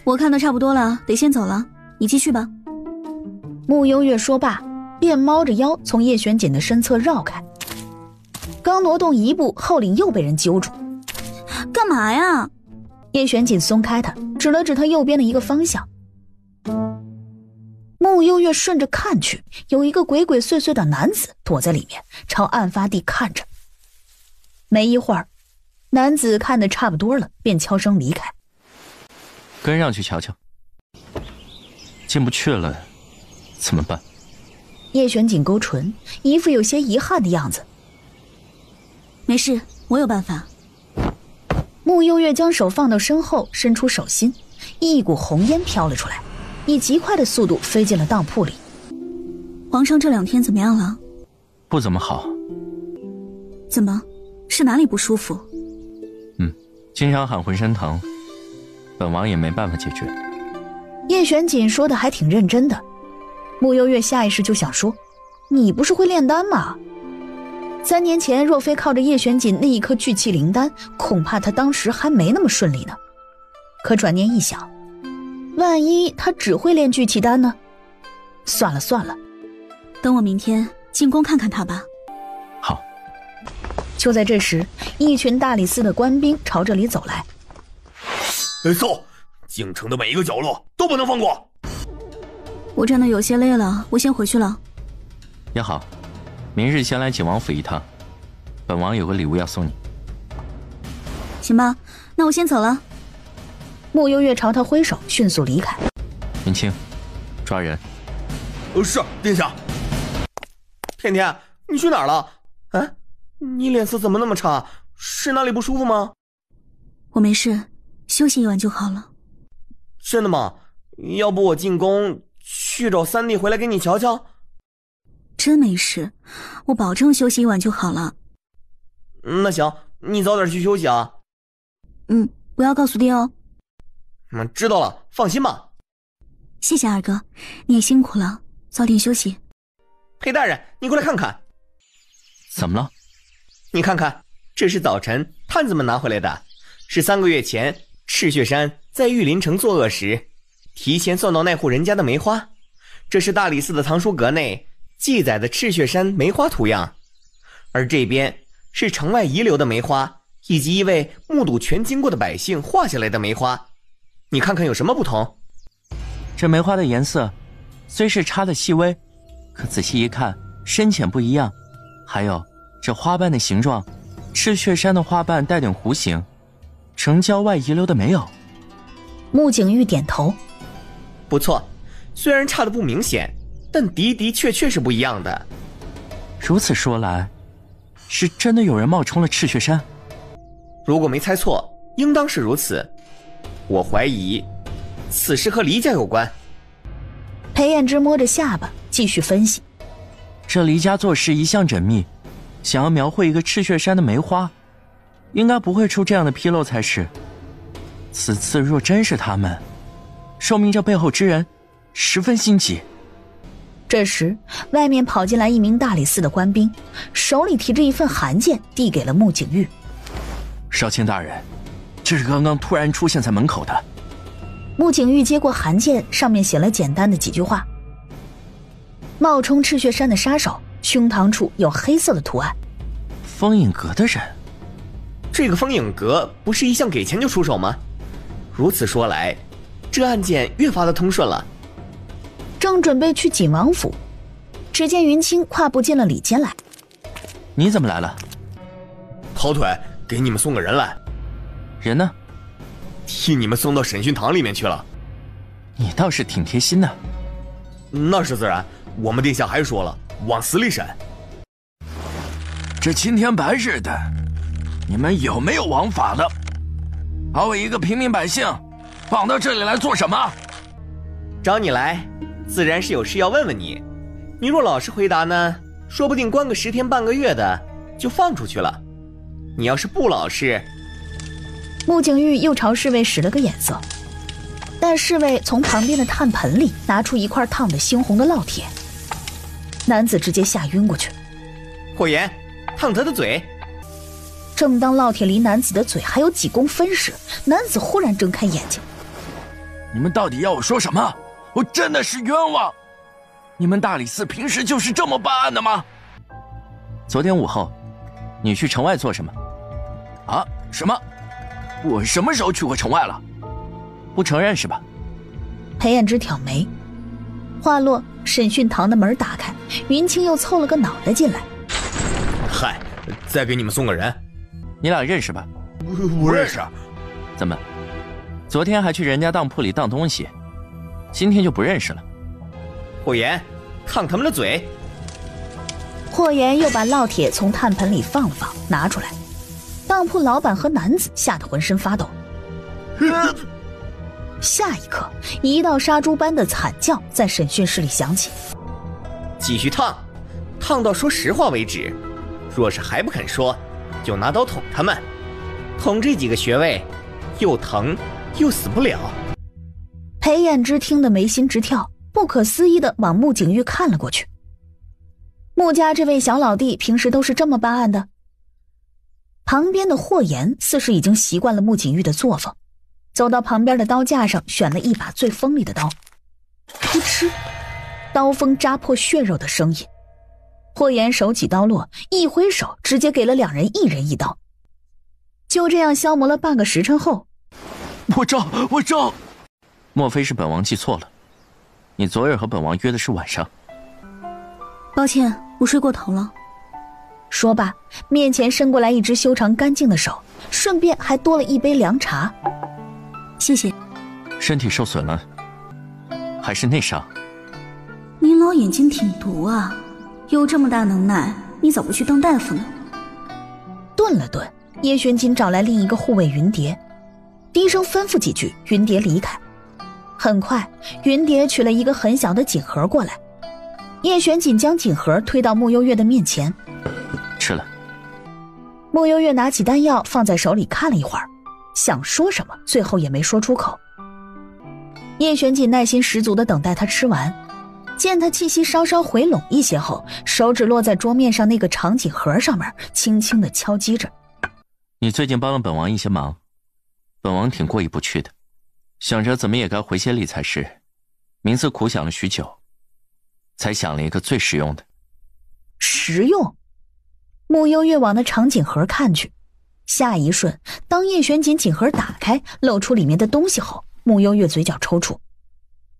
我看的差不多了，得先走了，你继续吧。
穆幽月说罢，便猫着腰从叶玄锦的身侧绕开。刚挪动一步，后领又被人揪住。
干嘛呀？
叶玄锦松开他，指了指他右边的一个方向。穆幽月顺着看去，有一个鬼鬼祟祟的男子躲在里面，朝案发地看着。没一会儿，男子看得差不多了，便悄声离开。
跟上去瞧瞧。进不去了，怎么办？
叶玄锦勾唇，一副有些遗憾的样子。
没事，我有办法。
穆幽月将手放到身后，伸出手心，一股红烟飘了出来，以极快的速度飞进了当铺里。
皇上这2天怎么样了？
不怎么好。
怎么？是哪里不舒服？
经常喊浑身疼，本王也没办法解决。
叶玄锦说的还挺认真的。穆幽月下意识就想说，你不是会炼丹吗？3年前若非靠着叶玄锦那一颗聚气灵丹，恐怕他当时还没那么顺利呢。可转念一想，万一他只会炼聚气丹呢？算了算了，
等我明天进宫看看他吧。
好。
就在这时，一群大理寺的官兵朝这里走来。
搜，京城的每一个角落都不能放过。
我站得有些累了，我先回去了。
也好，明日先来景王府一趟，本王有个礼物要送你。
行吧，那我先走了。
穆幽月朝他挥手，迅速离开。
云清，抓人。
是，殿下。
天天，你去哪儿了？啊，你脸色怎么那么差？是哪里不舒服吗？
我没事，休息一晚就好了。
真的吗？要不我进宫去找三弟回来给你瞧瞧？
真没事，我保证休息一晚就好了。
那行，你早点去休息啊。
不要告诉爹哦。
知道了，放心吧。
谢谢二哥，你也辛苦了，早点休息。
裴大人，你过来看看。
怎么了？
你看看，这是早晨探子们拿回来的，是3个月前赤血山在玉林城作恶时提前送到那户人家的梅花。这是大理寺的藏书阁内记载的赤血山梅花图样，而这边是城外遗留的梅花，以及一位目睹全经过的百姓画下来的梅花。你看看有什么不同？
这梅花的颜色虽是差的细微，可仔细一看，深浅不一样。还有这花瓣的形状，赤血山的花瓣带点弧形，城郊外遗留的没有。
穆景玉点头，
不错，虽然差的不明显，但的确是不一样的。
如此说来，是真的有人冒充了赤血山？
如果没猜错，应当是如此。我怀疑此事和黎家有关。
裴彦之摸着下巴继续分析，
这黎家做事一向缜密，想要描绘一个赤血山的梅花，应该不会出这样的纰漏才是。此次若真是他们，说明这背后之人十分心急。
这时外面跑进来一名大理寺的官兵，手里提着一份函件递给了穆景玉。
少卿大人，这是刚刚突然出现在门口的。
穆景玉接过函件，上面写了简单的几句话：冒充赤血山的杀手，胸膛处有黑色的图案。
封印阁的人，
这个风影阁不是一向给钱就出手吗？如此说来，这案件越发的通顺了。
正准备去锦王府，只见云清跨步进了里间来。
你怎么来了？
跑腿，给你们送个人来。
人呢？
替你们送到审讯堂里面去了。
你倒是挺贴心的。
那是自然，我们殿下还说了，往死里审。
这青天白日的，你们有没有王法的？把我一个平民百姓绑到这里来做什么？
找你来，自然是有事要问问你。你若老实回答呢，说不定关个10天半个月的就放出去了。你要是不老实……
穆景玉又朝侍卫使了个眼色，但侍卫从旁边的炭盆里拿出一块烫得猩红的烙铁，男子直接吓晕过去。
霍言，烫他的嘴。
正当烙铁离男子的嘴还有几公分时，男子忽然睁开眼睛。
你们到底要我说什么？我真的是冤枉！你们大理寺平时就是这么办案的吗？
昨天午后，你去城外做什么？
啊？什么？我什么时候去过城外了？
不承认是吧？
裴彦之挑眉。话落，审讯堂的门打开，云清又凑了个脑袋进来。
嗨，再给你们送个人。
你俩认识吧？
不认识。
怎么？昨天还去人家当铺里当东西，今天就不认识了？
霍言，烫他们的嘴。
霍言又把烙铁从炭盆里放了放，拿出来。当铺老板和男子吓得浑身发抖。下一刻，一道杀猪般的惨叫在审讯室里响起。
继续烫，烫到说实话为止。若是还不肯说，就拿刀捅他们。捅这几个穴位，又疼又死不了。
裴彦之听得眉心直跳，不可思议地往穆景玉看了过去。穆家这位小老弟平时都是这么办案的。旁边的霍言似是已经习惯了穆景玉的作风，走到旁边的刀架上选了一把最锋利的刀。噗嗤，刀锋扎破血肉的声音。霍言手起刀落，一挥手直接给了两人一人一刀。就这样消磨了半个时辰后，
我招！
莫非是本王记错了？你昨日和本王约的是晚上。
抱歉，我睡过头了。
说罢，面前伸过来一只修长干净的手，顺便还多了一杯凉茶。
谢谢。
身体受损了，还是内伤？
您老眼睛挺毒啊，有这么大能耐，你早不去当大夫呢？
顿了顿，叶玄锦找来另一个护卫云蝶，低声吩咐几句，云蝶离开。很快，云蝶取了一个很小的锦盒过来，叶玄锦将锦盒推到穆幽月的面前。
吃了。
穆幽月拿起丹药放在手里看了一会儿，想说什么最后也没说出口。叶玄锦耐心十足地等待他吃完，见他气息稍稍回拢一些后，手指落在桌面上那个长锦盒上面，轻轻地敲击着。
你最近帮了本王一些忙，本王挺过意不去的，想着怎么也该回些礼才是，冥思苦想了许久，才想了一个最实用的。
实用？穆幽月往那长锦盒看去，下一瞬，当叶玄锦锦盒打开，露出里面的东西后，穆幽月嘴角抽搐。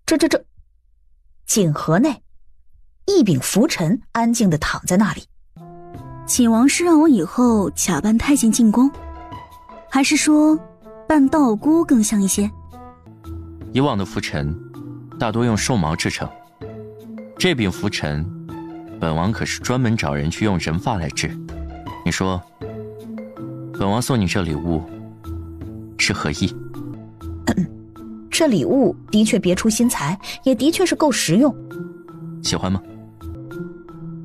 这锦盒内，一柄拂尘安静地躺在那里。
请王师让我以后假扮太监进宫，还是说扮道姑更像一些？
以往的拂尘大多用兽毛制成，这柄拂尘本王可是专门找人去用人发来制。你说本王送你这礼物是何意？
这礼物的确别出心裁，也的确是够实用。
喜欢吗？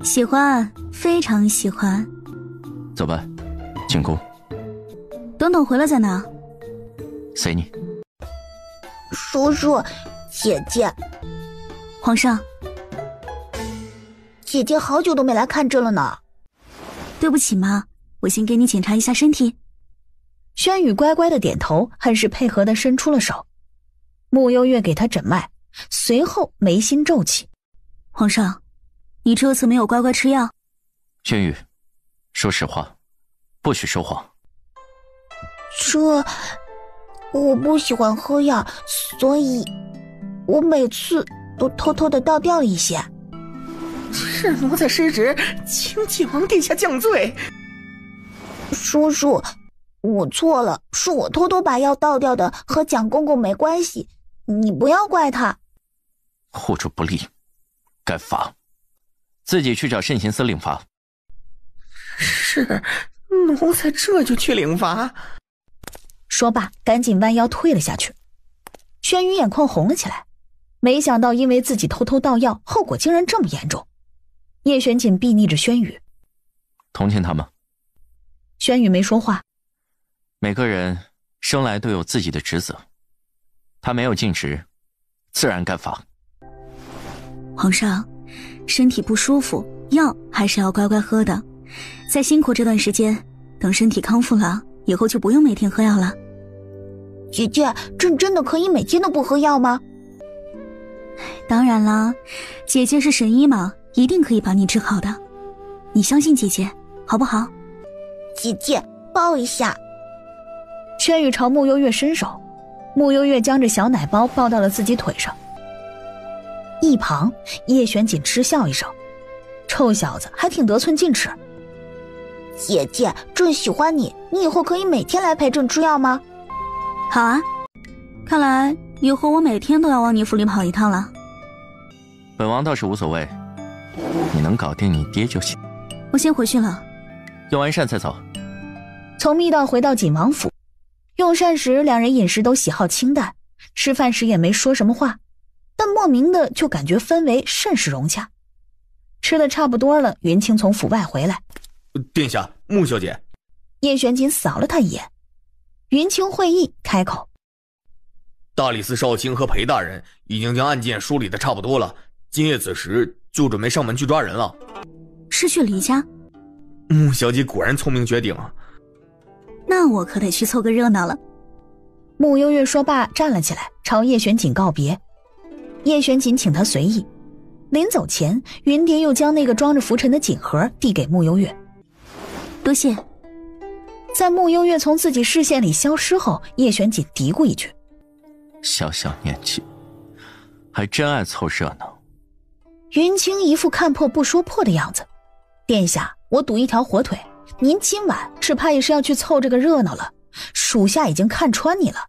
喜欢，非常喜欢。
走吧，进宫。
等等回来再拿。
随你。
叔叔，姐姐。
皇上。
姐姐好久都没来看朕了呢。
对不起嘛，我先给你检查一下身体。
轩宇乖乖的点头，很是配合的伸出了手。穆幽月给他诊脉，随后眉心皱起。
皇上，你这次没有乖乖吃药？
轩宇，说实话，不许说谎。
我不喜欢喝药，所以我每次都偷偷的倒掉一些。
是奴才失职，请晋王殿下降罪。
叔叔，我错了，是我偷偷把药倒掉的，和蒋公公没关系，你不要怪他。
护主不利，该罚，自己去找慎刑司领罚。
是，奴才这就去领罚。
说罢，赶紧弯腰退了下去。轩宇眼眶红了起来，没想到因为自己偷偷倒药，后果竟然这么严重。叶玄锦睥睨着轩宇，
同情他吗？
轩宇没说话。
每个人生来都有自己的职责，他没有尽职，自然该罚。
皇上，身体不舒服，药还是要乖乖喝的。再辛苦这段时间，等身体康复了，以后就不用每天喝药了。
姐姐，这真的可以每天都不喝药吗？
当然啦，姐姐是神医嘛，一定可以把你治好的。你相信姐姐，好不好？
姐姐，抱一下。
轩宇朝穆幽月伸手，穆幽月将这小奶包抱到了自己腿上。一旁，叶玄锦嗤笑一声：“臭小子，还挺得寸进尺。”
姐姐，朕喜欢你，你以后可以每天来陪朕吃药吗？
好啊，看来以后我每天都要往你府里跑一趟了。
本王倒是无所谓，你能搞定你爹就行。
我先回去了，
用完膳再走。
从密道回到锦王府，用膳时两人饮食都喜好清淡，吃饭时也没说什么话，但莫名的就感觉氛围甚是融洽。吃的差不多了，云清从府外回来。
殿下，穆小姐。
叶玄锦扫了他一眼，云清会意，开口：“
大理寺少卿和裴大人已经将案件梳理的差不多了，今夜子时就准备上门去抓人了。”
是去离家？
穆小姐果然聪明绝顶。
那我可得去凑个热闹了。
穆幽月说罢，站了起来，朝叶玄锦告别。叶玄锦请他随意。临走前，云蝶又将那个装着拂尘的锦盒递给穆幽月。
多谢。
在穆幽月从自己视线里消失后，叶玄锦嘀咕一句：“
小小年纪，还真爱凑热闹。”
云清一副看破不说破的样子：“殿下，我赌一条火腿，您今晚只怕也是要去凑这个热闹了。属下已经看穿你了。”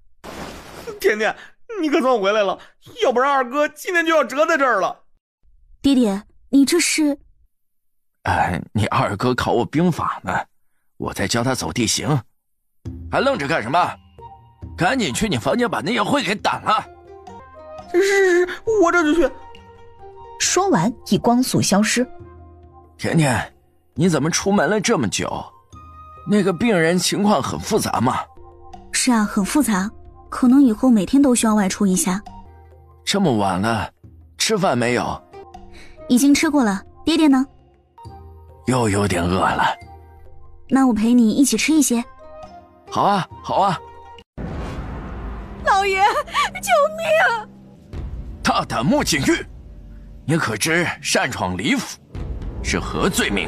甜甜，你可算回来了，要不然二哥今天就要折在这儿了。
爹爹，你这是？
你二哥考我兵法呢，我在教他走地形，还愣着干什么？赶紧去你房间把那夜会给挡了。
是，我这就去。
说完，以光速消失。
甜甜，你怎么出门了这么久？那个病人情况很复杂吗？
是啊，很复杂，可能以后每天都需要外出一下。
这么晚了，吃饭没有？
已经吃过了。爹爹呢？
又有点饿了。
那我陪你一起吃一些。
好啊，好啊。
老爷，救命！
大胆穆景玉，你可知擅闯李府是何罪名？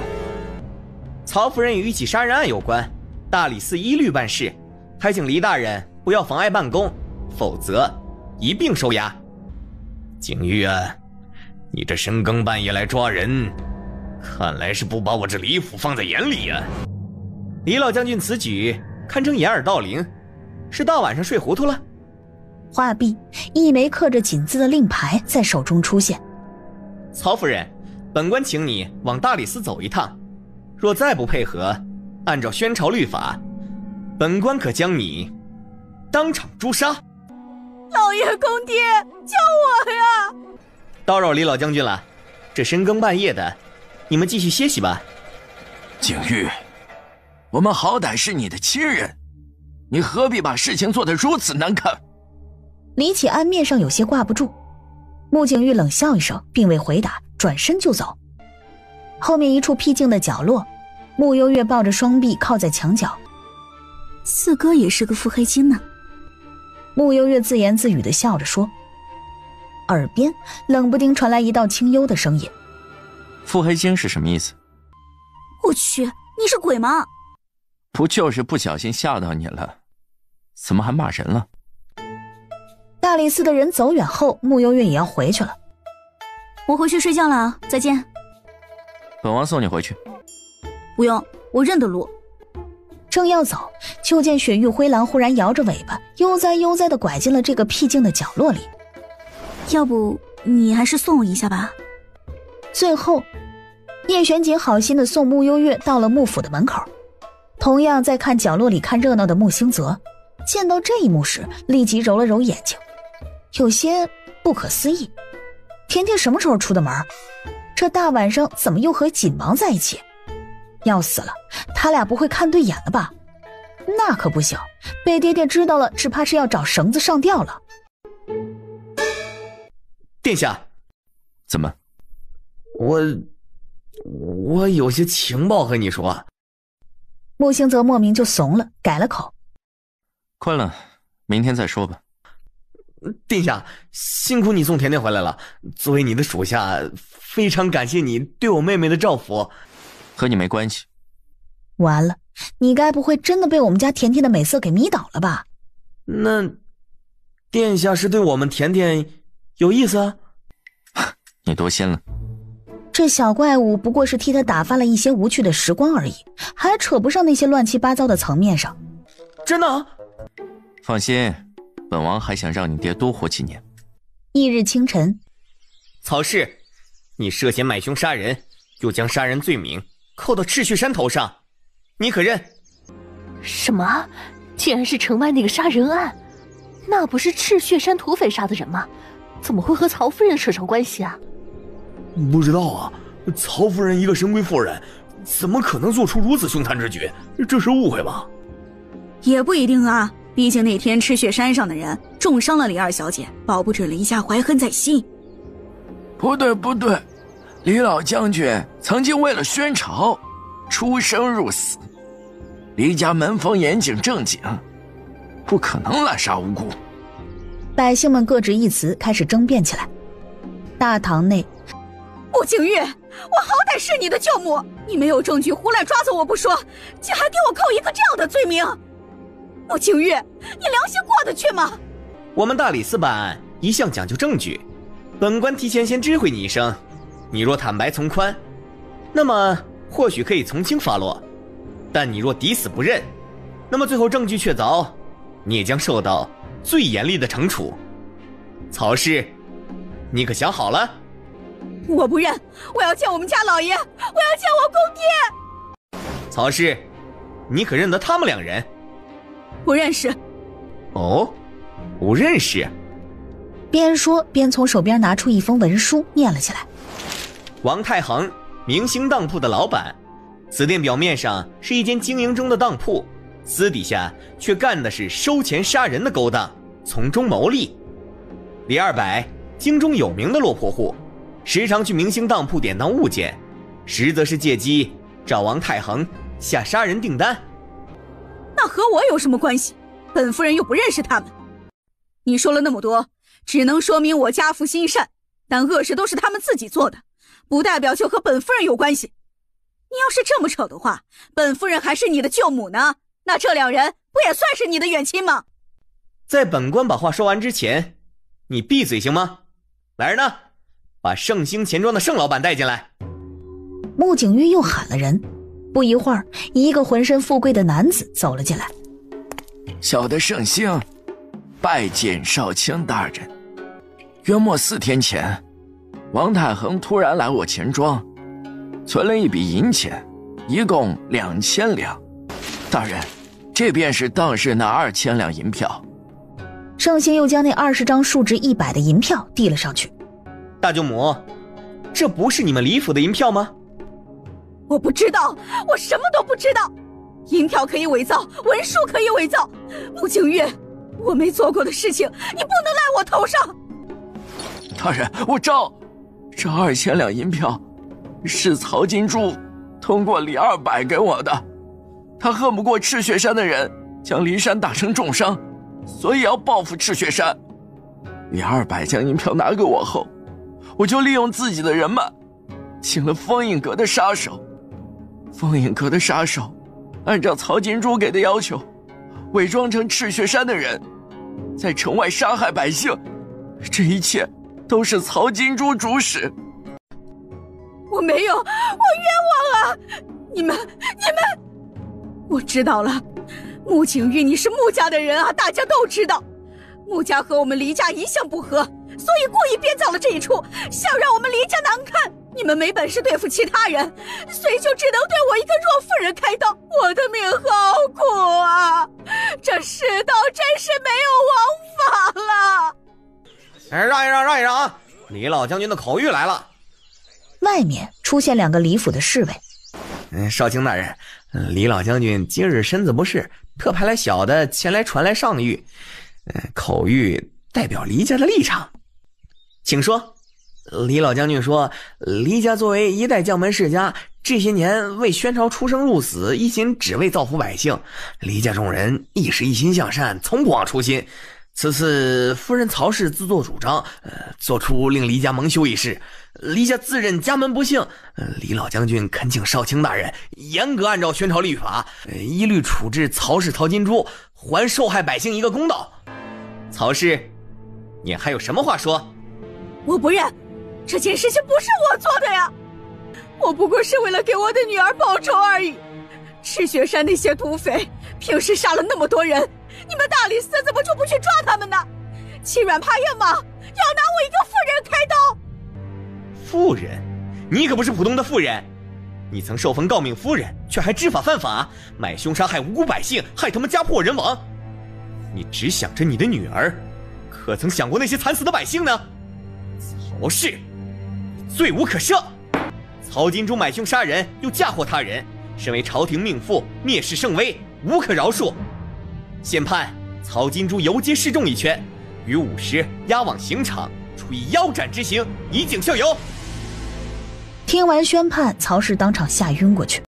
曹夫人与一起杀人案有关，大理寺一律办事，还请黎大人不要妨碍办公，否则一并收押。
景玉啊，你这深更半夜来抓人，看来是不把我这李府放在眼里啊。
李老将军此举堪称掩耳盗铃，是大晚上睡糊涂了？
话毕，一枚刻着锦字的令牌在手中出现。
曹夫人，本官请你往大理寺走一趟，若再不配合，按照宣朝律法，本官可将你当场诛杀。
老爷公爹，救我呀！
叨扰李老将军了，这深更半夜的，你们继续歇息吧。
景玉，我们好歹是你的亲人，你何必把事情做得如此难看？
李启安面上有些挂不住，穆景玉冷笑一声，并未回答，转身就走。后面一处僻静的角落，穆幽月抱着双臂靠在墙角。
四哥也是个腹黑精呢。
穆幽月自言自语地笑着说，耳边冷不丁传来一道清幽的声音：“
腹黑精是什么意思？”
我去，你是鬼吗？
不就是不小心吓到你了，怎么还骂人了？
大理寺的人走远后，穆幽月也要回去了。
我回去睡觉了，再见。
本王送你回去。
不用，我认得路。
正要走，就见雪域灰狼忽然摇着尾巴，悠哉悠哉地拐进了这个僻静的角落里。
要不你还是送我一下吧。
最后，叶玄景好心地送穆幽月到了穆府的门口。同样在看角落里看热闹的穆星泽，见到这一幕时，立即揉了揉眼睛，有些不可思议。甜甜什么时候出的门？这大晚上怎么又和锦芒在一起？要死了，他俩不会看对眼了吧？那可不行，被爹爹知道了，只怕是要找绳子上吊了。
殿下，
怎么？
我有些情报和你说。
穆星泽莫名就怂了，改了口。
困了，明天再说吧。
殿下，辛苦你送甜甜回来了。作为你的属下，非常感谢你对我妹妹的照拂。
和你没关系。
完了，你该不会真的被我们家甜甜的美色给迷倒了吧？
那殿下是对我们甜甜有意思啊？
你多心了。
这小怪物不过是替他打发了一些无趣的时光而已，还扯不上那些乱七八糟的层面上。
真的？
放心，本王还想让你爹多活几年。
翌日清晨，
曹氏，你涉嫌买凶杀人，又将杀人罪名扣到赤血山头上，你可认？
什么？竟然是城外那个杀人案？那不是赤血山土匪杀的人吗？怎么会和曹夫人扯上关系啊？
不知道啊，曹夫人一个神贵妇人，怎么可能做出如此凶残之举？这是误会吧？
也不一定啊，毕竟那天赤血山上的人重伤了李二小姐，保不准黎家怀恨在心。
不对，李老将军曾经为了宣朝出生入死，黎家门风严谨正经，不可能滥杀无辜。
百姓们各执一词，开始争辩起来。大堂内，
穆景玉，我好歹是你的舅母，你没有证据胡乱抓走我不说，竟还给我扣一个这样的罪名。穆景玉，你良心过得去吗？
我们大理寺办案一向讲究证据，本官提前先知会你一声，你若坦白从宽，那么或许可以从轻发落，但你若抵死不认，那么最后证据确凿，你也将受到最严厉的惩处。曹氏，你可想好了？
我不认，我要见我们家老爷，我要见我公爹。
曹氏，你可认得他们两人？
不认识。
哦，不认识。
边说边从手边拿出一封文书念了起来。
王太恒，明星当铺的老板，此店表面上是一间经营中的当铺，私底下却干的是收钱杀人的勾当，从中牟利。李二百，京中有名的落魄户，时常去明星当铺典当物件，实则是借机找王太恒下杀人订单。
那和我有什么关系？本夫人又不认识他们。你说了那么多，只能说明我家父心善，但恶事都是他们自己做的，不代表就和本夫人有关系。你要是这么扯的话，本夫人还是你的舅母呢，那这两人不也算是你的远亲吗？
在本官把话说完之前，你闭嘴行吗？来人呢，把盛兴钱庄的盛老板带进来。
穆景玉又喊了人，不一会儿，一个浑身富贵的男子走了进来。
小的盛兴拜见少卿大人。约莫4天前，王太恒突然来我钱庄，存了一笔银钱，一共2000两。大人，这便是当日那2000两银票。
盛兴又将那20张数值100的银票递了上去。
大舅母，这不是你们李府的银票吗？
我不知道，我什么都不知道。银票可以伪造，文书可以伪造。穆景玉，我没做过的事情，你不能赖我头上。
大人，我招。这2000两银票是曹金珠通过李二百给我的，他恨不过赤血山的人将骊山打成重伤，所以要报复赤血山。李二百将银票拿给我后，我就利用自己的人脉请了封印阁的杀手。封印阁的杀手按照曹金珠给的要求，伪装成赤雪山的人，在城外杀害百姓，这一切都是曹金珠主使。
我没有，我冤枉啊！你们，我知道了。穆景玉，你是穆家的人啊，大家都知道。穆家和我们黎家一向不和，所以故意编造了这一出，想让我们黎家难看。你们没本事对付其他人，所以就只能对我一个弱妇人开刀。我的命好苦啊！这世道真是没有王法了。
让一让啊！李老将军的口谕来了。
外面出现2个李府的侍卫。
少卿大人，李老将军今日身子不适，特派来小的前来传来上谕。口谕代表黎家的立场，请说。李老将军说，黎家作为一代将门世家，这些年为宣朝出生入死，一心只为造福百姓。黎家众人亦是一心向善，从不忘初心。此次夫人曹氏自作主张，做出令黎家蒙羞一事，黎家自认家门不幸。李老将军恳请少卿大人严格按照宣朝律法，一律处置曹氏曹金珠，还受害百姓一个公道。曹氏，你还有什么话说？
我不认，这件事情不是我做的呀，我不过是为了给我的女儿报仇而已。赤雪山那些土匪平时杀了那么多人，你们大理寺怎么就不去抓他们呢？欺软怕硬吗？要拿我一个妇人开刀？
妇人？你可不是普通的妇人，你曾受封诰命夫人，却还知法犯法，买凶杀害无辜百姓，害他们家破人亡。你只想着你的女儿，可曾想过那些惨死的百姓呢？曹氏，罪无可赦！曹金珠买凶杀人，又嫁祸他人，身为朝廷命妇，蔑视圣威，无可饶恕。现判曹金珠游街示众一拳，于午时押往刑场，处以腰斩之刑，以儆效尤。
听完宣判，曹氏当场吓晕过去。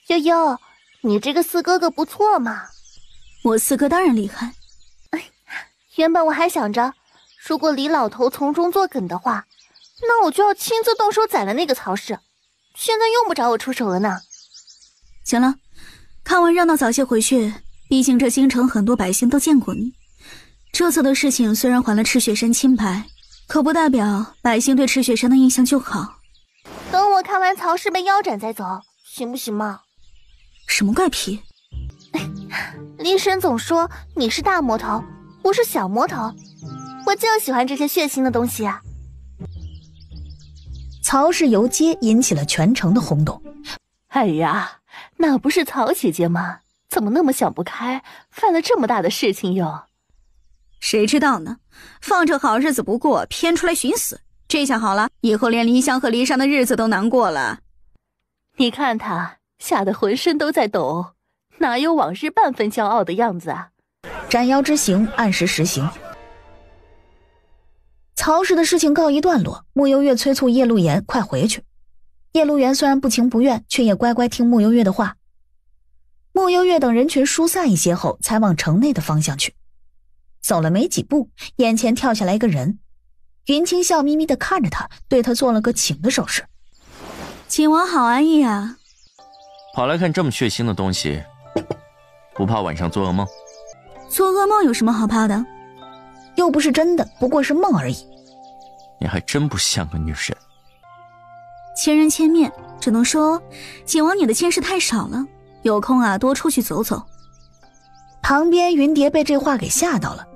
悠悠，你这个四哥哥不错嘛。
我四哥当然厉害。
原本我还想着，如果李老头从中作梗的话，那我就要亲自动手宰了那个曹氏。现在用不着我出手了呢。
行了，看完热闹早些回去，毕竟这京城很多百姓都见过你。这次的事情虽然还了赤雪山清白，可不代表百姓对赤雪山的印象就好。
等我看完曹氏被腰斩再走，行不行嘛？
什么怪癖？
李婶总说你是大魔头，我是小魔头，我就喜欢这些血腥的东西啊。
曹氏游街引起了全城的轰动。
哎呀，那不是曹姐姐吗？怎么那么想不开，犯了这么大的事情哟？
谁知道呢？放着好日子不过，偏出来寻死。这下好了，以后连离乡和离山的日子都难过了。
你看他吓得浑身都在抖，哪有往日半分骄傲的样子啊？
斩妖之刑按时实行。曹氏的事情告一段落，穆幽月催促叶陆言快回去。叶陆言虽然不情不愿，却也乖乖听穆幽月的话。穆幽月等人群疏散一些后，才往城内的方向去。走了没几步，眼前跳下来一个人。云清笑眯眯地看着他，对他做了个请的手势。
请王好安逸啊。
跑来看这么血腥的东西，不怕晚上做噩梦？
做噩梦有什么好怕的？
又不是真的，不过是梦而已。
你还真不像个女人。
千人千面，只能说景王你的见识太少了，有空啊多出去走走。
旁边云蝶被这话给吓到了，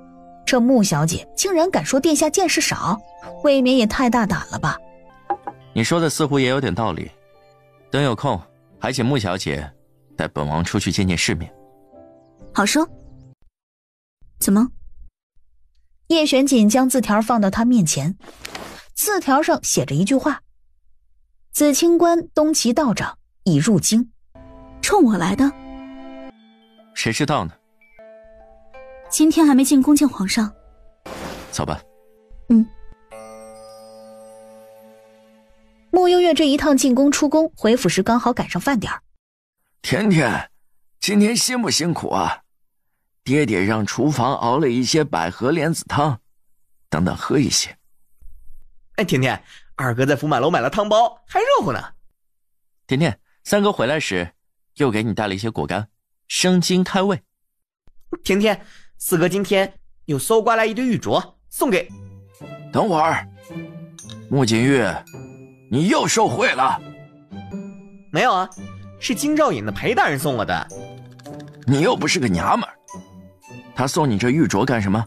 这穆小姐竟然敢说殿下见识少，未免也太大胆了吧。
你说的似乎也有点道理，等有空还请穆小姐带本王出去见见世面。
好说。怎么？
叶玄锦将字条放到他面前，字条上写着一句话：紫清关东岐道长已入京。
冲我来的？
谁知道呢？
今天还没进宫见皇上。
走吧。
穆幽月这一趟进宫出宫，回府时刚好赶上饭点。
甜甜，今天辛不辛苦啊？爹爹让厨房熬了一些百合莲子汤，等等喝一些。
哎，甜甜，二哥在福满楼买了汤包，还热乎呢。
甜甜，三哥回来时又给你带了一些果干，生津开胃。
甜甜，四哥今天又搜刮来一堆玉镯，送给……
等会儿，穆景玉，你又受贿了？
没有啊，是京兆尹的裴大人送我的。
你又不是个娘们儿，他送你这玉镯干什么？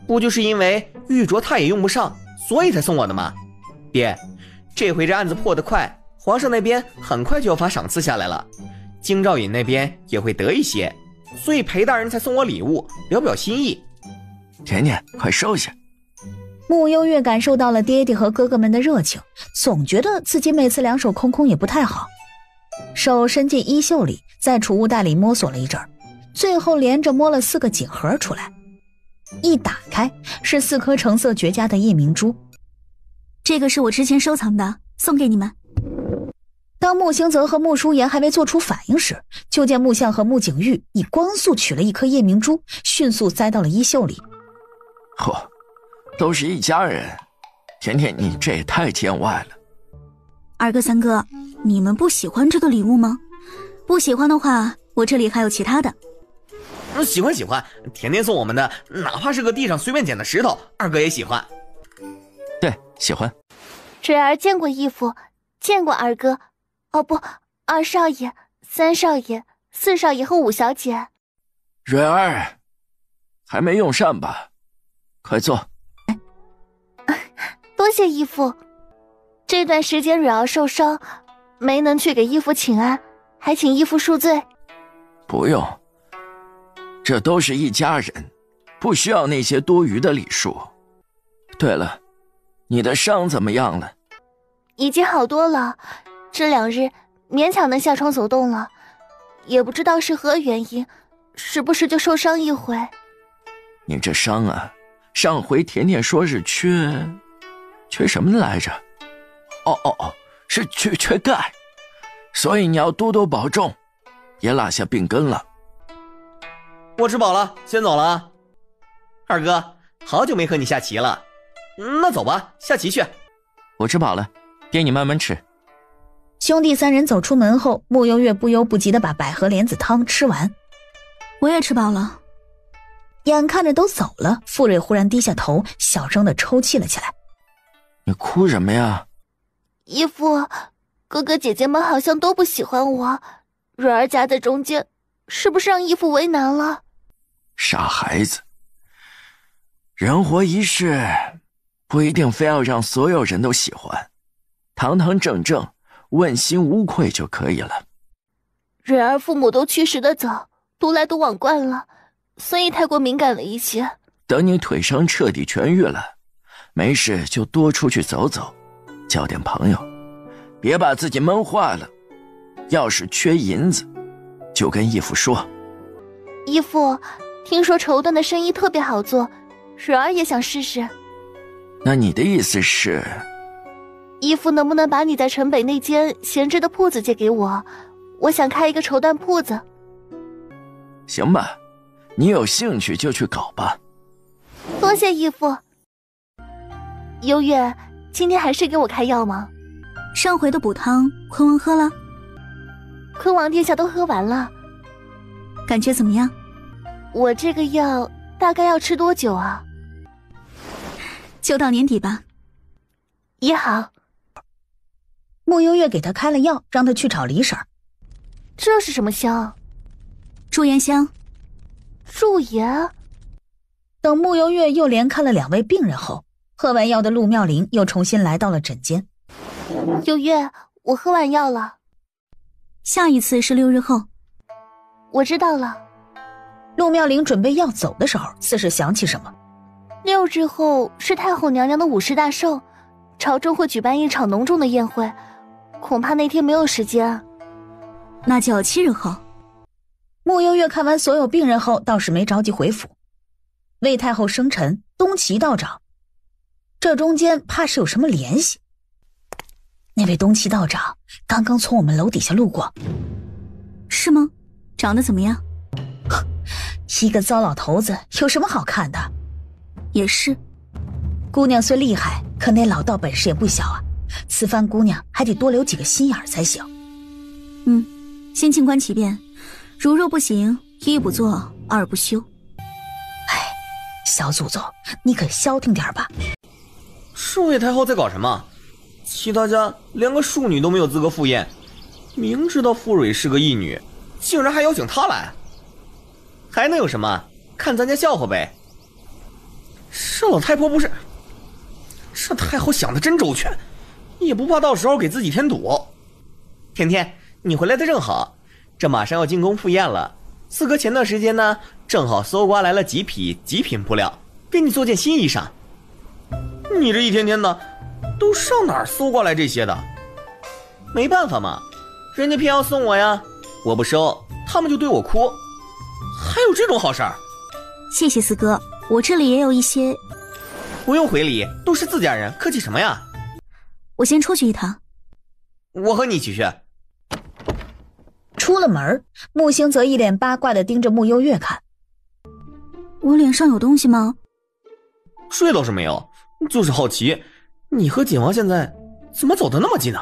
不就是因为玉镯他也用不上，所以才送我的吗？爹，这回这案子破得快，皇上那边很快就要发赏赐下来了，京兆尹那边也会得一些，所以裴大人才送我礼物，表表心意。
甜甜，快收下。
穆幽月感受到了爹爹和哥哥们的热情，总觉得自己每次两手空空也不太好，手伸进衣袖里，在储物袋里摸索了一阵儿，最后连着摸了4个锦盒出来。一打开，是4颗橙色绝佳的夜明珠。
这个是我之前收藏的，送给你们。
当穆兴泽和穆舒言还未做出反应时，就见穆相和穆景玉以光速取了1颗夜明珠，迅速塞到了衣袖里。
嚯，都是一家人，甜甜你这也太见外了。
二哥三哥，你们不喜欢这个礼物吗？不喜欢的话，我这里还有其他的。
喜欢喜欢，甜甜送我们的，哪怕是个地上随便捡的石头，二哥也喜欢。
对，喜欢。
蕊儿见过义父，见过二哥，哦不，二少爷、三少爷、四少爷和五小姐。
蕊儿，还没用膳吧？快坐。
多谢义父。这段时间蕊儿受伤，没能去给义父请安，还请义父恕罪。
不用，这都是一家人，不需要那些多余的礼数。对了，你的伤怎么样了？
已经好多了，这2日勉强能下床走动了，也不知道是何原因，时不时就受伤一回。
你这伤啊，上回甜甜说是缺什么来着？是缺钙，所以你要多多保重，别落下病根了。
我吃饱了，先走了啊。二哥，好久没和你下棋了，那走吧，下棋去。
我吃饱了，爹你慢慢吃。
兄弟3人走出门后，穆幽月不忧不急地把百合莲子汤吃完。
我也吃饱了。
眼看着都走了，傅蕊忽然低下头，小声地抽泣了起来。
你哭什么呀？
义父，哥哥姐姐们好像都不喜欢我，蕊儿夹在中间，是不是让义父为难了？
傻孩子，人活一世，不一定非要让所有人都喜欢，堂堂正正，问心无愧就可以了。
蕊儿父母都去世的早，独来独往惯了，所以太过敏感了一些。
等你腿伤彻底痊愈了，没事就多出去走走，交点朋友，别把自己闷坏了。要是缺银子，就跟义父说。
义父，听说绸缎的生意特别好做，蕊儿也想试试。
那你的意思是？
义父能不能把你在城北那间闲置的铺子借给我？我想开一个绸缎铺子。
行吧，你有兴趣就去搞吧。
多谢义父。幽月，今天还是给我开药吗？
上回的补汤，坤王喝了？
坤王殿下都喝完了。
感觉怎么样？
我这个药大概要吃多久啊？
就到年底吧。
也好。
穆幽月给他开了药，让他去找李婶儿。
这是什么香？
驻颜香。
驻颜。
等穆幽月又连看了2位病人后，喝完药的陆妙龄又重新来到了诊间。
幽月，我喝完药了。
下一次是6日后。
我知道了。
陆妙龄准备要走的时候，似是想起什么。
6日后是太后娘娘的50大寿，朝中会举办一场隆重的宴会，恐怕那天没有时间。
那就7日后。
穆幽月看完所有病人后，倒是没着急回府。魏太后生辰，东岐道长，这中间怕是有什么联系。那位东岐道长刚刚从我们楼底下路过。
是吗？长得怎么样？
一个糟老头子，有什么好看的？
也是。
姑娘虽厉害，可那老道本事也不小啊。此番姑娘还得多留几个心眼才行。
先静观其变，如若不行，一不做二不休。
哎，小祖宗，你可消停点吧。
顺位太后在搞什么？其他家连个庶女都没有资格赴宴，明知道傅蕊是个义女，竟然还邀请她来，还能有什么？看咱家笑话呗。这老太婆不是，这太后想的真周全，也不怕到时候给自己添堵。甜甜，你回来的正好，这马上要进宫赴宴了。四哥前段时间呢，正好搜刮来了几匹极品布料，给你做件新衣裳。你这一天天的，都上哪儿搜刮来这些的？没办法嘛，人家偏要送我呀，我不收，他们就对我哭。还有这种好事儿？
谢谢四哥，我这里也有一些。
不用回礼，都是自家人，客气什么呀？
我先出去一趟。
我和你一起去。
出了门，木星则一脸八卦地盯着穆幽月看。
我脸上有东西吗？
睡倒是没有，就是好奇，你和景王现在怎么走得那么近呢？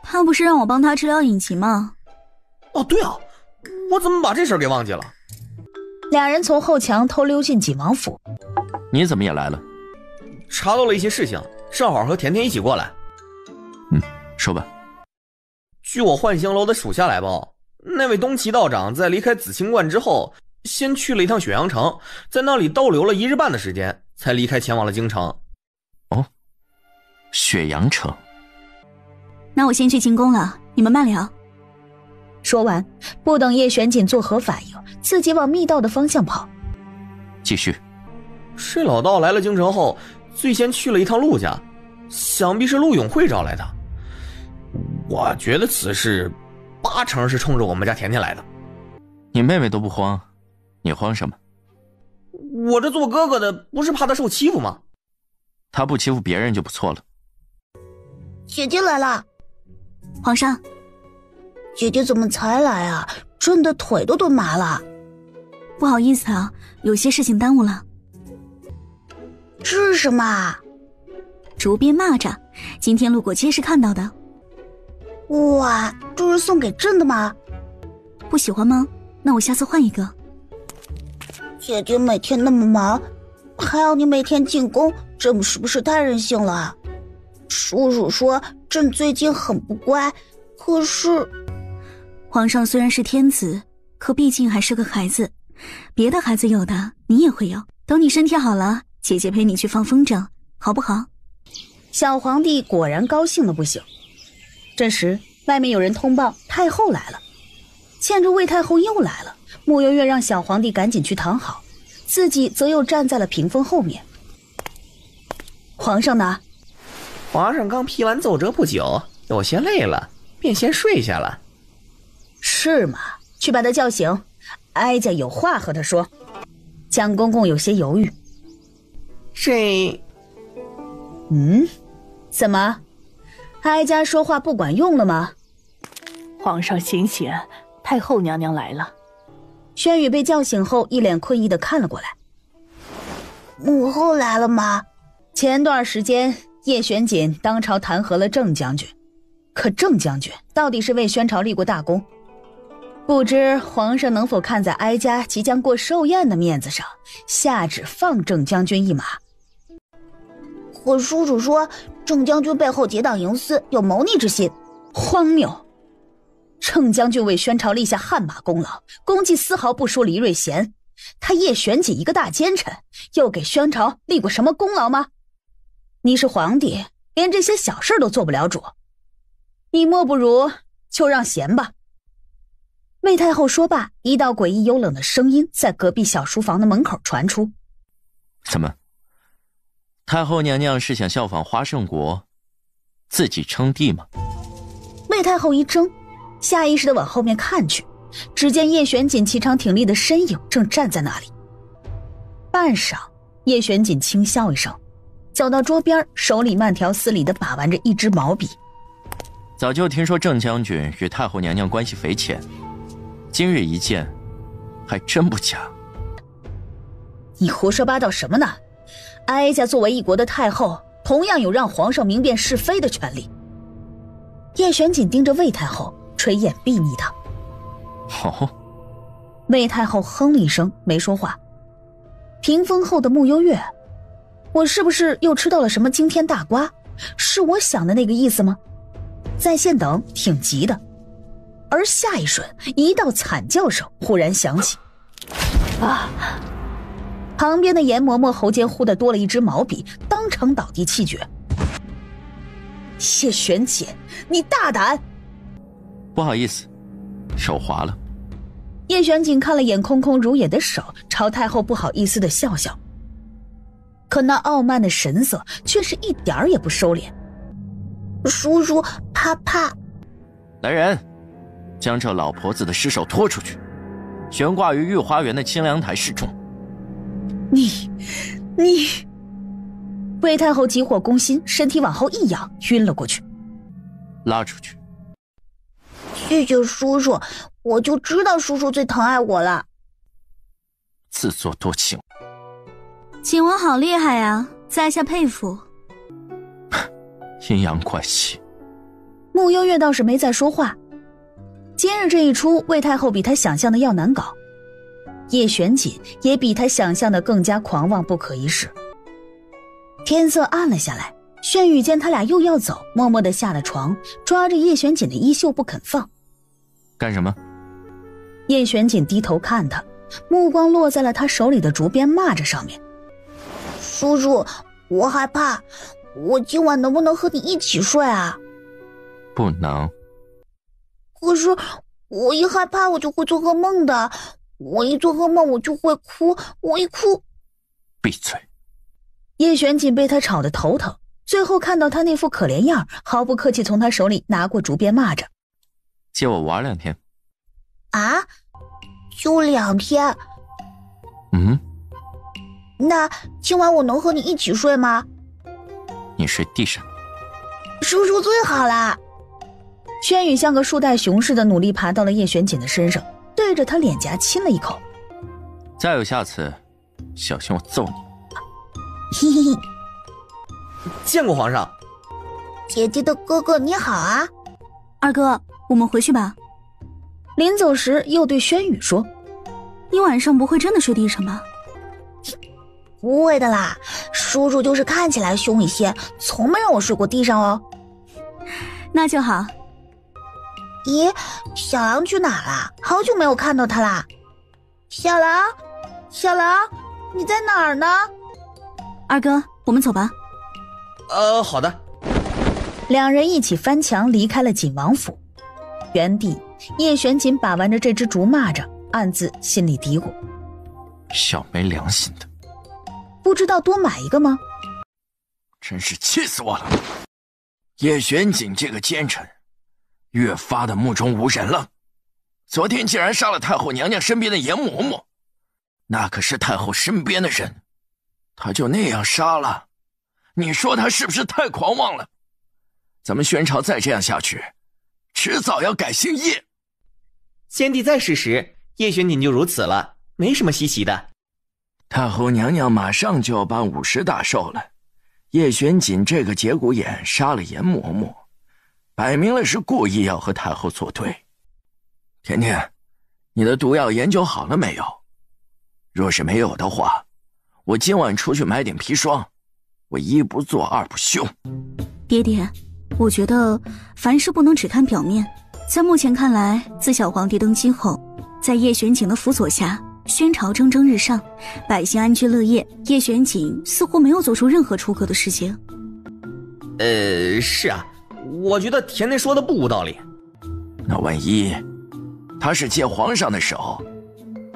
他不是让我帮他治疗隐疾吗？
哦，对啊，我怎么把这事儿给忘记了？
俩人从后墙偷溜进景王府。
你怎么也来了？
查到了一些事情，正好和甜甜一起过来。
说吧。
据我幻香楼的属下来报，那位东岐道长在离开紫清观之后，先去了一趟雪阳城，在那里逗留了1日半的时间，才离开前往了京城。
哦，雪阳城。
那我先去进宫了，你们慢聊。
说完，不等叶玄锦作何反应，自己往密道的方向跑。
继续。
这老道来了京城后，最先去了一趟陆家，想必是陆永慧招来的。我觉得此事8成是冲着我们家甜甜来的。
你妹妹都不慌，你慌什么？
我这做哥哥的不是怕她受欺负吗？
她不欺负别人就不错了。
姐姐来了。
皇上，
姐姐怎么才来啊？真的腿都蹲麻了。
不好意思啊，有些事情耽误了。
这是什么啊？
竹编蚂蚱，今天路过街市看到的。
哇，这是送给朕的吗？
不喜欢吗？那我下次换一个。
姐姐每天那么忙，还要你每天进宫，朕是不是太任性了？叔叔说朕最近很不乖，可是……
皇上虽然是天子，可毕竟还是个孩子，别的孩子有的，你也会有。等你身体好了，姐姐陪你去放风筝，好不好？
小皇帝果然高兴的不行。这时，外面有人通报太后来了，见着魏太后又来了，穆幽月让小皇帝赶紧去躺好，自己则又站在了屏风后面。皇上呢？
皇上刚批完奏折不久，有些累了，便先睡下了。
是吗？去把他叫醒，哀家有话和他说。蒋公公有些犹豫。怎么？哀家说话不管用了吗？
皇上醒醒，太后娘娘来了。
轩宇被叫醒后，一脸困意地看了过来。
母后来了吗？
前段时间，叶玄锦当朝弹劾了郑将军，可郑将军到底是为宣朝立过大功，不知皇上能否看在哀家即将过寿宴的面子上，下旨放郑将军一马？
我叔叔说郑将军背后结党营私，有谋逆之心。
荒谬！郑将军为宣朝立下汗马功劳，功绩丝毫不输黎瑞贤。他叶玄锦一个大奸臣，又给宣朝立过什么功劳吗？你是皇帝，连这些小事都做不了主，你莫不如就让贤吧。魏太后说罢，一道诡异幽冷的声音在隔壁小书房的门口传出。
怎么？太后娘娘是想效仿花胜国，自己称帝吗？
魏太后一怔，下意识地往后面看去，只见叶玄锦颀长挺立的身影正站在那里。半晌，叶玄锦轻笑一声，走到桌边，手里慢条斯理地把玩着一支毛笔。
早就听说郑将军与太后娘娘关系匪浅，今日一见，还真不假。
你胡说八道什么呢？哀家作为一国的太后，同样有让皇上明辨是非的权利。叶玄锦盯着魏太后，垂眼睥睨她。魏太后哼了一声，没说话。屏风后的穆幽月，我是不是又吃到了什么惊天大瓜？是我想的那个意思吗？在线等，挺急的。而下一瞬，一道惨叫声忽然响起。啊！旁边的严嬷嬷喉间忽地多了一支毛笔，当场倒地气绝。叶玄锦，你大胆！
不好意思，手滑了。
叶玄锦看了眼空空如也的手，朝太后不好意思地笑笑，可那傲慢的神色却是一点儿也不收敛。
叔叔，怕。
来人，将这老婆子的尸首拖出去，悬挂于御花园的清凉台示众。
你，魏太后急火攻心，身体往后一仰，晕了过去。
拉出去。
谢谢叔叔，我就知道叔叔最疼爱我了。
自作多情。
景王好厉害呀，在下佩服。
阴阳怪气。
穆幽月倒是没再说话。今日这一出，魏太后比她想象的要难搞，叶玄锦也比她想象的更加狂妄不可一世。天色暗了下来，轩宇见他俩又要走，默默地下了床，抓着叶玄锦的衣袖不肯放。
干什么？
叶玄锦低头看他，目光落在了他手里的竹鞭蚂蚱上面。
叔叔，我害怕，我今晚能不能和你一起睡啊？
不能。
可是我一害怕我就会做噩梦的，我一做噩梦我就会哭，我一哭……
闭嘴！
叶玄锦被他吵得头疼，最后看到他那副可怜样，毫不客气从他手里拿过竹鞭蚂蚱。
借我玩2天。
啊？就2天？那今晚我能和你一起睡吗？
你睡地上。
叔叔最好啦！
轩宇像个树袋熊似的努力爬到了叶玄锦的身上，对着他脸颊亲了一口。
再有下次，小心我揍你。
嘿嘿嘿。
见过皇上。
姐姐的哥哥你好啊。
二哥，我们回去吧。
临走时又对轩宇说：
你晚上不会真的睡地上吧？
不会的啦，叔叔就是看起来凶一些，从没让我睡过地上哦。
那就好。
咦，小狼去哪了？好久没有看到他啦。小狼，你在哪儿呢？
二哥，我们走吧。
好的。
两人一起翻墙离开了锦王府。原地，叶玄锦把玩着这只竹蚂蚱，暗自心里嘀咕：
小没良心的，
不知道多买一个吗？
真是气死我了！叶玄锦这个奸臣，越发的目中无人了。昨天竟然杀了太后娘娘身边的严嬷嬷，那可是太后身边的人，他就那样杀了，你说他是不是太狂妄了？咱们宣朝再这样下去，迟早要改姓叶。
先帝在世时，叶玄锦就如此了，没什么稀奇的。
太后娘娘马上就要办50大寿了，叶玄锦这个节骨眼杀了严嬷嬷，摆明了是故意要和太后作对。甜甜，你的毒药研究好了没有？若是没有的话，我今晚出去买点砒霜，我一不做二不休。
爹爹，我觉得凡事不能只看表面。在目前看来，自小皇帝登基后，在叶玄锦的辅佐下，宣朝蒸蒸日上，百姓安居乐业，叶玄锦似乎没有做出任何出格的事情。
是啊，我觉得甜甜说的不无道理。
那万一他是借皇上的手，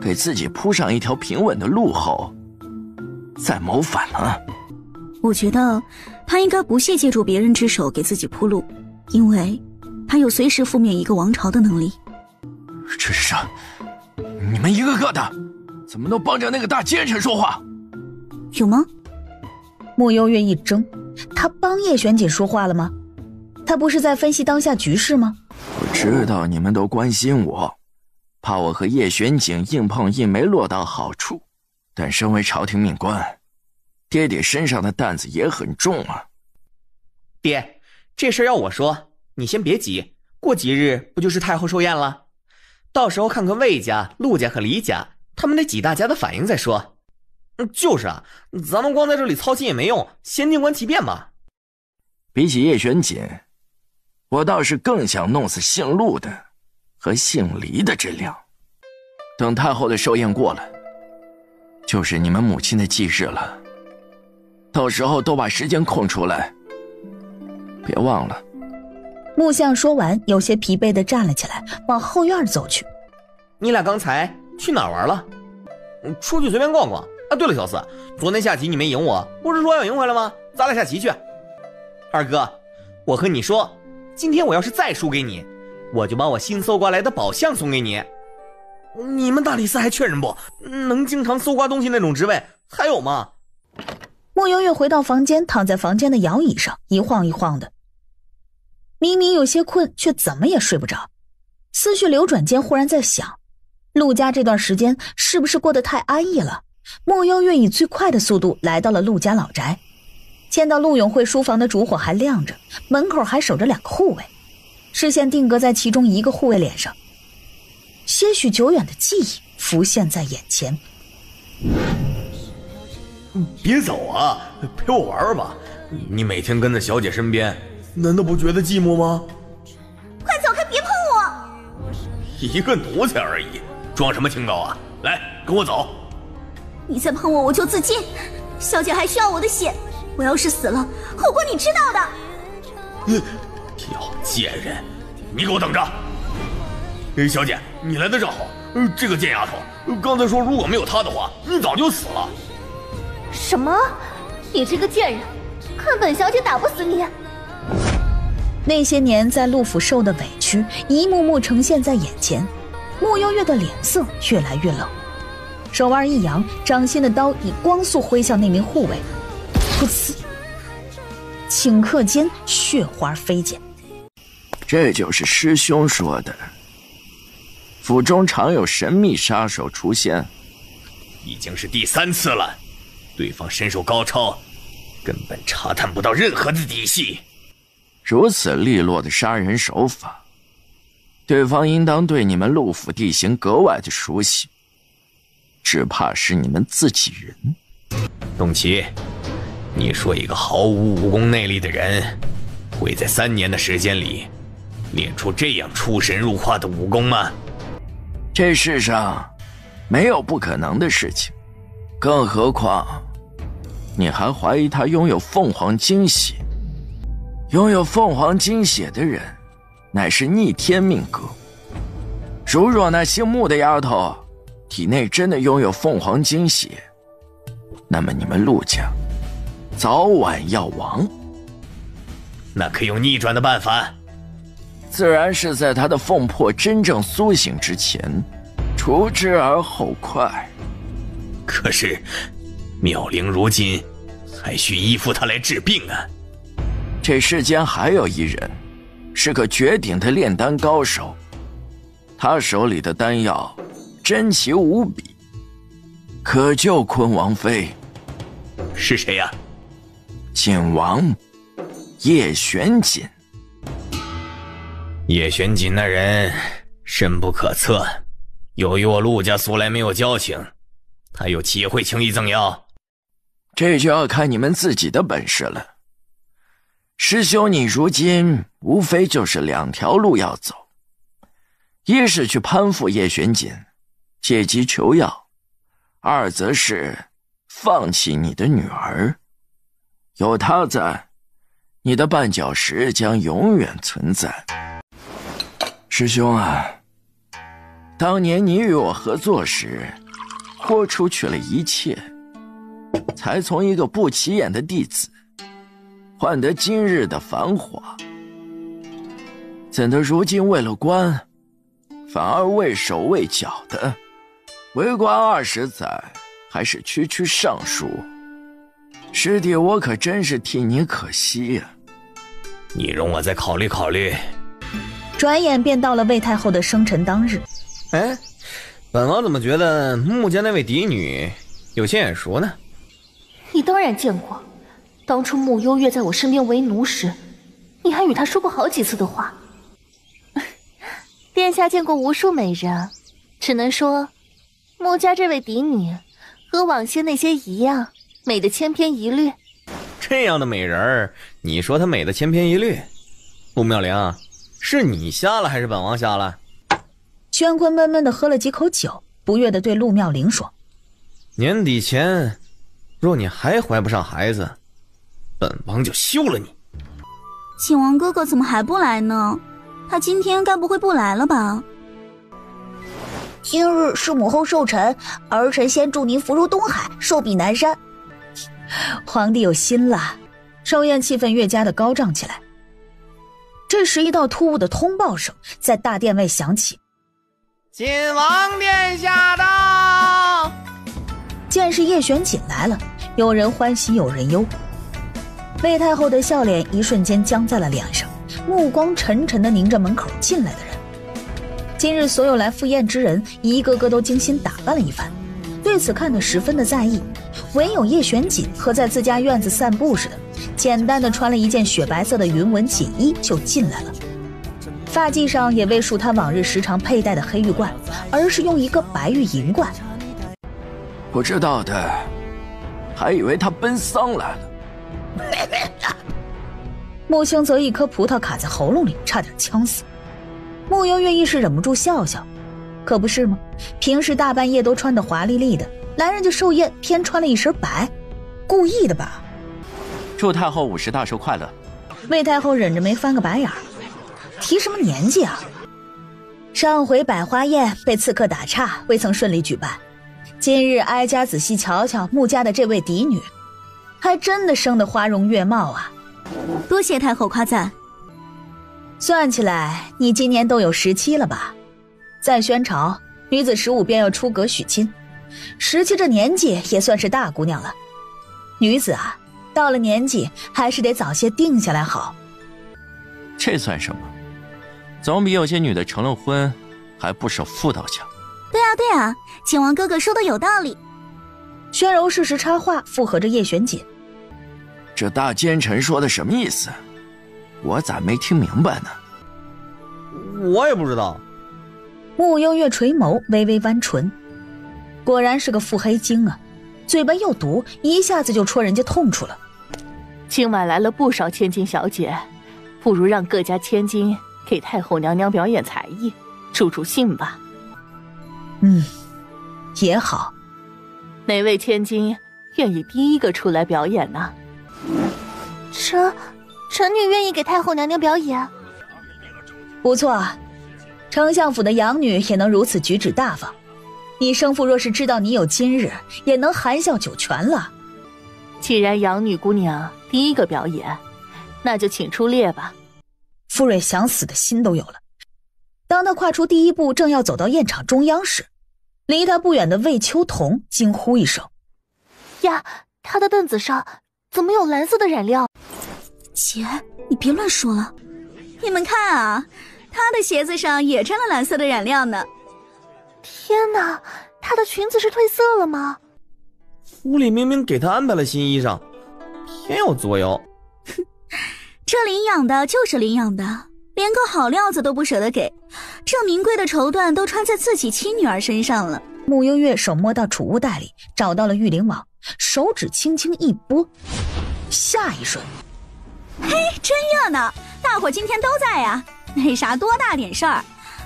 给自己铺上一条平稳的路后，再谋反呢？
我觉得他应该不屑借助别人之手给自己铺路，因为他有随时覆灭一个王朝的能力。
这是啥？你们一个个的怎么都帮着那个大奸臣说话？
有吗？
穆幽月一怔，他帮叶玄锦说话了吗？他不是在分析当下局势吗？
我知道你们都关心我，怕我和叶玄锦硬碰硬没落到好处，但身为朝廷命官，爹爹身上的担子也很重啊。
爹，这事要我说，你先别急，过几日不就是太后寿宴了？
到时候看看魏家、陆家和李家他们那几大家的反应再说。就是啊，咱们光在这里操心也没用，先静观其变嘛。
比起叶玄锦，我倒是更想弄死姓陆的和姓黎的这俩。等太后的寿宴过了，就是你们母亲的忌日了，到时候都把时间空出来，别忘了。
木匠说完，有些疲惫地站了起来，往后院走去。
你俩刚才去哪儿玩了？出去随便逛逛啊。对了，小四，昨天下棋你没赢我，不是说要赢回来吗？咱俩下棋去。二哥，我和你说，今天我要是再输给你，我就把我新搜刮来的宝象送给你。你们大理寺还缺人不？能经常搜刮东西那种职位还有吗？
莫幽月回到房间，躺在房间的摇椅上一晃一晃的，明明有些困，却怎么也睡不着。思绪流转间，忽然在想，陆家这段时间是不是过得太安逸了？莫幽月以最快的速度来到了陆家老宅，见到陆永慧书房的烛火还亮着，门口还守着2个护卫，视线定格在其中一个护卫脸上，些许久远的记忆浮现在眼前。
别走啊，陪我玩吧。你每天跟在小姐身边，难道不觉得寂寞吗？
快走开，别碰我！
一个奴才而已，装什么清高啊？来，跟我走。
你再碰我，我就自尽。小姐还需要我的血，我要是死了，后果你知道的。
tiểu贱人，你给我等着！小姐，你来的正好。这个贱丫头刚才说，如果没有她的话，你早就死了。
什么？你这个贱人，看本小姐打不死你！
那些年在陆府受的委屈一幕幕呈现在眼前，莫幽月的脸色越来越冷，手腕一扬，掌心的刀以光速挥向那名护卫，噗呲，顷刻间血花飞溅。
这就是师兄说的，府中常有神秘杀手出现。
已经是第3次了，对方身手高超，根本查探不到任何的底细。
如此利落的杀人手法，对方应当对你们陆府地形格外的熟悉，只怕是你们自己人。
董琦，你说一个毫无武功内力的人，会在3年的时间里练出这样出神入化的武功吗？
这世上没有不可能的事情，更何况你还怀疑他拥有凤凰精血。拥有凤凰精血的人乃是逆天命格，如若那姓穆的丫头体内真的拥有凤凰精血，那么你们陆家早晚要亡。
那可有逆转的办法？
自然是在他的凤魄真正苏醒之前，除之而后快。
可是妙龄如今还需依附他来治病啊。
这世间还有一人，是个绝顶的炼丹高手，他手里的丹药珍奇无比，可救昆王妃。
是谁呀？
锦王叶玄锦。
叶玄锦那人深不可测，由于我陆家素来没有交情，他又岂会轻易赠药？
这就要看你们自己的本事了。师兄，你如今无非就是2条路要走，一是去攀附叶玄锦，借机求药；二则是放弃你的女儿。有她在，你的绊脚石将永远存在。师兄啊，当年你与我合作时，豁出去了一切，才从一个不起眼的弟子换得今日的繁华，怎得如今为了官，反而畏手畏脚的，为官20载，还是区区尚书。师弟，我可真是替你可惜呀。
你容我再考虑考虑。
转眼便到了魏太后的生辰当日。
哎，本王怎么觉得穆家那位嫡女有些眼熟呢？
你当然见过，当初穆幽月在我身边为奴时，你还与她说过好几次的话。殿下见过无数美人，只能说，穆家这位嫡女和往昔那些一样，美得千篇一律。
这样的美人儿，你说她美得千篇一律？陆妙玲，是你瞎了还是本王瞎了？
宣坤闷闷地喝了几口酒，不悦地对陆妙玲说：“
年底前，若你还怀不上孩子，本王就休了你。”
景王哥哥怎么还不来呢？他今天该不会不来了吧？
今日是母后寿辰，儿臣先祝您福如东海，寿比南山。
皇帝有心了，寿宴气氛越加的高涨起来。这时，一道突兀的通报声在大殿外响起：“
晋王殿下到！”
见是叶玄锦来了，有人欢喜有人忧。魏太后的笑脸一瞬间僵在了脸上，目光沉沉地凝着门口进来的人。今日所有来赴宴之人，一个个都精心打扮了一番，对此看得十分的在意。唯有叶玄锦和在自家院子散步似的，简单的穿了一件雪白色的云纹锦衣就进来了。发髻上也未束他往日时常佩戴的黑玉冠，而是用一个白玉银冠。
不知道的还以为他奔丧来了。
穆青则一颗葡萄卡在喉咙里，差点呛死。穆幽月一时忍不住笑笑，可不是吗？平时大半夜都穿得华丽丽的，来人家寿宴偏穿了一身白，故意的吧？
祝太后50大寿快乐。
魏太后忍着没翻个白眼儿，提什么年纪啊？上回百花宴被刺客打岔，未曾顺利举办。今日挨家仔细瞧瞧穆家的这位嫡女，还真的生得花容月貌啊！
多谢太后夸赞。
算起来，你今年都有17了吧？在宣朝，女子15便要出阁许亲，17这年纪也算是大姑娘了。女子啊，到了年纪还是得早些定下来好。
这算什么？总比有些女的成了婚还不守妇道强。
对啊，景王哥哥说的有道理。
宣柔适时插话，附和着叶玄锦。
这大奸臣说的什么意思？我咋没听明白呢？
我也不知道。
穆幽月垂眸，微微弯唇，果然是个腹黑精啊，嘴巴又毒，一下子就戳人家痛处了。
今晚来了不少千金小姐，不如让各家千金给太后娘娘表演才艺，助助兴吧。
也好。
哪位千金愿意第一个出来表演呢？
臣女愿意给太后娘娘表演。
不错啊，丞相府的养女也能如此举止大方，你生父若是知道你有今日，也能含笑九泉了。
既然养女姑娘第一个表演，那就请出列吧。
傅蕊想死的心都有了。当他跨出第一步，正要走到宴场中央时，离他不远的魏秋桐惊呼一声：“
呀，他的凳子上怎么有蓝色的染料？”
姐，你别乱说了。你们看啊，她的鞋子上也沾了蓝色的染料呢。
天哪，她的裙子是褪色了吗？
屋里明明给她安排了新衣裳，偏要作妖。
这领养的就是领养的，连个好料子都不舍得给，这名贵的绸缎都穿在自己亲女儿身上了。
穆幽月手摸到储物袋里，找到了玉灵网，手指轻轻一拨，下一瞬，
嘿，真热闹，大伙今天都在呀，没啥多大点事儿。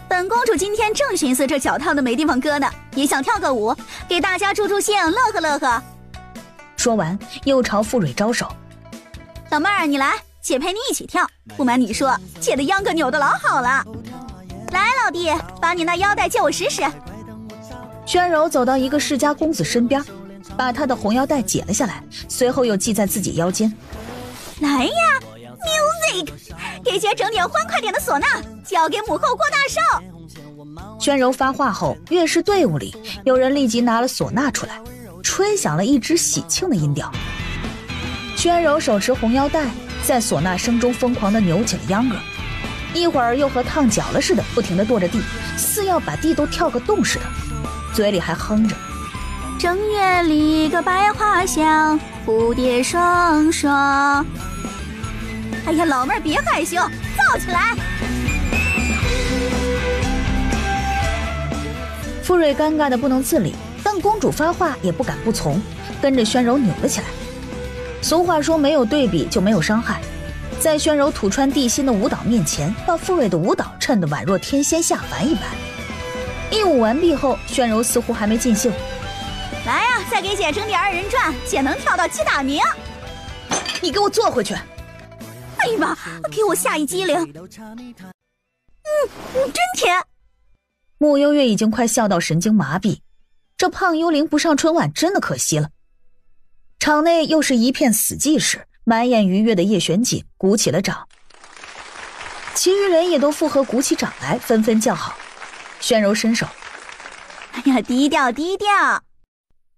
本公主今天正寻思这脚套的没地方搁呢，也想跳个舞，给大家助助兴，乐呵乐呵。
说完，又朝傅蕊招手：“
老妹儿，你来，姐陪你一起跳。不瞒你说，姐的秧歌扭得老好了。来，老弟，把你那腰带借我使使。”
宣柔走到一个世家公子身边，把他的红腰带解了下来，随后又系在自己腰间。
来呀 ，music， 给姐整点欢快点的唢呐，交给母后过大寿。
宣柔发话后，乐师队伍里有人立即拿了唢呐出来，吹响了一支喜庆的音调。宣柔手持红腰带，在唢呐声中疯狂地扭起了秧歌，一会儿又和烫脚了似的，不停地跺着地，似要把地都跳个洞似的，嘴里还哼着：“
正月里个百花香，蝴蝶双双。”哎呀，老妹儿别害羞，燥起来！
傅蕊尴尬的不能自理，但公主发话也不敢不从，跟着宣柔扭了起来。俗话说没有对比就没有伤害，在宣柔吐穿地心的舞蹈面前，把傅蕊的舞蹈衬得宛若天仙下凡一般。一舞完毕后，宣柔似乎还没尽兴，
来呀，再给姐整点二人转，姐能跳到7大名。
你给我坐回去！
哎呀妈，给我吓一激灵！真甜。
穆幽月已经快笑到神经麻痹，这胖幽灵不上春晚真的可惜了。场内又是一片死寂时，满眼愉悦的叶玄锦鼓起了掌，其余人也都附和鼓起掌来，纷纷叫好。宣柔伸手，
哎呀，低调低调。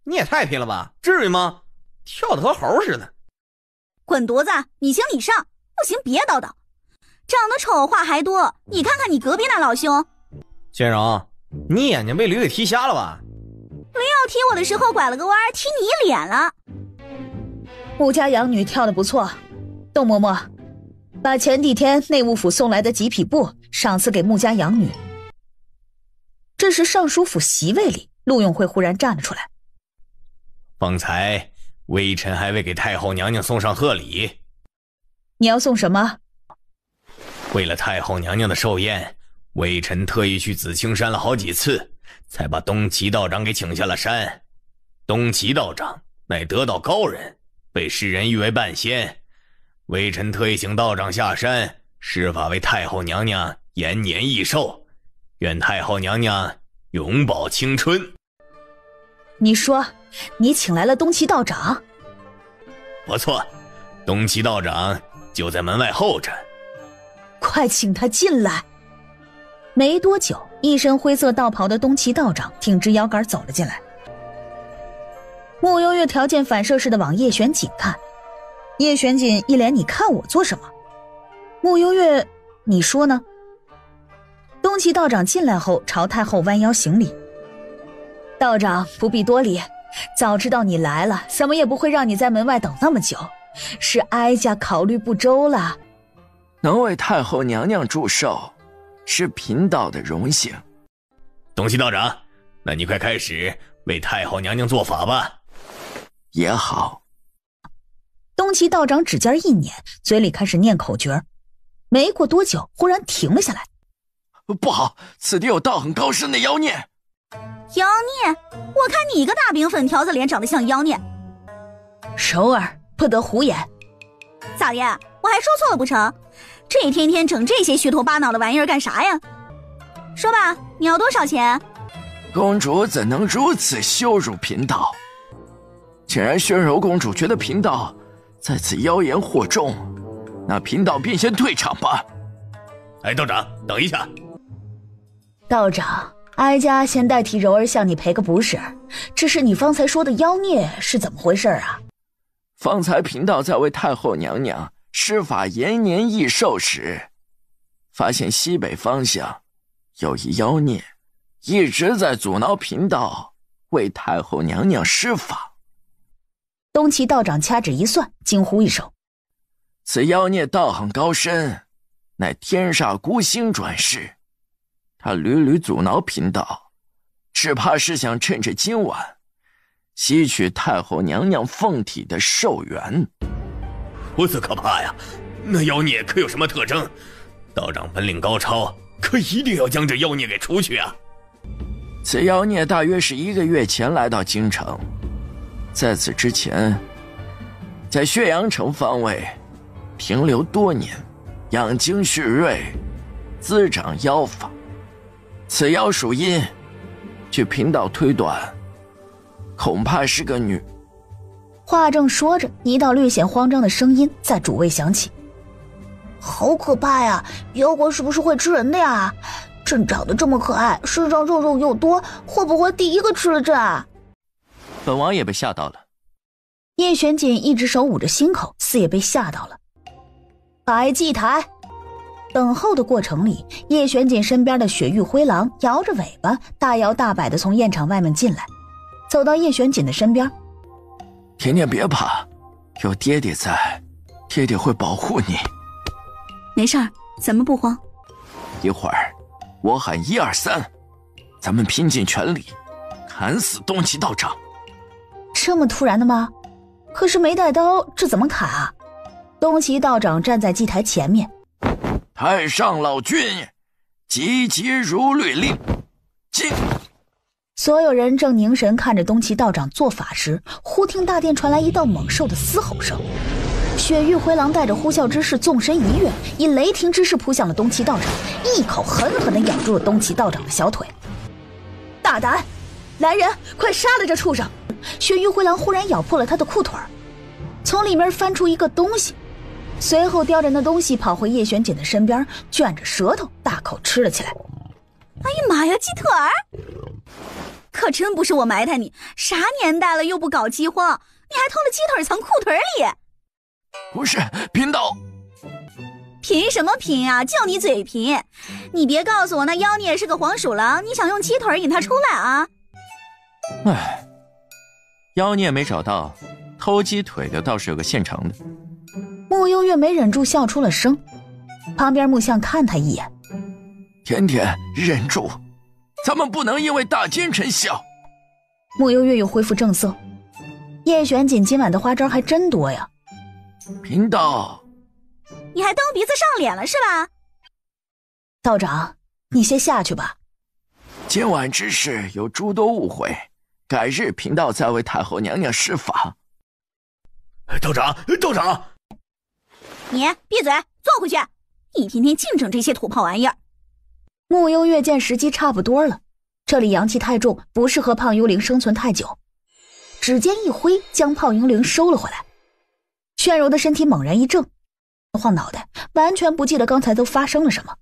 你也太拼了吧，至于吗？跳得和猴似的。
滚犊子，你行你上，不行别叨叨。长得丑话还多，你看看你隔壁那老兄。
宣柔，你眼睛被驴给踢瞎了吧？
驴要踢我的时候拐了个弯，踢你脸了。
穆家养女跳得不错，董嬷嬷，把前几天内务府送来的几匹布赏赐给穆家养女。这时尚书府席位里，陆永慧忽然站了出来。
方才微臣还未给太后娘娘送上贺礼。
你要送什么？
为了太后娘娘的寿宴，微臣特意去紫青山了好几次，才把东岐道长给请下了山。东岐道长乃得道高人，被世人誉为半仙。微臣特意请道长下山，施法为太后娘娘延年益寿，愿太后娘娘永葆青春。
你说你请来了东岐道长？
不错，东岐道长就在门外候着。
快请他进来。没多久，一身灰色道袍的东岐道长挺直腰杆走了进来。穆幽月条件反射似的往叶玄锦看，叶玄锦一脸你看我做什么？穆幽月，你说呢？东岐道长进来后朝太后弯腰行礼。道长不必多礼，早知道你来了，怎么也不会让你在门外等那么久，是哀家考虑不周了。
能为太后娘娘祝寿，是贫道的荣幸。
东岐道长，那你快开始为太后娘娘做法吧。
也好。
东岐道长指尖一捻，嘴里开始念口诀，没过多久忽然停了下来。
不好，此地有道行高深的妖孽。
妖孽？我看你一个大饼粉条子脸长得像妖孽。
首尔不得胡言。
嫂爷，我还说错了不成？这一天天整这些虚头巴脑的玩意儿干啥呀？说吧，你要多少钱？
公主怎能如此羞辱贫道？既然宣柔公主觉得贫道在此妖言惑众，那贫道便先退场吧。
哎，道长，等一下。
道长，哀家先代替柔儿向你赔个不是，只是你方才说的妖孽是怎么回事啊？
方才贫道在为太后娘娘施法延年益寿时，发现西北方向有一妖孽一直在阻挠贫道为太后娘娘施法。
东岐道长掐指一算，惊呼一声：
此妖孽道行高深，乃天煞孤星转世，他屡屡阻挠贫道，只怕是想趁着今晚吸取太后娘娘凤体的寿元。
如此可怕呀！那妖孽可有什么特征？道长本领高超，可一定要将这妖孽给除去啊！
此妖孽大约是1个月前来到京城，在此之前，在血阳城方位停留多年，养精蓄锐，滋长妖法。此妖属阴，据贫道推断，恐怕是个女。
话正说着，一道略显慌张的声音在主位响起：
好可怕呀！妖怪是不是会吃人的呀？朕长得这么可爱，身上肉肉又多，会不会第一个吃了朕啊？
本王也被吓到了。
叶玄锦一只手捂着心口，似也被吓到了。摆祭台。等候的过程里，叶玄锦身边的雪域灰狼摇着尾巴，大摇大摆地从宴场外面进来，走到叶玄锦的身边。
甜甜别怕，有爹爹在，爹爹会保护你。
没事儿，咱们不慌。
一会儿我喊1、2、3，咱们拼尽全力，砍死东岐道长。
这么突然的吗？可是没带刀，这怎么砍啊？东岐道长站在祭台前面。
太上老君，急急如律令，进。
所有人正凝神看着东岐道长做法时，忽听大殿传来一道猛兽的嘶吼声。雪域灰狼带着呼啸之势纵身一跃，以雷霆之势扑向了东岐道长，一口狠狠地咬住了东岐道长的小腿。大胆！来人，快杀了这畜生！雪域灰狼忽然咬破了他的裤腿，从里面翻出一个东西，随后叼着那东西跑回叶玄锦的身边，卷着舌头大口吃了起来。
哎呀妈呀，鸡腿儿！可真不是我埋汰你，啥年代了又不搞饥荒，你还偷了鸡腿藏裤腿里？
不是，贫道。
贫什么贫啊，就你嘴贫！你别告诉我那妖孽是个黄鼠狼，你想用鸡腿引他出来啊？
唉，妖孽没找到，偷鸡腿的倒是有个现成的。
穆幽月没忍住笑出了声，旁边木相看他一眼。
甜甜，忍住，咱们不能因为大奸臣笑。
穆幽月又恢复正色。叶玄锦今晚的花招还真多呀。
贫道，
你还蹬鼻子上脸了是吧？
道长，你先下去吧。
今晚之事有诸多误会，改日贫道再为太后娘娘施法。
道长，道长，
你闭嘴，坐回去！一天天净整这些土炮玩意儿。
穆幽月见时机差不多了，这里阳气太重，不适合胖幽灵生存太久。指尖一挥，将胖幽灵收了回来。炫柔的身体猛然一怔，晃脑袋，完全不记得刚才都发生了什么。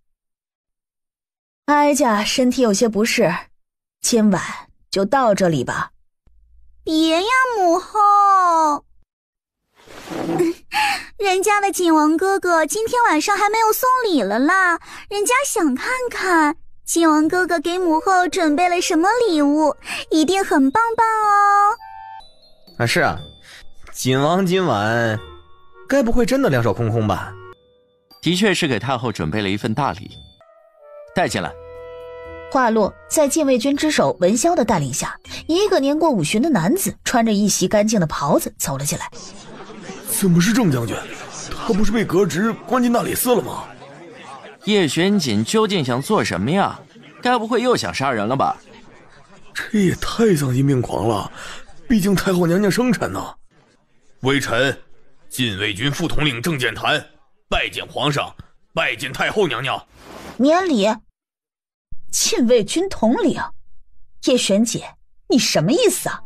哀家身体有些不适，今晚就到这里吧。
别呀，母后。人家的景王哥哥今天晚上还没有送礼了啦，人家想看看景王哥哥给母后准备了什么礼物，一定很棒棒哦。
啊，是啊，景王今晚该不会真的两手空空吧？
的确是给太后准备了一份大礼，带进来。
话落，在禁卫军之首文霄的带领下，一个年过50的男子穿着一袭干净的袍子走了进来。
怎么是郑将军？他不是被革职关进大理寺了吗？
叶玄锦究竟想做什么呀？该不会又想杀人了吧？
这也太丧心病狂了，毕竟太后娘娘生辰呢。
微臣禁卫军副统领郑建坛拜见皇上，拜见太后娘娘。
免礼。
禁卫军统领，叶玄锦，你什么意思啊？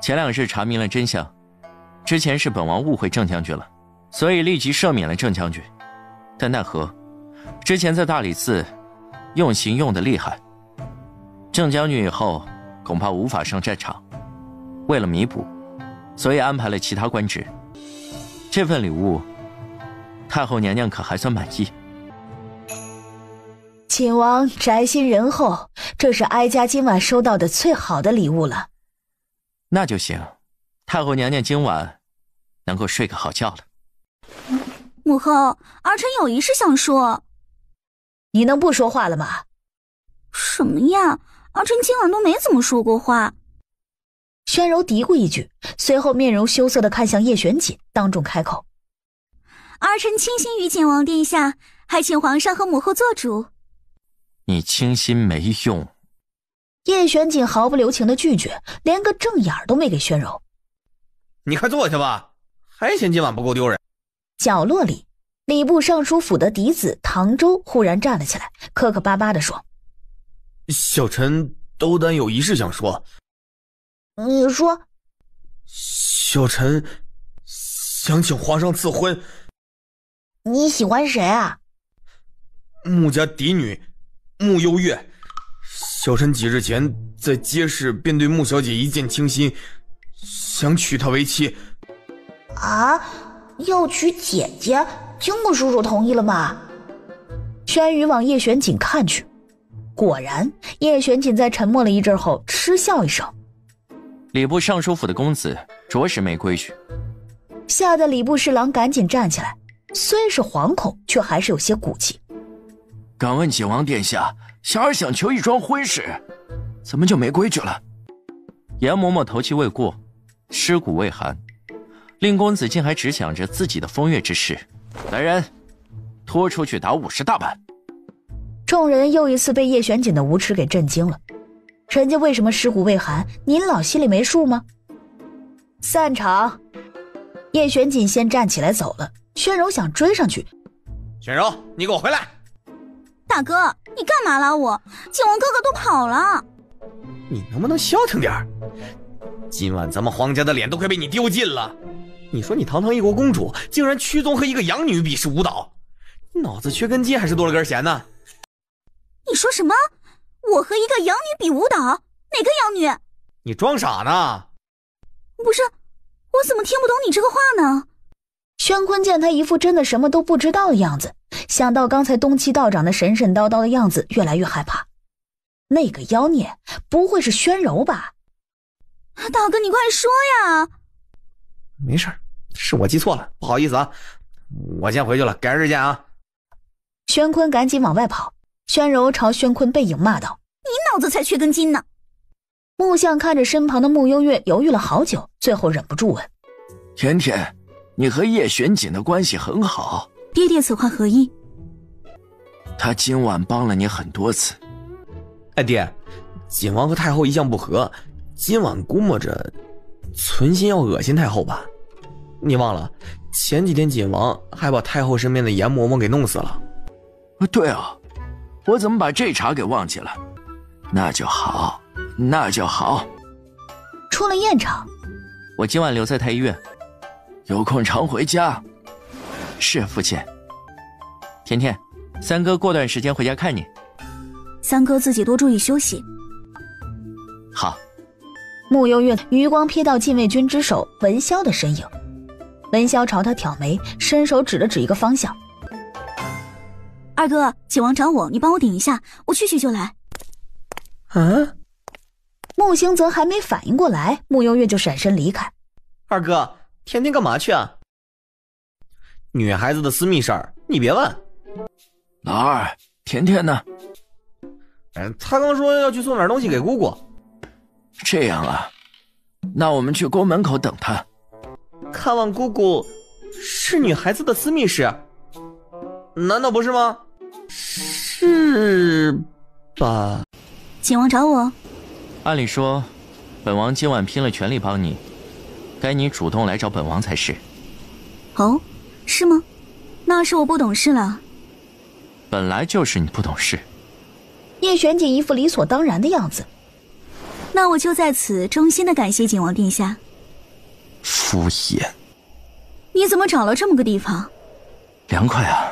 前2日查明了真相，之前是本王误会郑将军了，所以立即赦免了郑将军。但奈何之前在大理寺用刑用得厉害，郑将军以后恐怕无法上战场，为了弥补，所以安排了其他官职。这份礼物太后娘娘可还算满意？
景王宅心仁厚，这是哀家今晚收到的最好的礼物了。
那就行，太后娘娘今晚能够睡个好觉了。
母后，儿臣有一事想说。
你能不说话了吗？
什么呀，儿臣今晚都没怎么说过话。
宣柔嘀咕一句，随后面容羞涩地看向叶玄锦，当众开口：
儿臣倾心于景王殿下，还请皇上和母后做主。
你倾心没用。
叶玄锦毫不留情地拒绝，连个正眼都没给宣柔。
你快坐下吧，还嫌今晚不够丢人。
角落里，礼部尚书府的嫡子唐周忽然站了起来，磕磕巴巴地说：
小臣斗胆有一事想说。
你说。
小臣想请皇上赐婚。
你喜欢谁啊？
穆家嫡女穆幽月。小臣几日前在街市便对穆小姐一见倾心，想娶她为妻。
啊，要娶姐姐？经过叔叔同意了吗？
轩宇往叶玄锦看去，果然叶玄锦在沉默了一阵后嗤笑一声：
礼部尚书府的公子着实没规矩。
吓得礼部侍郎赶紧站起来，虽是惶恐，却还是有些骨气。
敢问景王殿下，小儿想求一桩婚事，怎么就没规矩了？
严嬷嬷头七未过，尸骨未寒，令公子竟还只想着自己的风月之事。来人，拖出去打50大板。
众人又一次被叶玄锦的无耻给震惊了。人家为什么尸骨未寒，您老心里没数吗？散场。叶玄锦先站起来走了，宣柔想追上去。
宣柔，你给我回来！
大哥，你干嘛拉我？景王哥哥都跑了。
你能不能消停点儿？今晚咱们皇家的脸都快被你丢尽了。你说你堂堂一国公主，竟然屈宗和一个养女比试舞蹈，脑子缺根筋还是多了根弦呢？
你说什么？我和一个养女比舞蹈？哪个养女？
你装傻呢？
不是，我怎么听不懂你这个话呢？
宣坤见他一副真的什么都不知道的样子，想到刚才东七道长的神神叨叨的样子，越来越害怕。那个妖孽不会是宣柔吧？
大哥，你快说呀！
没事，是我记错了，不好意思啊，我先回去了，改日见啊。
宣坤赶紧往外跑，宣柔朝宣坤背影骂道：“
你脑子才缺根筋呢！”
木相看着身旁的穆幽月，犹豫了好久，最后忍不住问：“
甜甜，你和叶玄锦的关系很好。”
爹爹此话何意？
他今晚帮了你很多次。
哎爹，景王和太后一向不和，今晚估摸着存心要恶心太后吧？你忘了前几天景王还把太后身边的严嬷嬷给弄死了。
对啊，我怎么把这茬给忘记了？那就好，那就好。
出了宴场，
我今晚留在太医院，
有空常回家。
是父亲。甜甜，三哥过段时间回家看你。
三哥自己多注意休息。
好。
穆幽月余光瞥到禁卫军之首文霄的身影，文霄朝他挑眉，伸手指了指一个方向。
二哥，景王找我，你帮我顶一下，我去就来。
啊！穆星泽还没反应过来，穆幽月就闪身离开。
二哥，甜甜干嘛去啊？女孩子的私密事儿，你别问。
老二，甜甜呢？
他刚说要去送点东西给姑姑。
这样啊，那我们去宫门口等他。
看望姑姑是女孩子的私密事，难道不是吗？是吧？
景王找我。
按理说，本王今晚拼了全力帮你，该你主动来找本王才是。
哦，是吗？那是我不懂事了。
本来就是你不懂事。
叶玄锦一副理所当然的样子。
那我就在此衷心的感谢景王殿下。
敷衍。
你怎么找了这么个地方？
凉快啊。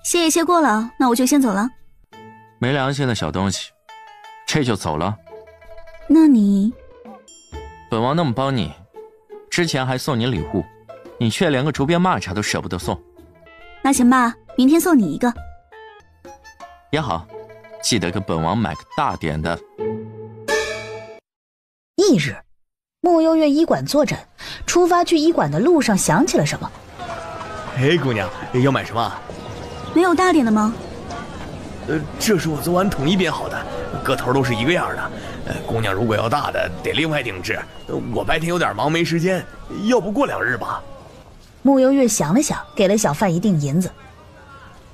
歇也歇过了，那我就先走了。
没良心的小东西，这就走了？
那你……
本王那么帮你，之前还送你礼物，你却连个竹编蚂蚱都舍不得送。
那行吧，明天送你一个。
也好，记得给本王买个大点的。
翌日，穆幽月医馆坐诊，出发去医馆的路上想起了什么。
哎，姑娘，要买什么？
没有大点的吗？
这是我昨晚统一编好的，个头都是一个样的。姑娘如果要大的，得另外定制。我白天有点忙，没时间，要不过2日吧。
穆幽月想了想，给了小贩一锭银子。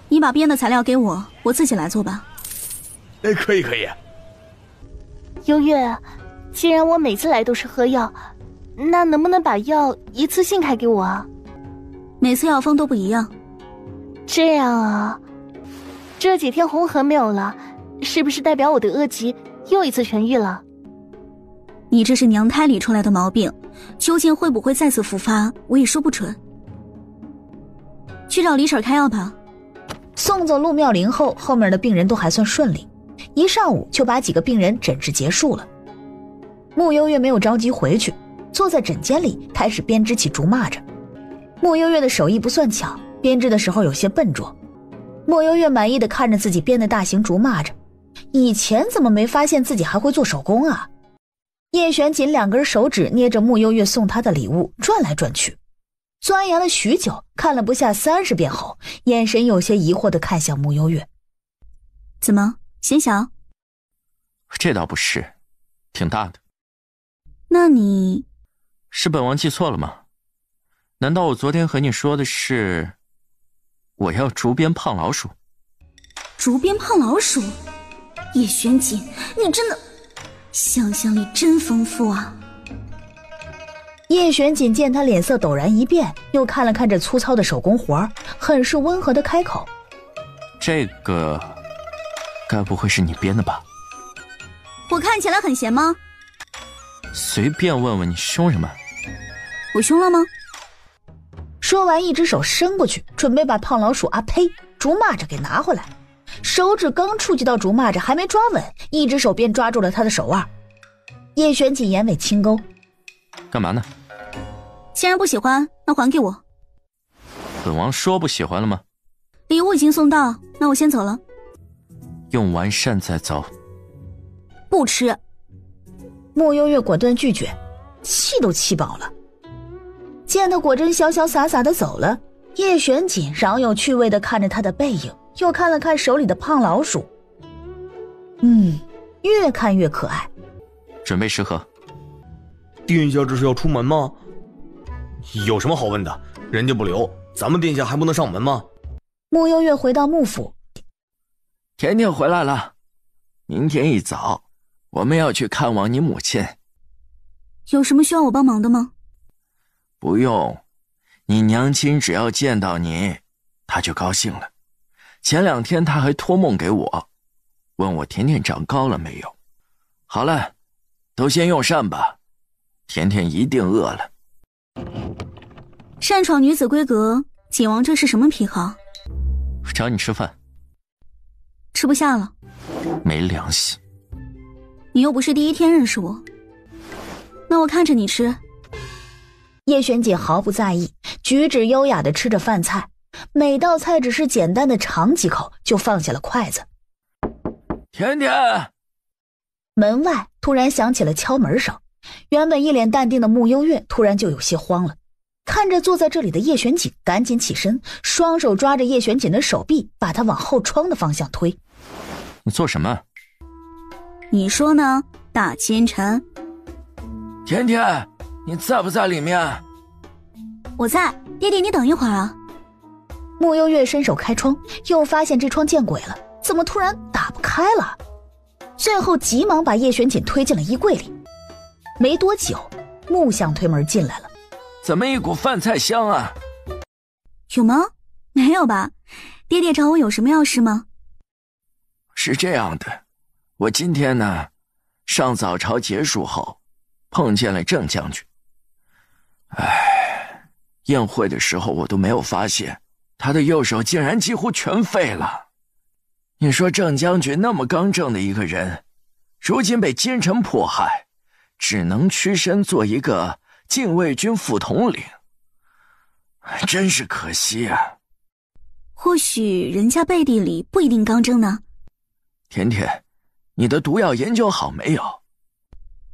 你把编的材料给我，我自己来做吧。
可以可以。
幽月，既然我每次来都是喝药，那能不能把药一次性开给我啊？
每次药方都不一样。
这样啊，这几天红痕没有了，是不是代表我的恶疾又一次痊愈了？
你这是娘胎里出来的毛病，究竟会不会再次复发，我也说不准。去找李婶开药吧。
送走陆妙龄后，后面的病人都还算顺利，一上午就把几个病人诊治结束了。穆幽月没有着急回去，坐在诊间里开始编织起竹蚂蚱。穆幽月的手艺不算巧，编织的时候有些笨拙。穆幽月满意的看着自己编的大型竹蚂蚱，以前怎么没发现自己还会做手工啊？叶玄锦2根手指捏着穆幽月送他的礼物转来转去，钻研了许久，看了不下30遍后，眼神有些疑惑地看向穆幽月。
怎么，嫌小？
这倒不是，挺大的。
那你……
是本王记错了吗？难道我昨天和你说的是我要竹鞭胖老鼠？
竹鞭胖老鼠？叶玄锦，你真的想象力真丰富啊！
叶玄锦见他脸色陡然一变，又看了看这粗糙的手工活，很是温和的开口：“
这个该不会是你编的吧？”
我看起来很闲吗？
随便问问你凶什么？
我凶了吗？
说完，一只手伸过去，准备把胖老鼠呸，竹蚂蚱给拿回来。手指刚触及到竹蚂蚱，还没抓稳，一只手便抓住了他的手腕。叶玄锦眼尾轻勾：“
干嘛呢？”
既然不喜欢，那还给我。
本王说不喜欢了吗？
礼物已经送到，那我先走了。
用完膳再走。
不吃。
慕悠月果断拒绝，气都气饱了。见他果真潇潇洒洒的走了，叶玄锦饶有趣味的看着他的背影，又看了看手里的胖老鼠，越看越可爱。
准备食盒。
殿下这是要出门吗？有什么好问的？人家不留，咱们殿下还不能上门吗？
慕悠月回到幕府，
甜甜回来了，明天一早我们要去看望你母亲。
有什么需要我帮忙的吗？
不用，你娘亲只要见到你，她就高兴了。前2天她还托梦给我，问我甜甜长高了没有。好了，都先用膳吧，甜甜一定饿了。
擅闯女子闺阁，景王这是什么癖好？
找你吃饭。
吃不下了。
没良心。
你又不是第一天认识我，那我看着你吃。
叶璇姐毫不在意，举止优雅地吃着饭菜，每道菜只是简单的尝几口就放下了筷子。
甜甜！
门外突然响起了敲门声，原本一脸淡定的慕悠月突然就有些慌了，看着坐在这里的叶璇锦，赶紧起身，双手抓着叶璇锦的手臂，把她往后窗的方向推。
你做什么？
你说呢，大奸臣？
甜甜，你在不在里面？
我在，爹爹你等一会儿啊。
慕悠月伸手开窗，又发现这窗见鬼了，怎么突然打不开了？最后急忙把叶璇锦推进了衣柜里。没多久，木匠推门进来了。
怎么一股饭菜香啊？
有吗？没有吧？爹爹找我有什么要事吗？
是这样的，我今天呢，上早朝结束后，碰见了郑将军。宴会的时候我都没有发现，他的右手竟然几乎全废了。你说郑将军那么刚正的一个人，如今被奸臣迫害，只能屈身做一个禁卫军副统领，真是可惜啊。
或许人家背地里不一定刚正呢。
甜甜，你的毒药研究好没有？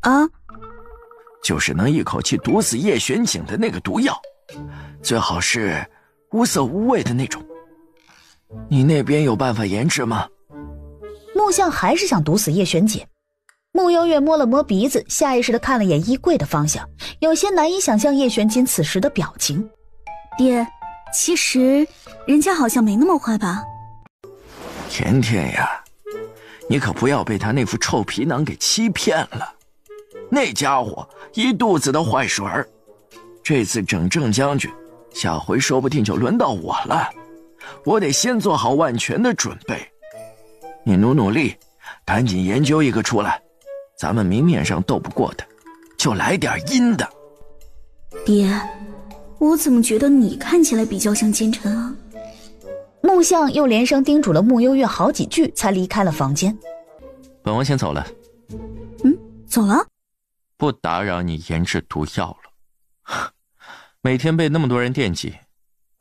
啊？
就是能一口气毒死叶玄景的那个毒药，最好是无色无味的那种。你那边有办法研制吗？
木匠还是想毒死叶璇锦。慕悠月摸了摸鼻子，下意识地看了眼衣柜的方向，有些难以想象叶璇锦此时的表情。
爹，其实人家好像没那么坏吧？
甜甜呀，你可不要被他那副臭皮囊给欺骗了。那家伙一肚子的坏水儿，这次整郑将军，下回说不定就轮到我了。我得先做好万全的准备。你努力，赶紧研究一个出来，咱们明面上斗不过他，就来点阴的。
爹，我怎么觉得你看起来比较像奸臣啊？
木匠又连声叮嘱了慕悠月好几句，才离开了房间。
本王先走了。
走了？
不打扰你研制毒药了。每天被那么多人惦记，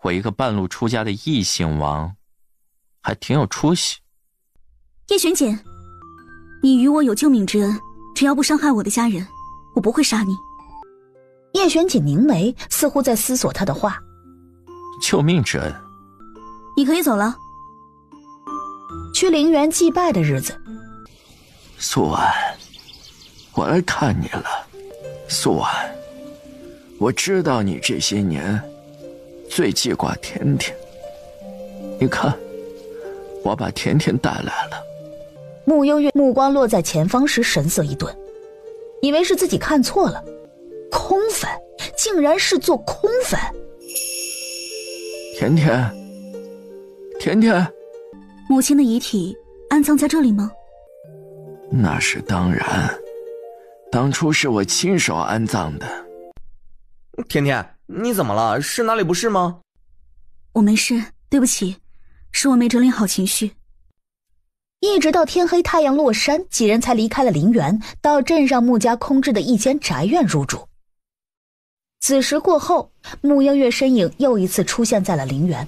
我一个半路出家的异姓王还挺有出息。
叶璇锦，你与我有救命之恩，只要不伤害我的家人，我不会杀你。
叶璇锦凝眉，似乎在思索他的话。
救命之恩？
你可以走了。
去陵园祭拜的日子。
素婉，我来看你了。素婉，我知道你这些年最记挂甜甜，你看，我把甜甜带来了。
穆幽月目光落在前方时，神色一顿，以为是自己看错了，空坟，竟然是座空坟。
甜甜，甜甜，
母亲的遗体安葬在这里吗？
那是当然，当初是我亲手安葬的。
甜甜，你怎么了？是哪里不适吗？
我没事，对不起，是我没整理好情绪。
一直到天黑太阳落山，几人才离开了陵园，到镇上穆家空置的一间宅院入住。子时过后，穆幽月身影又一次出现在了陵园。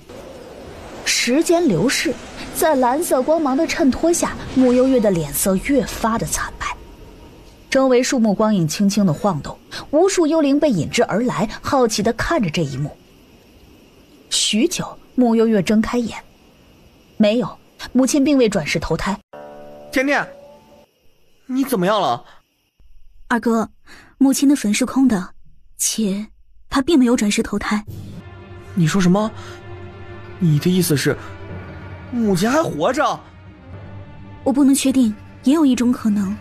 时间流逝，在蓝色光芒的衬托下，穆幽月的脸色越发的惨白。周围树木光影轻轻的晃动，无数幽灵被引之而来，好奇的看着这一幕。许久，穆幽月睁开眼，没有，母亲并未转世投胎。
甜甜，你怎么样了？
二哥，母亲的坟是空的，且她并没有转世投胎。
你说什么？你的意思是母亲还活着？
我不能确定，也有一种可能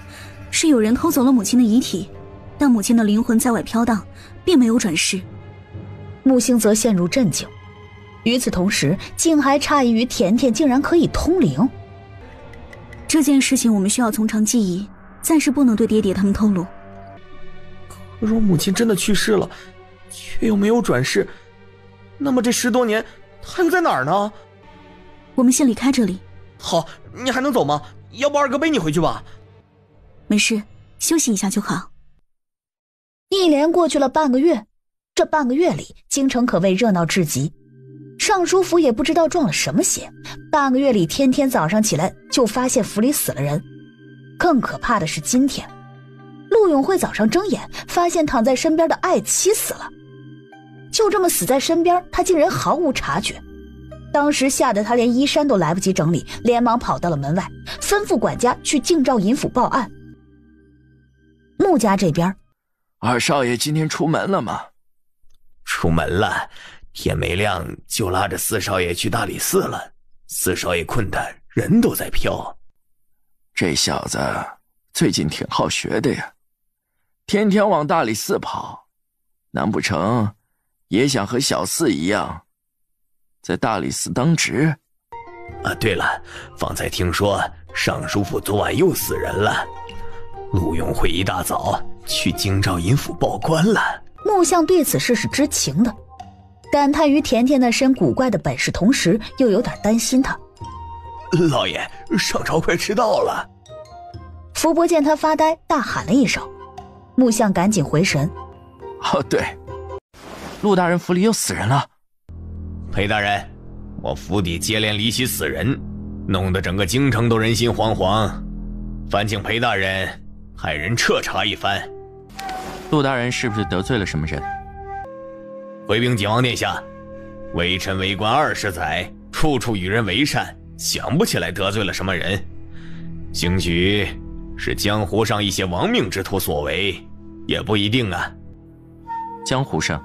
是有人偷走了母亲的遗体，但母亲的灵魂在外飘荡，并没有转世。
木星则陷入震惊，与此同时竟还诧异于甜甜竟然可以通灵。
这件事情我们需要从长计议，暂时不能对爹爹他们透露。
可若母亲真的去世了，却又没有转世，那么这10多年他又在哪儿呢？
我们先离开这里。
好，你还能走吗？要不二哥背你回去吧。
没事，休息一下就好。
一连过去了半个月，这半个月里京城可谓热闹至极。尚书府也不知道撞了什么邪，半个月里天天早上起来就发现府里死了人。更可怕的是今天，陆永慧早上睁眼发现躺在身边的爱妻死了，就这么死在身边，他竟然毫无察觉。当时吓得他连衣衫都来不及整理，连忙跑到了门外，吩咐管家去京兆尹府报案。穆家这边，
二少爷今天出门了吗？
出门了，天没亮就拉着四少爷去大理寺了。四少爷困得人都在飘。
这小子最近挺好学的呀，天天往大理寺跑，难不成也想和小四一样在大理寺当值？
啊，对了，方才听说尚书府昨晚又死人了，陆永慧一大早去京兆尹府报官了。
穆相对此事是知情的，感叹于甜甜那身古怪的本事，同时又有点担心他。
老爷，上朝快迟到了。
福伯见他发呆，大喊了一声，穆相赶紧回神。
哦，对，
陆大人府里又死人了。
裴大人，我府邸接连离奇死人，弄得整个京城都人心惶惶，烦请裴大人派人彻查一番。
陆大人是不是得罪了什么人？
回禀景王殿下，微臣为官20载，处处与人为善，想不起来得罪了什么人，兴许是江湖上一些亡命之徒所为，也不一定啊。
江湖上，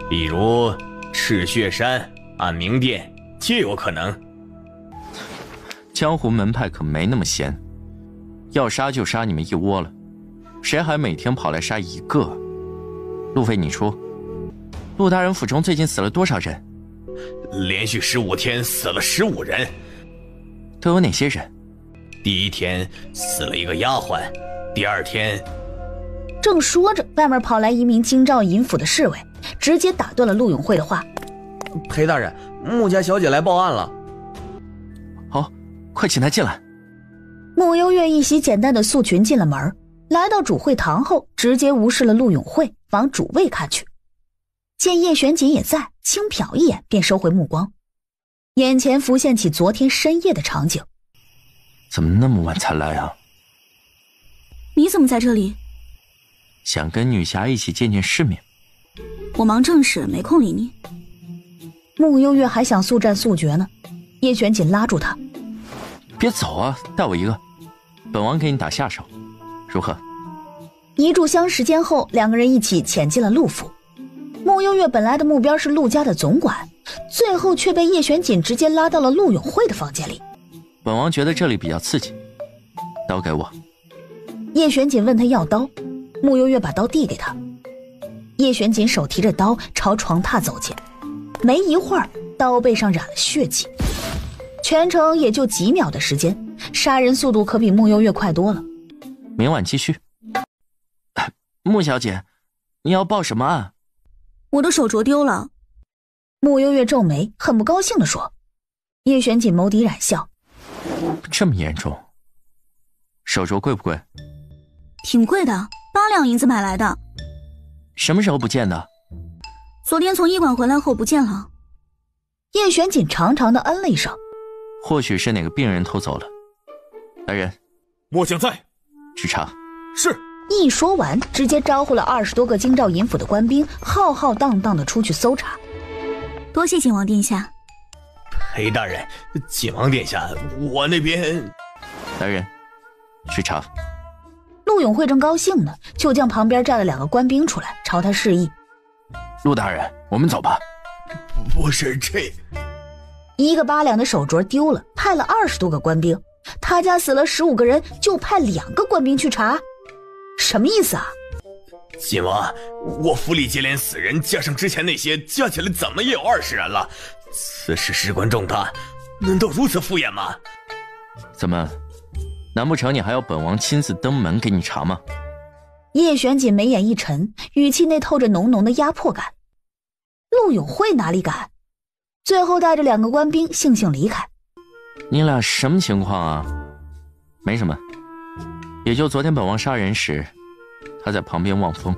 比如
赤血山、安明殿皆有可能。
江湖门派可没那么闲，要杀就杀你们一窝了，谁还每天跑来杀一个？路费你出。陆大人府中最近死了多少人？
连续15天死了15人。
都有哪些人？
第1天死了一个丫鬟，第2天……
正说着，外面跑来一名京兆尹府的侍卫，直接打断了陆永慧的话。
裴大人，穆家小姐来报案了。
好，快请她进来。
穆幽月一袭简单的素裙进了门，来到主会堂后，直接无视了陆永慧，往主位看去。见叶玄锦也在，轻瞟一眼便收回目光，眼前浮现起昨天深夜的场景。
怎么那么晚才来啊？
你怎么在这里？
想跟女侠一起见见世面。
我忙正事，没空理你。
穆幽月还想速战速决呢，叶玄锦拉住他：“
别走啊，带我一个，本王给你打下手，如何？”
一炷香时间后，两个人一起潜进了陆府。穆幽月本来的目标是陆家的总管，最后却被叶玄锦直接拉到了陆永慧的房间里。
本王觉得这里比较刺激，刀给我。
叶玄锦问他要刀，穆幽月把刀递给他。叶玄锦手提着刀朝床榻走近，没一会儿，刀背上染了血迹。全程也就几秒的时间，杀人速度可比穆幽月快多了。
明晚继续。穆小姐，你要报什么案？
我的手镯丢了。
穆幽月皱眉，很不高兴地说。叶玄锦眸底染笑。
这么严重？手镯贵不贵？
挺贵的，8两银子买来的。
什么时候不见的？
昨天从医馆回来后不见了。
叶玄锦长长的嗯了一声。
或许是哪个病人偷走了。来人，
末将在。
去查。
是。
一说完，直接招呼了20多个京兆尹府的官兵，浩浩荡荡的出去搜查。
多谢景王殿下。
裴大人，景王殿下，我那边……
来人，去查。
陆永慧正高兴呢，就将旁边站了2个官兵出来，朝他示意。
陆大人，我们走吧。
不是这
，1个8两的手镯丢了，派了20多个官兵，他家死了15个人，就派2个官兵去查。什么意思啊？
景王，我府里接连死人，加上之前那些，加起来怎么也有20人了。此事事关重大，难道如此敷衍吗？
怎么，难不成你还要本王亲自登门给你查吗？
叶玄锦眉眼一沉，语气内透着浓浓的压迫感。陆永慧哪里敢？最后带着2个官兵悻悻离开。
你俩什么情况啊？没什么，也就昨天本王杀人时，他在旁边望风。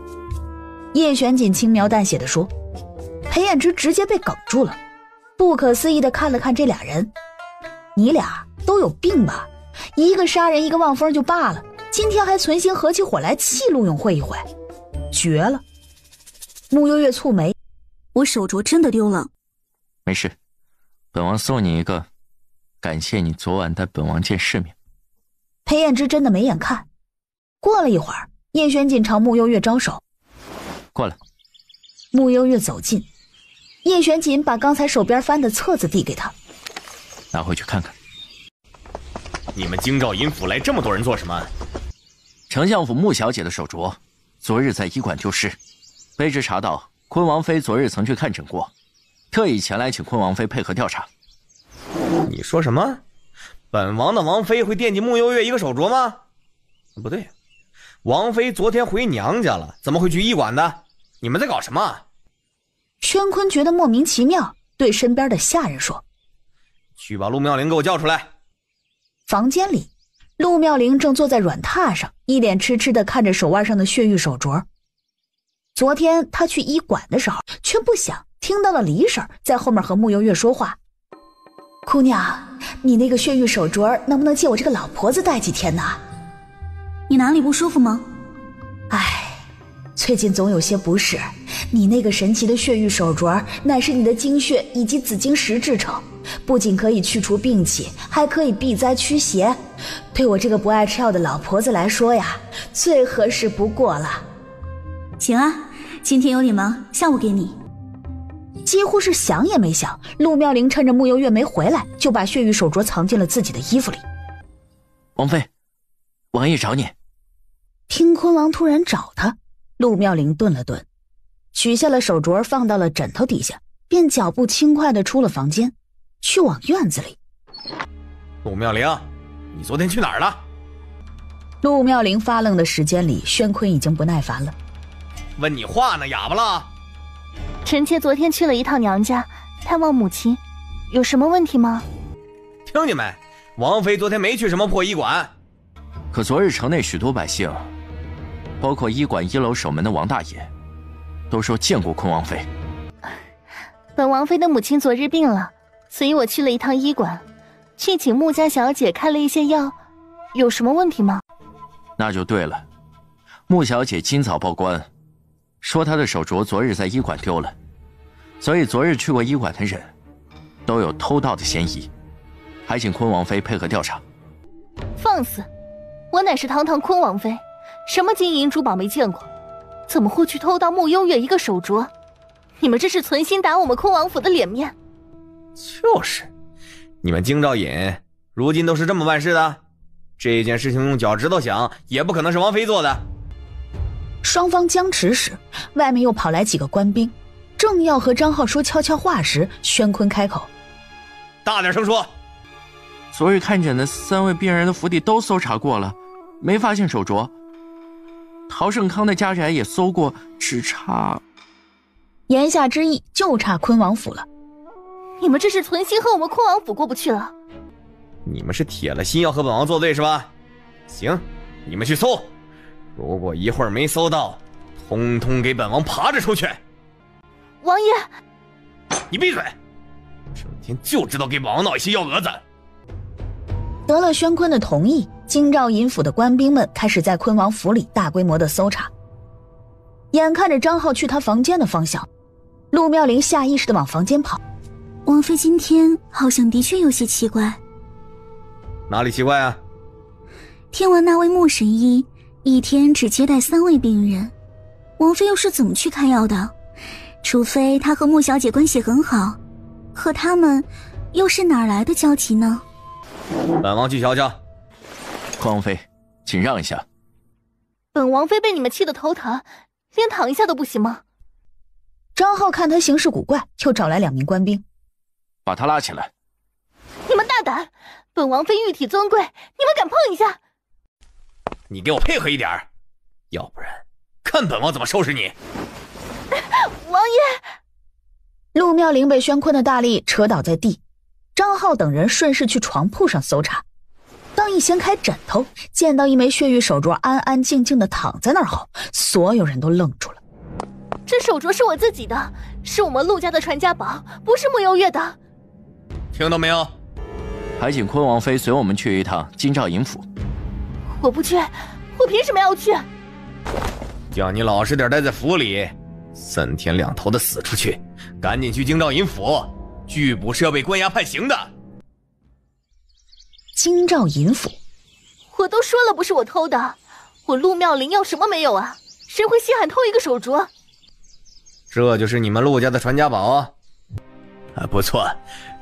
叶玄锦轻描淡写地说。裴衍之直接被哽住了，不可思议地看了看这俩人。你俩都有病吧？一个杀人，一个望风就罢了，今天还存心合起伙来气陆永慧一回，绝了。穆幽月蹙眉，
我手镯真的丢了。
没事，本王送你一个，感谢你昨晚带本王见世面。
裴衍之真的没眼看。过了一会儿，叶玄锦朝穆幽月招手，
过来。
穆幽月走近，叶玄锦把刚才手边翻的册子递给他，
拿回去看看。
你们京兆尹府来这么多人做什么？
丞相府穆小姐的手镯，昨日在医馆丢失，卑职查到坤王妃昨日曾去看诊过，特意前来请坤王妃配合调查。
你说什么？本王的王妃会惦记穆幽月一个手镯吗？不对，王妃昨天回娘家了，怎么会去医馆的？你们在搞什么？
宣坤觉得莫名其妙，对身边的下人说：“
去把陆妙龄给我叫出来。”
房间里，陆妙龄正坐在软榻上，一脸痴痴地看着手腕上的血玉手镯。昨天他去医馆的时候，却不想听到了李婶在后面和穆幽月说话：“姑娘，你那个血玉手镯能不能借我这个老婆子戴几天呢？”
你哪里不舒服吗？
唉，最近总有些不适。你那个神奇的血玉手镯乃是你的精血以及紫晶石制成，不仅可以去除病气，还可以避灾驱邪，对我这个不爱吃药的老婆子来说呀，最合适不过了。
行啊，今天有点忙，下午给你。
几乎是想也没想，陆妙龄趁着穆幽月没回来，就把血玉手镯藏进了自己的衣服里。
王妃，王爷找你。
听坤王突然找他，陆妙龄顿了顿，取下了手镯放到了枕头底下，便脚步轻快地出了房间，去往院子里。
陆妙龄，你昨天去哪儿了？
陆妙龄发愣的时间里，宣坤已经不耐烦了。
问你话呢，哑巴了？
臣妾昨天去了一趟娘家，探望母亲，有什么问题吗？
听见没？王妃昨天没去什么破医馆。
可昨日城内许多百姓，包括医馆1楼守门的王大爷，都说见过坤王妃。
本王妃的母亲昨日病了，所以我去了一趟医馆，去请穆家小姐开了一些药，有什么问题吗？
那就对了，穆小姐今早报官，说她的手镯昨日在医馆丢了，所以昨日去过医馆的人，都有偷盗的嫌疑。还请坤王妃配合调查。
放肆！我乃是堂堂坤王妃，什么金银珠宝没见过，怎么会去偷盗慕幽月一个手镯？你们这是存心打我们坤王府的脸面。
就是，你们京兆尹如今都是这么办事的？这件事情用脚趾头想，也不可能是王妃做的。
双方僵持时，外面又跑来几个官兵，正要和张浩说悄悄话时，宣坤开口：“
大点声说。
昨日看诊的3位病人的府邸都搜查过了，没发现手镯。陶盛康的家宅也搜过，只差……”
言下之意就差坤王府了。
你们这是存心和我们坤王府过不去了？
你们是铁了心要和本王作对是吧？行，你们去搜，如果一会儿没搜到，通通给本王爬着出去。
王爷，
你闭嘴！整天就知道给本王闹一些幺蛾子。
得了宣坤的同意，京兆尹府的官兵们开始在坤王府里大规模的搜查。眼看着张浩去他房间的方向，陆妙龄下意识地往房间跑。
王妃今天好像的确有些奇怪。
哪里奇怪啊？
听闻那位穆神医一天只接待3位病人，王妃又是怎么去开药的？除非她和穆小姐关系很好，可他们又是哪来的交集呢？
本王去瞧瞧。
坤王妃，请让一下。
本王妃被你们气得头疼，连躺一下都不行吗？
张浩看他行事古怪，又找来2名官兵，
把他拉起来。
你们大胆！本王妃玉体尊贵，你们敢碰一下？
你给我配合一点，要不然看本王怎么收拾你！
王爷！
陆妙龄被宣坤的大力扯倒在地，张浩等人顺势去床铺上搜查。当一掀开枕头，见到一枚血玉手镯安安静静地躺在那儿后，所有人都愣住了。
这手镯是我自己的，是我们陆家的传家宝，不是慕幽月的。
听到没有？
还请坤王妃随我们去一趟京兆尹府。
我不去，我凭什么要去？
叫你老实点待在府里，3天2头的死出去，赶紧去京兆尹府，拒捕是要被关押判刑的。
京兆尹府，
我都说了不是我偷的，我陆妙龄要什么没有啊？谁会稀罕偷一个手镯？
这就是你们陆家的传家宝啊！不错，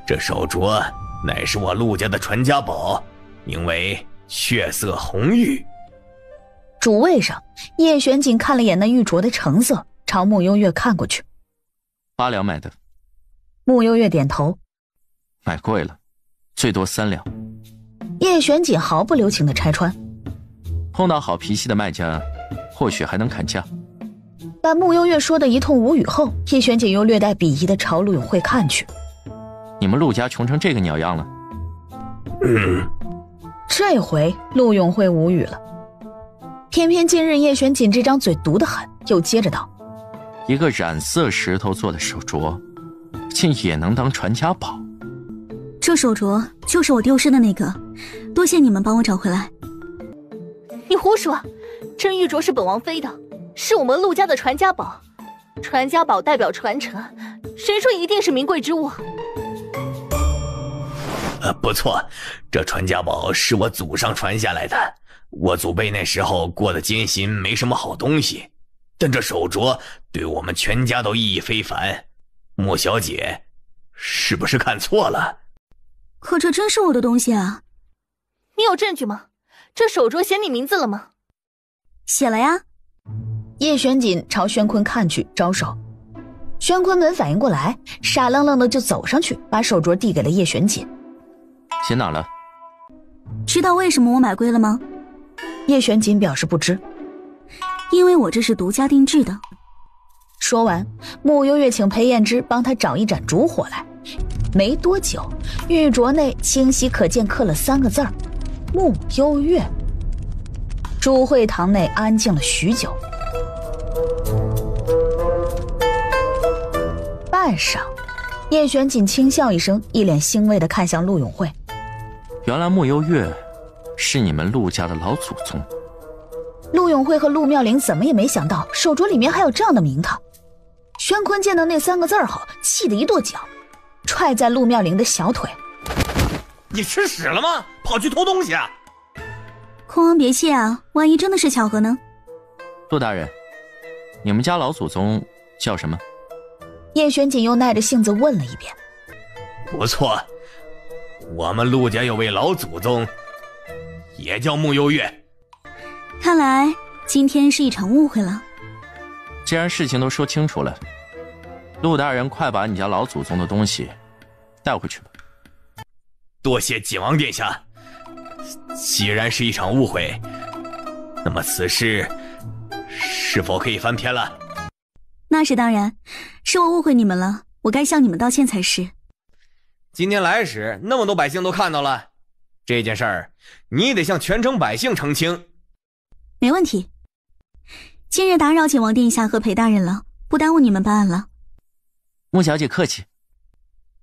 这手镯乃是我陆家的传家宝，名为血色红玉。
主位上，叶玄景看了眼那玉镯的成色，朝慕幽月看过去。
8两买的。
慕幽月点头。
买贵了，最多3两。
叶玄景毫不留情地拆穿。
碰到好脾气的卖家，或许还能砍价。
把慕幽月说的一通无语后，叶玄景又略带鄙夷地朝陆永慧看去。
你们陆家穷成这个鸟样了。
这回陆永慧无语了。偏偏近日叶玄景这张嘴毒得很，又接着道：
一个染色石头做的手镯，竟也能当传家宝？
这手镯就是我丢失的那个，多谢你们帮我找回来。
你胡说，这玉镯是本王妃的，是我们陆家的传家宝。传家宝代表传承，谁说一定是名贵之物？
不错，这传家宝是我祖上传下来的。我祖辈那时候过得艰辛，没什么好东西，但这手镯对我们全家都意义非凡。莫小姐，是不是看错了？
可这真是我的东西啊！
你有证据吗？这手镯写你名字了吗？
写了呀。
叶玄景朝宣坤看去，招手。宣坤没反应过来，傻愣愣的就走上去，把手镯递给了叶玄景。
写哪了？
知道为什么我买贵了吗？
叶玄景表示不知。
因为我这是独家定制的。
说完，慕幽月请裴燕之帮他找一盏烛火来。没多久，玉镯内清晰可见刻了3个字儿：慕幽月。朱会堂内安静了许久。半晌，叶玄景轻笑一声，一脸欣慰地看向陆永慧。
原来慕幽月是你们陆家的老祖宗。
陆永慧和陆妙龄怎么也没想到手镯里面还有这样的名堂。宣坤见到那3个字后，气得一跺脚，踹在陆妙龄的小腿。
你吃屎了吗？跑去偷东西啊！
坤王别谢啊，万一真的是巧合呢？
陆大人，你们家老祖宗叫什么？
叶玄锦又耐着性子问了一遍。
不错，我们陆家有位老祖宗，也叫穆幽月。
看来今天是一场误会了。
既然事情都说清楚了，陆大人快把你家老祖宗的东西带回去吧。
多谢景王殿下。既然是一场误会，那么此事是否可以翻篇了？
那是当然，是我误会你们了，我该向你们道歉才是。
今天来时，那么多百姓都看到了，这件事儿你得向全城百姓澄清。
没问题。今日打扰景王殿下和裴大人了，不耽误你们办案了。
穆小姐客气。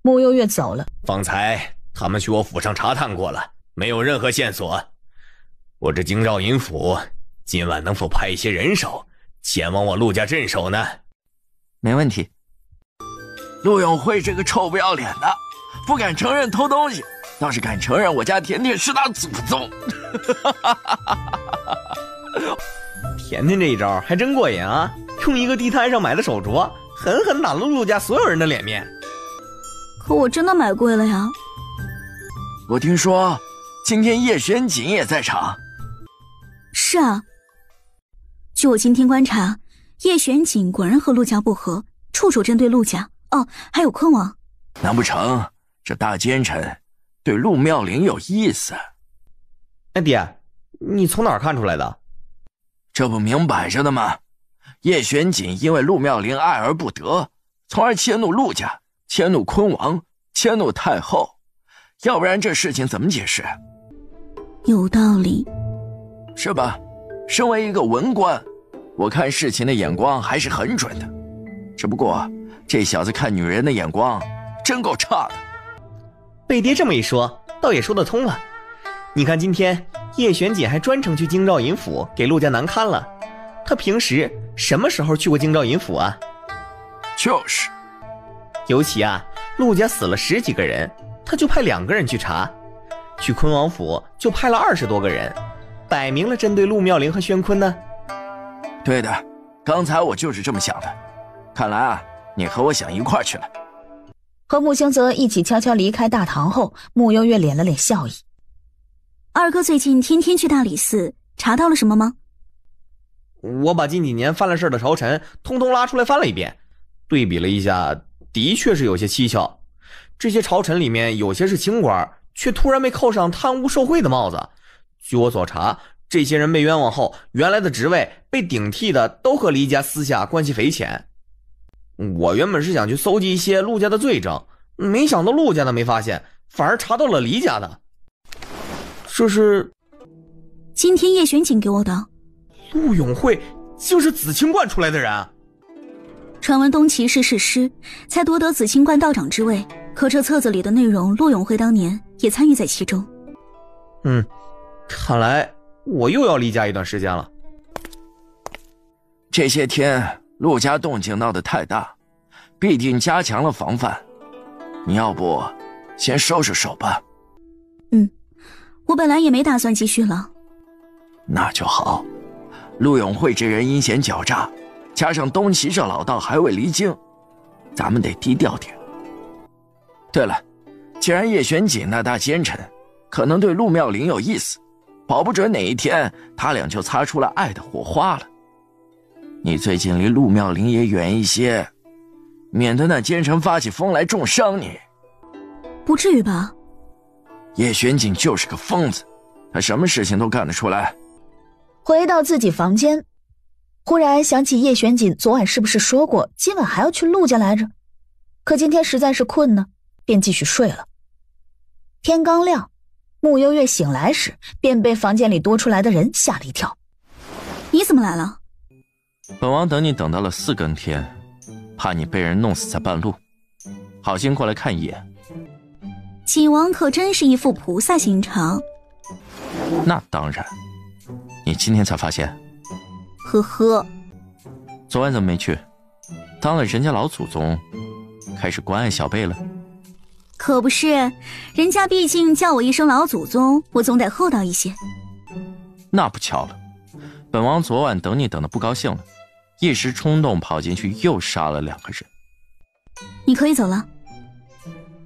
穆幽月走了。
方才他们去我府上查探过了，没有任何线索。我这京兆尹府今晚能否派一些人手前往我陆家镇守呢？
没问题。
陆永慧这个臭不要脸的，不敢承认偷东西，倒是敢承认我家甜甜是他祖宗。
甜甜这一招还真过瘾啊！用一个地摊上买的手镯，狠狠打了陆家所有人的脸面。
可我真的买贵了呀。
我听说今天叶玄锦也在场。
是啊，据我今天观察，叶玄锦果然和陆家不和，处处针对陆家。哦，还有坤王。
难不成这大奸臣对陆妙龄有意思？
哎爹，你从哪儿看出来的？
这不明摆着的吗？叶玄锦因为陆妙龄爱而不得，从而迁怒陆家，迁怒坤王，迁怒太后，要不然这事情怎么解释？
有道理，
是吧？身为一个文官，我看事情的眼光还是很准的，只不过这小子看女人的眼光真够差的。
被爹这么一说，倒也说得通了。你看今天叶玄锦还专程去京兆尹府给陆家难堪了，他平时什么时候去过京兆尹府啊？
就是，
尤其啊，陆家死了10几个人，他就派2个人去查，去坤王府就派了20多个人，摆明了针对陆妙龄和宣坤呢。
对的，刚才我就是这么想的。看来啊，你和我想一块儿去了。
和穆兴泽一起悄悄离开大堂后，穆幽月敛了敛笑意。
二哥最近天天去大理寺，查到了什么吗？
我把近几年犯了事的朝臣通通拉出来翻了一遍，对比了一下，的确是有些蹊跷。这些朝臣里面有些是清官，却突然被扣上贪污受贿的帽子。据我所查，这些人被冤枉后，原来的职位被顶替的都和黎家私下关系匪浅。我原本是想去搜集一些陆家的罪证，没想到陆家的没发现，反而查到了黎家的。这是
今天叶玄锦给我的。
陆永慧就是紫清观出来的人。
传闻东岐是世师，才夺得紫清观道长之位，可这册子里的内容，陆永慧当年也参与在其中。
看来我又要离家一段时间了。
这些天陆家动静闹得太大，必定加强了防范。你要不先收拾手吧。
我本来也没打算继续了。
那就好。陆永慧这人阴险狡诈，加上东岐这老道还未离京，咱们得低调点。对了，既然叶玄锦那大奸臣可能对陆妙龄有意思，保不准哪一天他俩就擦出了爱的火花了。你最近离陆妙龄也远一些，免得那奸臣发起疯来重伤你。
不至于吧？
叶玄锦就是个疯子，他什么事情都干得出来。
回到自己房间，忽然想起叶玄锦昨晚是不是说过今晚还要去陆家来着，可今天实在是困呢，便继续睡了。天刚亮，穆幽月醒来时便被房间里多出来的人吓了一跳。
你怎么来了？
本王等你等到了4更天，怕你被人弄死在半路，好心过来看一眼。
景王可真是一副菩萨心肠。
那当然，你今天才发现？
呵呵。
昨晚怎么没去？当了人家老祖宗，开始关爱小辈了？
可不是，人家毕竟叫我一声老祖宗，我总得厚道一些。
那不巧了，本王昨晚等你等得不高兴了，一时冲动跑进去又杀了2个人。
你可以走了。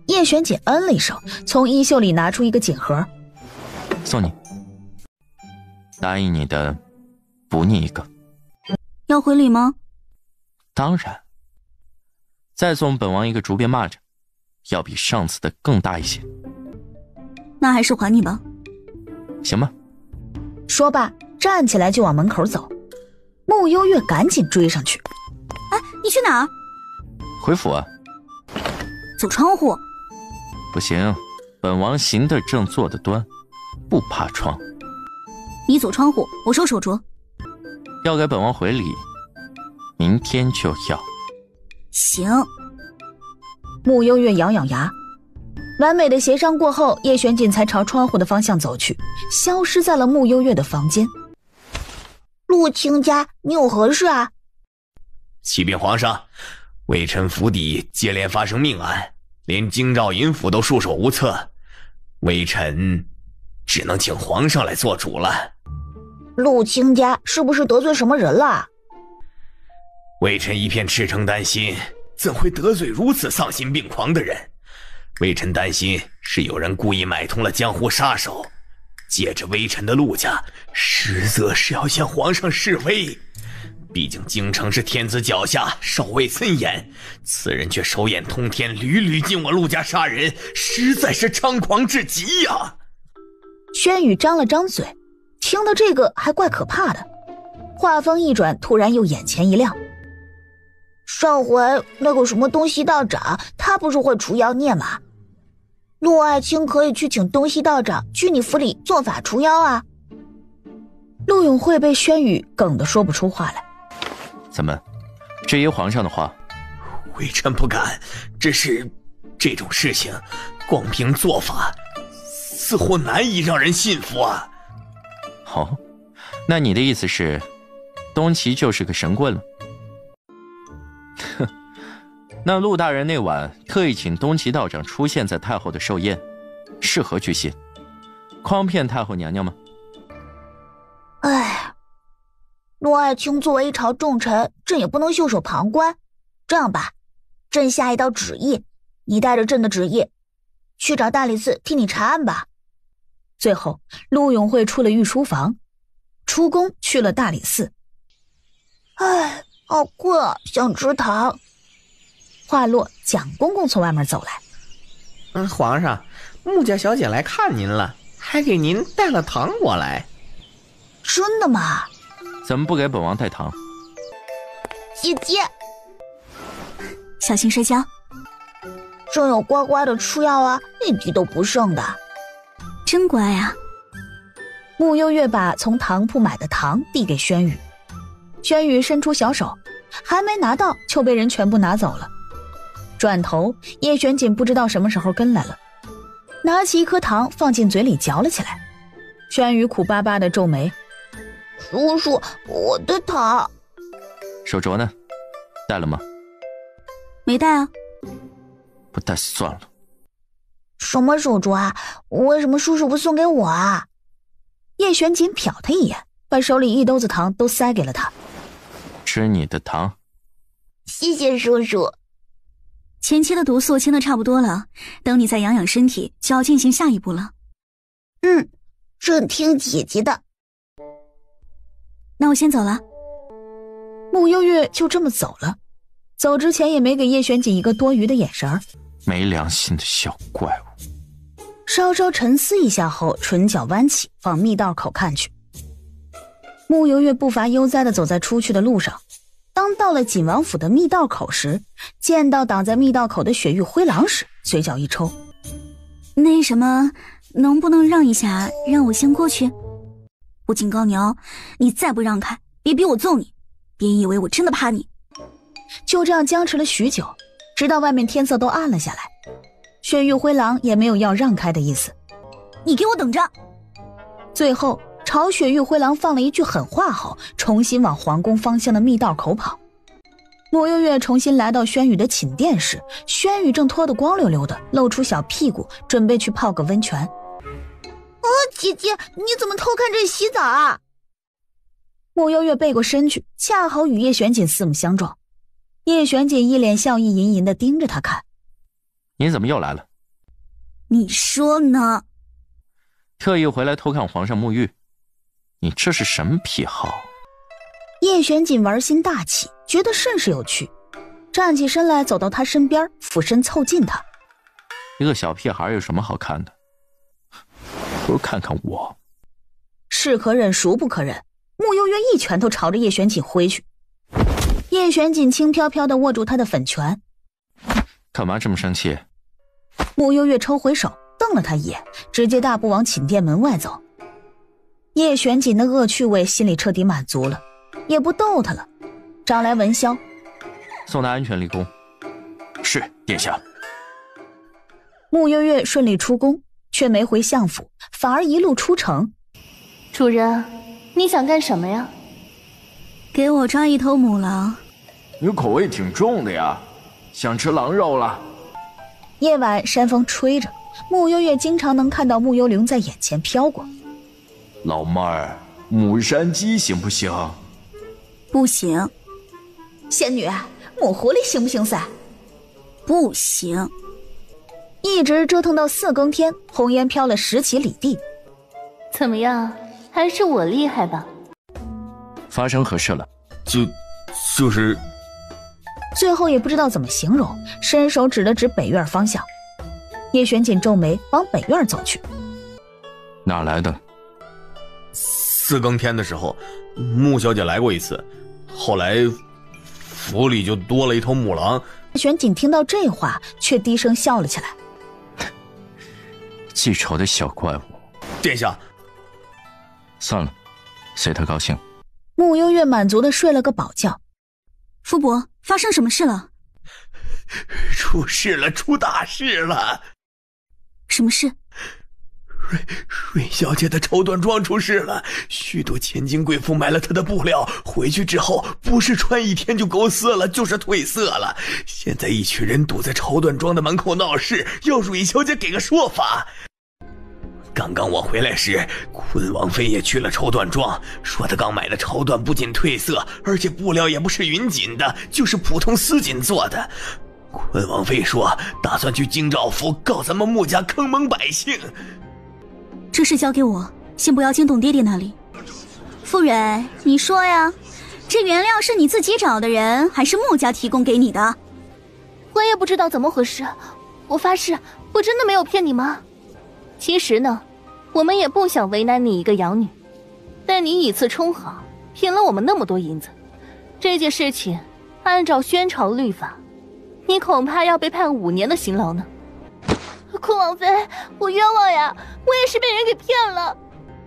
叶璇锦嗯了一声，从衣袖里拿出一个锦盒，
送你。答应你的，补你一个。
要回礼吗？
当然。再送本王一个竹鞭蚂蚱，要比上次的更大一些。
那还是还你吧。
行吧。
说罢站起来就往门口走。穆幽月赶紧追上去。
哎，你去哪儿？
回府啊。
走窗户。
不行，本王行得正坐得端，不怕窗。
你走窗户，我收手镯。
要给本王回礼，明天就要。
行。
穆幽月咬咬牙，完美的协商过后，叶璇锦才朝窗户的方向走去，消失在了穆幽月的房间。
陆卿家，你有何事啊？
启禀皇上，微臣府邸接连发生命案，连京兆尹府都束手无策，微臣只能请皇上来做主了。
陆卿家是不是得罪什么人了？
微臣一片赤诚担心，怎会得罪如此丧心病狂的人？微臣担心是有人故意买通了江湖杀手，借着微臣的陆家，实则是要向皇上示威。毕竟京城是天子脚下，守卫森严，此人却手眼通天，屡屡进我陆家杀人，实在是猖狂至极呀！
轩宇张了张嘴，听到这个还怪可怕的。话锋一转，突然又眼前一亮。
上回那个什么东西道长，他不是会除妖孽吗？陆爱卿可以去请东西道长去你府里做法除妖啊。
陆永慧被轩宇梗得说不出话来。
怎么，质疑皇上的话？
微臣不敢，只是这种事情光凭做法似乎难以让人信服啊。
哦，那你的意思是东岐就是个神棍了？哼，那陆大人那晚特意请东岐道长出现在太后的寿宴，是何居心？诓骗太后娘娘吗？
唉，陆爱卿作为一朝重臣，朕也不能袖手旁观。这样吧，朕下一道旨意，你带着朕的旨意去找大理寺替你查案吧。
最后，陆永慧出了御书房，出宫去了大理寺。
唉，好困啊，想吃糖。
话落，蒋公公从外面走来。
皇上，穆家小姐来看您了，还给您带了糖果来。
真的吗？
怎么不给本王带糖？
姐姐，
小心摔跤。
朕有乖乖的吃药啊，一滴都不剩的。
真乖啊。
穆幽月把从糖铺买的糖递给轩宇，轩宇伸出小手，还没拿到就被人全部拿走了。转头，叶璇锦不知道什么时候跟来了，拿起一颗糖放进嘴里嚼了起来。轩宇苦巴巴的皱眉：“
叔叔，我的糖。”
手镯呢？带了吗？
没带啊。
不带算了。
什么手镯啊？为什么叔叔不送给我啊？
叶璇锦瞟他一眼，把手里一兜子糖都塞给了他。
吃你的糖。
谢谢叔叔。
前期的毒素清的差不多了，等你再养养身体，就要进行下一步了。
朕听姐姐的。
那我先走了。
穆幽月就这么走了，走之前也没给叶璇锦一个多余的眼神儿。
没良心的小怪物。
稍稍沉思一下后，唇角弯起，往密道口看去。穆幽月步伐悠哉地走在出去的路上，当到了锦王府的密道口时，见到挡在密道口的雪域灰狼时，嘴角一抽。
那什么，能不能让一下，让我先过去？我警告你哦，你再不让开，别逼我揍你，别以为我真的怕你。
就这样僵持了许久，直到外面天色都暗了下来，雪域灰狼也没有要让开的意思。
你给我等着！
最后朝雪域灰狼放了一句狠话后，重新往皇宫方向的密道口跑。穆月月重新来到轩宇的寝殿时，轩宇正脱得光溜溜的，露出小屁股，准备去泡个温泉。
姐姐，你怎么偷看这洗澡啊？
穆月月背过身去，恰好与叶玄锦四目相撞。叶玄锦一脸笑意吟吟地盯着他看。
你怎么又来了？
你说呢？
特意回来偷看皇上沐浴，你这是什么癖好？
叶玄锦玩心大起，觉得甚是有趣，站起身来走到他身边，俯身凑近他。
一个小屁孩有什么好看的？不如看看我。
是可忍孰不可忍，穆悠月一拳头朝着叶玄锦挥去。叶玄锦轻飘飘地握住他的粉拳。
干嘛这么生气？
穆悠月抽回手，瞪了他一眼，直接大步往寝殿门外走。叶玄锦的恶趣味心里彻底满足了，也不逗他了，找来文萧，
送他安全离宫。是，殿下。
穆悠月顺利出宫，却没回相府，反而一路出城。
主人，你想干什么呀？
给我抓一头母狼。
你口味挺重的呀，想吃狼肉了？
夜晚山风吹着，穆悠月经常能看到木幽灵在眼前飘过。
老妹儿，母山鸡行不行？
不行。
仙女，母狐狸行不行噻？
不行。
一直折腾到4更天，红烟飘了10几里地。
怎么样，还是我厉害吧？
发生何事了？
就是
最后也不知道怎么形容，伸手指了指北院方向。叶玄锦皱眉往北院走去。
哪来的
？4更天的时候，穆小姐来过一次，后来府里就多了一头母狼。
叶玄锦听到这话，却低声笑了起来。
记仇的小怪物。
殿下，
算了，随他高兴。
穆幽月满足地睡了个饱觉。
傅伯，发生什么事了？
出事了，出大事了！
什么事？
瑞小姐的绸缎庄出事了，许多千金贵妇买了她的布料，回去之后不是穿1天就勾丝了，就是褪色了。现在一群人堵在绸缎庄的门口闹事，要瑞小姐给个说法。刚刚我回来时，坤王妃也去了绸缎庄，说她刚买的绸缎不仅褪色，而且布料也不是云锦的，就是普通丝锦做的。坤王妃说打算去京兆府告咱们穆家坑蒙百姓。
这事交给我，先不要惊动爹爹那里。傅蕊，你说呀，这原料是你自己找的人，还是穆家提供给你的？
我也不知道怎么回事，我发誓，我真的没有骗你吗？其实呢，我们也不想为难你一个养女，但你以次充好，骗了我们那么多银子，这件事情按照宣朝律法，你恐怕要被判5年的刑牢呢。坤王妃，我冤枉呀，我也是被人给骗了。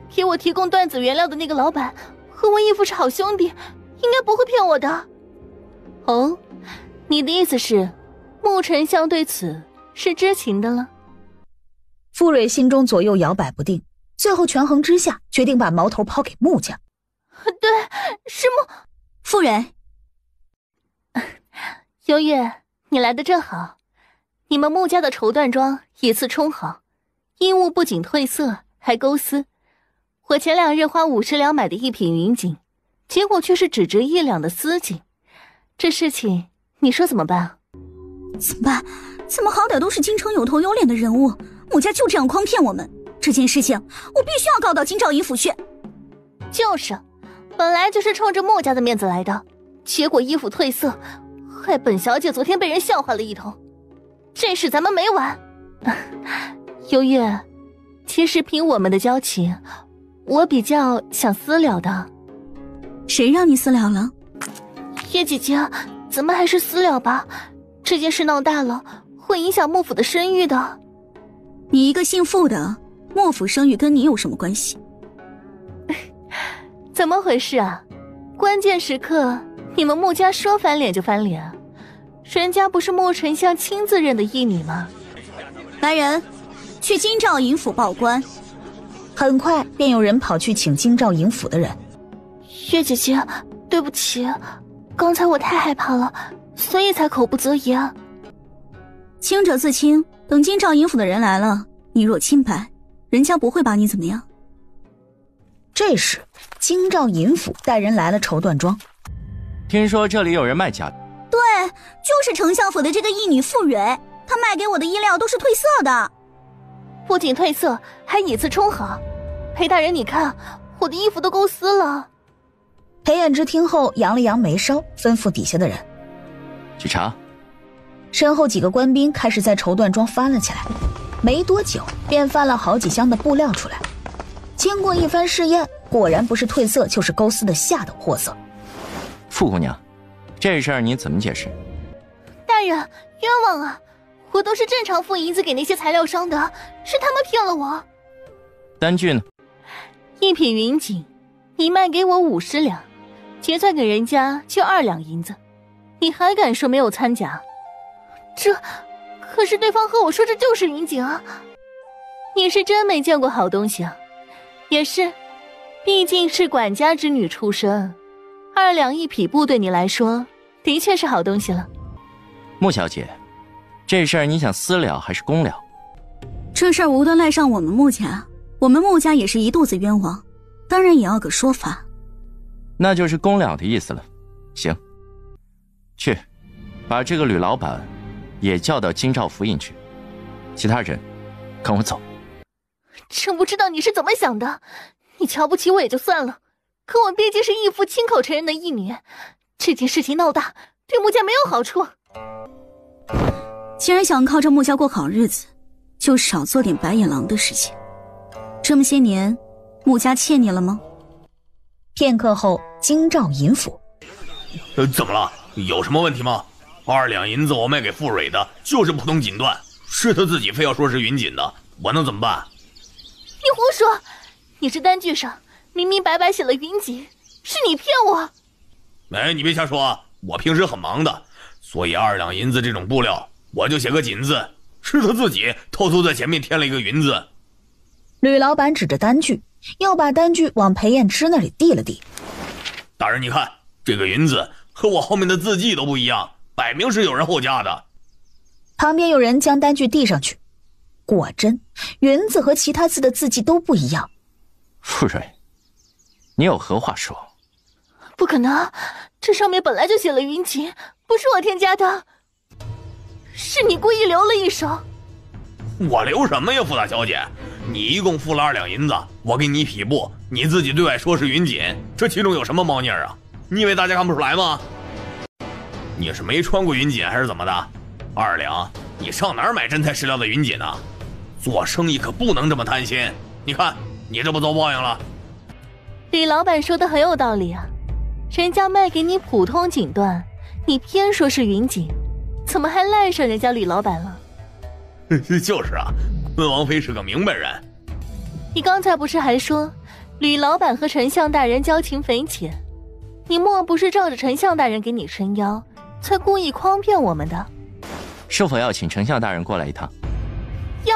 给我提供缎子原料的那个老板和我义父是好兄弟，应该不会骗我的。哦，你的意思是穆丞相对此是知情的了？
傅蕊心中左右摇摆不定，最后权衡之下，决定把矛头抛给穆家。
对，是穆。
傅蕊，
幽月，你来的正好。你们穆家的绸缎庄以次充好，衣物不仅褪色，还勾丝。我前2日花50两买的一匹云锦，结果却是只值1两的丝锦。这事情你说怎么办？
怎么办？怎么好歹都是京城有头有脸的人物，穆家就这样诓骗我们？这件事情我必须要告到京兆尹府去。
就是，本来就是冲着穆家的面子来的，结果衣服褪色，害本小姐昨天被人笑话了一通。这事咱们没完。幽月，其实凭我们的交情，我比较想私了的。
谁让你私了了？
叶姐姐，咱们还是私了吧，这件事闹大了会影响穆府的声誉的。
你一个姓傅的，穆府声誉跟你有什么关系？
怎么回事啊？关键时刻你们穆家说翻脸就翻脸，人家不是穆丞相亲自认的义女吗？
来人，去京兆尹府报官。
很快便有人跑去请京兆尹府的人。
月姐姐，对不起，刚才我太害怕了，所以才口不择言啊。
清者自清，等京兆尹府的人来了，你若清白，人家不会把你怎么样。
这时，京兆尹府带人来了绸缎庄。
听说这里有人卖假。
对，就是丞相府的这个义女傅蕊，她卖给我的衣料都是褪色的。
不仅褪色，还以次充好。裴大人，你看，我的衣服都勾丝了。
裴衍之听后扬了扬眉梢，吩咐底下的人
去查。
身后几个官兵开始在绸缎庄翻了起来，没多久便翻了好几箱的布料出来。经过一番试验，果然不是褪色就是勾丝的下等货色。
傅姑娘，这事儿你怎么解释？
大人，冤枉啊！我都是正常付银子给那些材料商的，是他们骗了我。
单据呢？
一匹云锦，你卖给我50两，结算给人家就2两银子，你还敢说没有掺假？可是对方和我说这就是云锦啊！你是真没见过好东西啊！也是，毕竟是管家之女出身，2两一匹布对你来说的确是好东西了。
穆小姐，这事儿你想私了还是公了？
这事儿无端赖上我们穆家，我们穆家也是一肚子冤枉，当然也要个说法。
那就是公了的意思了。行，去，把这个吕老板也叫到京兆府尹去，其他人跟我走。
真不知道你是怎么想的，你瞧不起我也就算了，可我毕竟是义父亲口承认的义女，这件事情闹大，对穆家没有好处。
既然想靠着穆家过好日子，就少做点白眼狼的事情。这么些年，穆家欠你了吗？
片刻后，京兆尹府。
怎么了？有什么问题吗？2两银子我卖给傅蕊的，就是普通锦缎，是他自己非要说是云锦的，我能怎么办？
你胡说！你这单据上明明白白写了云锦，是你骗我！
哎，你别瞎说啊！我平时很忙的，所以2两银子这种布料，我就写个锦字，是他自己偷偷在前面添了一个云字。
吕老板指着单据，又把单据往裴彦之那里递了递。
大人，你看这个云字和我后面的字迹都不一样，摆明是有人后加的。
旁边有人将单据递上去，果真云字和其他字的字迹都不一样。
傅蕊，你有何话说？
不可能，这上面本来就写了云锦，不是我添加的，是你故意留了一手。
我留什么呀，傅大小姐？你一共付了2两银子，我给你一匹布，你自己对外说是云锦，这其中有什么猫腻啊？你以为大家看不出来吗？你是没穿过云锦还是怎么的？2两，你上哪儿买真材实料的云锦呢？做生意可不能这么贪心。你看，你这不遭报应了？
李老板说的很有道理啊，人家卖给你普通锦缎，你偏说是云锦，怎么还赖上人家吕老板了？
就是啊，温王妃是个明白人。
你刚才不是还说吕老板和丞相大人交情匪浅，你莫不是照着丞相大人给你撑腰，才故意诓骗我们的？
是否要请丞相大人过来一趟？
要。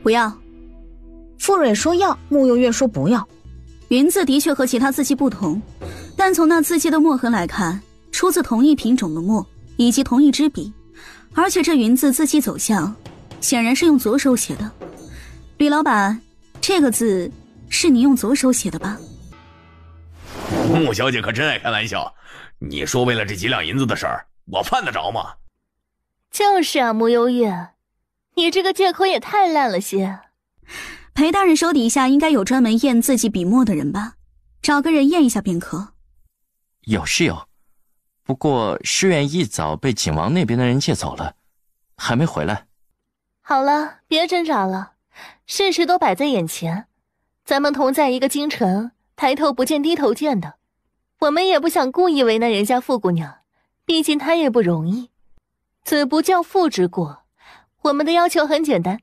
不要。
傅蕊说要，穆幼月说不要。
云字的确和其他字迹不同，但从那字迹的墨痕来看，出自同一品种的墨以及同一支笔，而且这云字字迹走向显然是用左手写的。吕老板，这个字是你用左手写的吧？
穆小姐可真爱开玩笑，你说为了这几两银子的事儿，我犯得着吗？
就是啊，穆幽月，你这个借口也太烂了些。
裴大人手底下应该有专门验字迹笔墨的人吧？找个人验一下便可。
有是有，不过诗苑一早被景王那边的人借走了，还没回来。
好了，别挣扎了，事实都摆在眼前，咱们同在一个京城，抬头不见低头见的，我们也不想故意为难人家傅姑娘，毕竟她也不容易。子不教父之过，我们的要求很简单，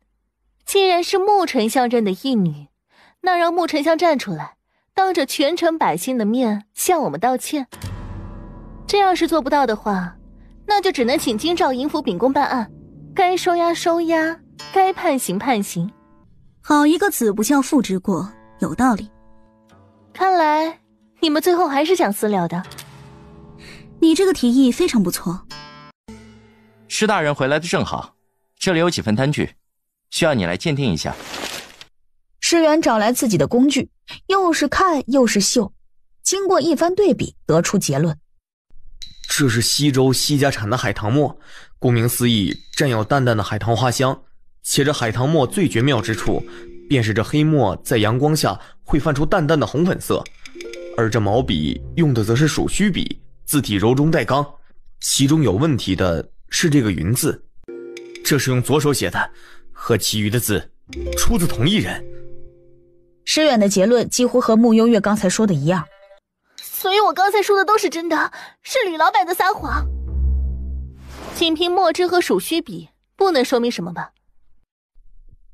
既然是穆丞相认的义女，那让穆丞相站出来，当着全城百姓的面向我们道歉。这要是做不到的话，那就只能请京兆尹府秉公办案，该收押收押，该判刑判刑。
好一个子不教父之过，有道理。
看来你们最后还是想私了的。
你这个提议非常不错。
施大人回来的正好，这里有几份单据，需要你来鉴定一下。
施远找来自己的工具，又是看又是嗅，经过一番对比，得出结论：
这是西周西家产的海棠墨，顾名思义，占有淡淡的海棠花香。且这海棠墨最绝妙之处，便是这黑墨在阳光下会泛出淡淡的红粉色，而这毛笔用的则是鼠须笔，字体柔中带刚。其中有问题的是这个云字，这是用左手写的，和其余的字出自同一人。
施远的结论几乎和穆幽月刚才说的一样，
所以我刚才说的都是真的，是吕老板的撒谎。仅凭墨汁和鼠须笔不能说明什么吧？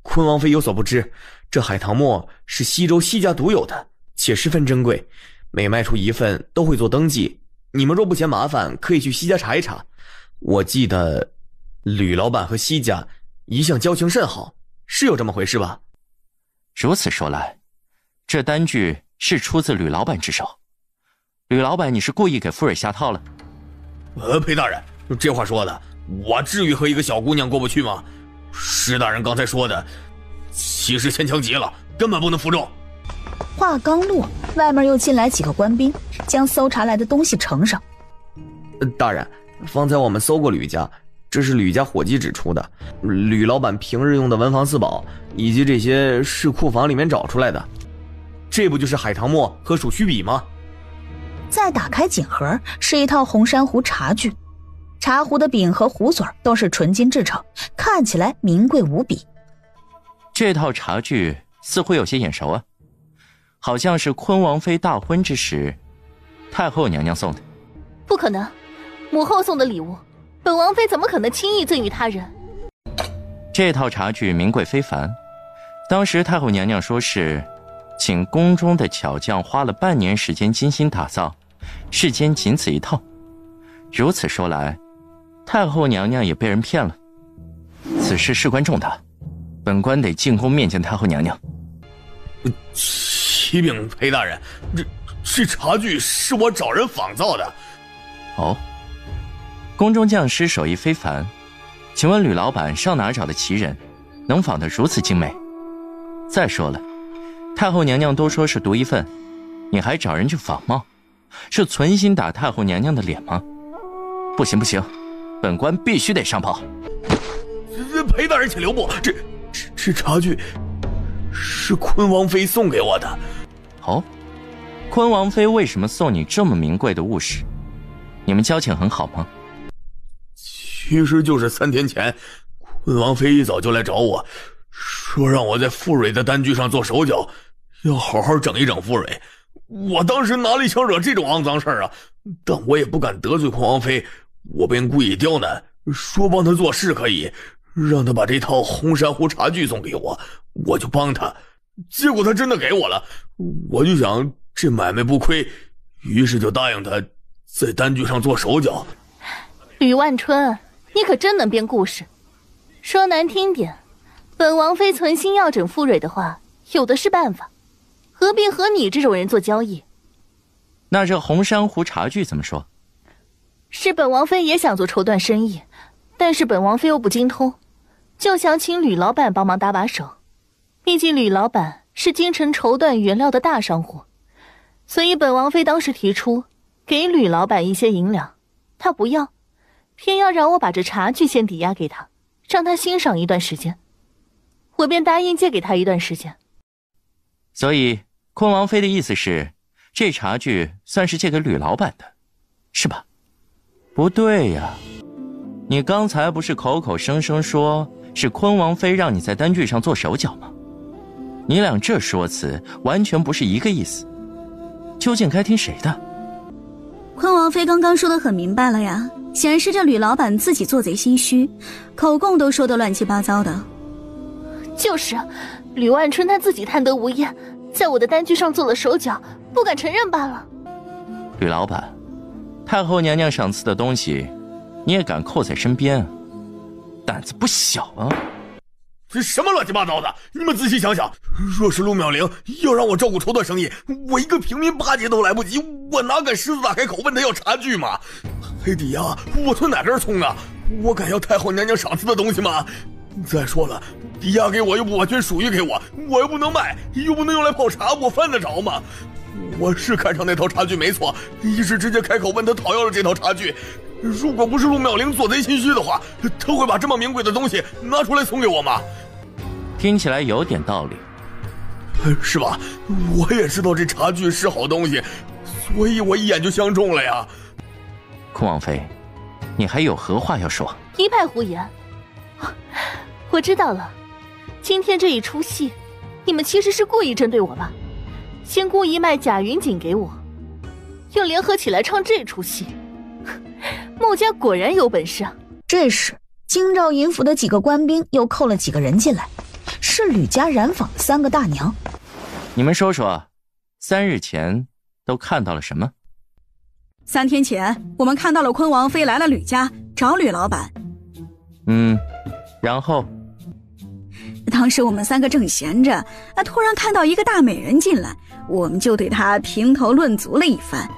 昆王妃有所不知，这海棠墨是西周西家独有的，且十分珍贵，每卖出一份都会做登记。你们若不嫌麻烦，可以去西家查一查。我记得吕老板和西家一向交情甚好，是有这么回事吧？
如此说来，这单据是出自吕老板之手。吕老板，你是故意给傅蕊下套了？
裴大人，这话说的，我至于和一个小姑娘过不去吗？施大人刚才说的，其实牵强极了，根本不能服众。
话刚落，外面又进来几个官兵，将搜查来的东西呈上。
大人，方才我们搜过吕家，这是吕家伙计指出的，吕老板平日用的文房四宝，以及这些是库房里面找出来的。这不就是海棠墨和鼠须笔吗？
再打开锦盒，是一套红珊瑚茶具，茶壶的柄和壶嘴都是纯金制成，看起来名贵无比。
这套茶具似乎有些眼熟啊，好像是昆王妃大婚之时太后娘娘送的。
不可能，母后送的礼物，本王妃怎么可能轻易赠与他人？
这套茶具名贵非凡，当时太后娘娘说是请宫中的巧匠花了半年时间精心打造，世间仅此一套。如此说来，太后娘娘也被人骗了。此事事关重大，本官得进宫面见太后娘娘。
启禀裴大人，这茶具是我找人仿造的。
哦，宫中匠师手艺非凡，请问吕老板上哪找的奇人，能仿得如此精美？再说了，太后娘娘都说是独一份，你还找人去仿冒，是存心打太后娘娘的脸吗？不行不行，本官必须得上报。
裴大人请留步，这茶具是昆王妃送给我的。
哦，昆王妃为什么送你这么名贵的物事？你们交情很好吗？
其实就是3天前，昆王妃一早就来找我，说让我在傅蕊的单据上做手脚，要好好整一整傅蕊。我当时哪里想惹这种肮脏事啊？但我也不敢得罪昆王妃，我便故意刁难，说帮他做事可以，让他把这套红珊瑚茶具送给我，我就帮他。结果他真的给我了，我就想这买卖不亏，于是就答应他在单据上做手脚。
吕万春，你可真能编故事。说难听点，本王妃存心要整傅蕊的话，有的是办法，何必和你这种人做交易？
那这红珊瑚茶具怎么说？
是本王妃也想做绸缎生意，但是本王妃又不精通，就想请吕老板帮忙搭把手。毕竟吕老板是京城绸缎原料的大商户，所以本王妃当时提出给吕老板一些银两，他不要，偏要让我把这茶具先抵押给他，让他欣赏一段时间，我便答应借给他一段时间。
所以昆王妃的意思是，这茶具算是借给吕老板的，是吧？不对呀，你刚才不是口口声声说是昆王妃让你在单据上做手脚吗？你俩这说辞完全不是一个意思，究竟该听谁的？
昆王妃刚刚说得很明白了呀，显然是这吕老板自己做贼心虚，口供都说得乱七八糟的。
就是吕万春他自己贪得无厌，在我的单据上做了手脚，不敢承认罢了。
吕老板，太后娘娘赏赐的东西你也敢扣在身边，胆子不小啊。
这什么乱七八糟的！你们仔细想想，若是陆妙玲要让我照顾绸缎生意，我一个平民巴结都来不及，我哪敢狮子大开口问她要茶具嘛？黑底呀，我从哪根葱啊？我敢要太后娘娘赏赐的东西吗？再说了，抵押给我又不完全属于给我，我又不能卖，又不能用来泡茶，我犯得着吗？我是看上那套茶具没错，一时直接开口问他讨要了这套茶具。如果不是陆妙玲做贼心虚的话，他会把这么名贵的东西拿出来送给我吗？
听起来有点道理，
是吧？我也知道这茶具是好东西，所以我一眼就相中了呀。
空王妃，你还有何话要说？
一派胡言！我知道了，今天这一出戏，你们其实是故意针对我吧？先故意卖贾云锦给我，又联合起来唱这出戏。穆家果然有本事啊！
这时，京兆尹府的几个官兵又扣了几个人进来，是吕家染坊的3个大娘。
你们说说，3日前都看到了什么
？3天前，我们看到了坤王妃来了吕家找吕老板。
然后？
当时我们3个正闲着，突然看到一个大美人进来，我们就对她评头论足了一番。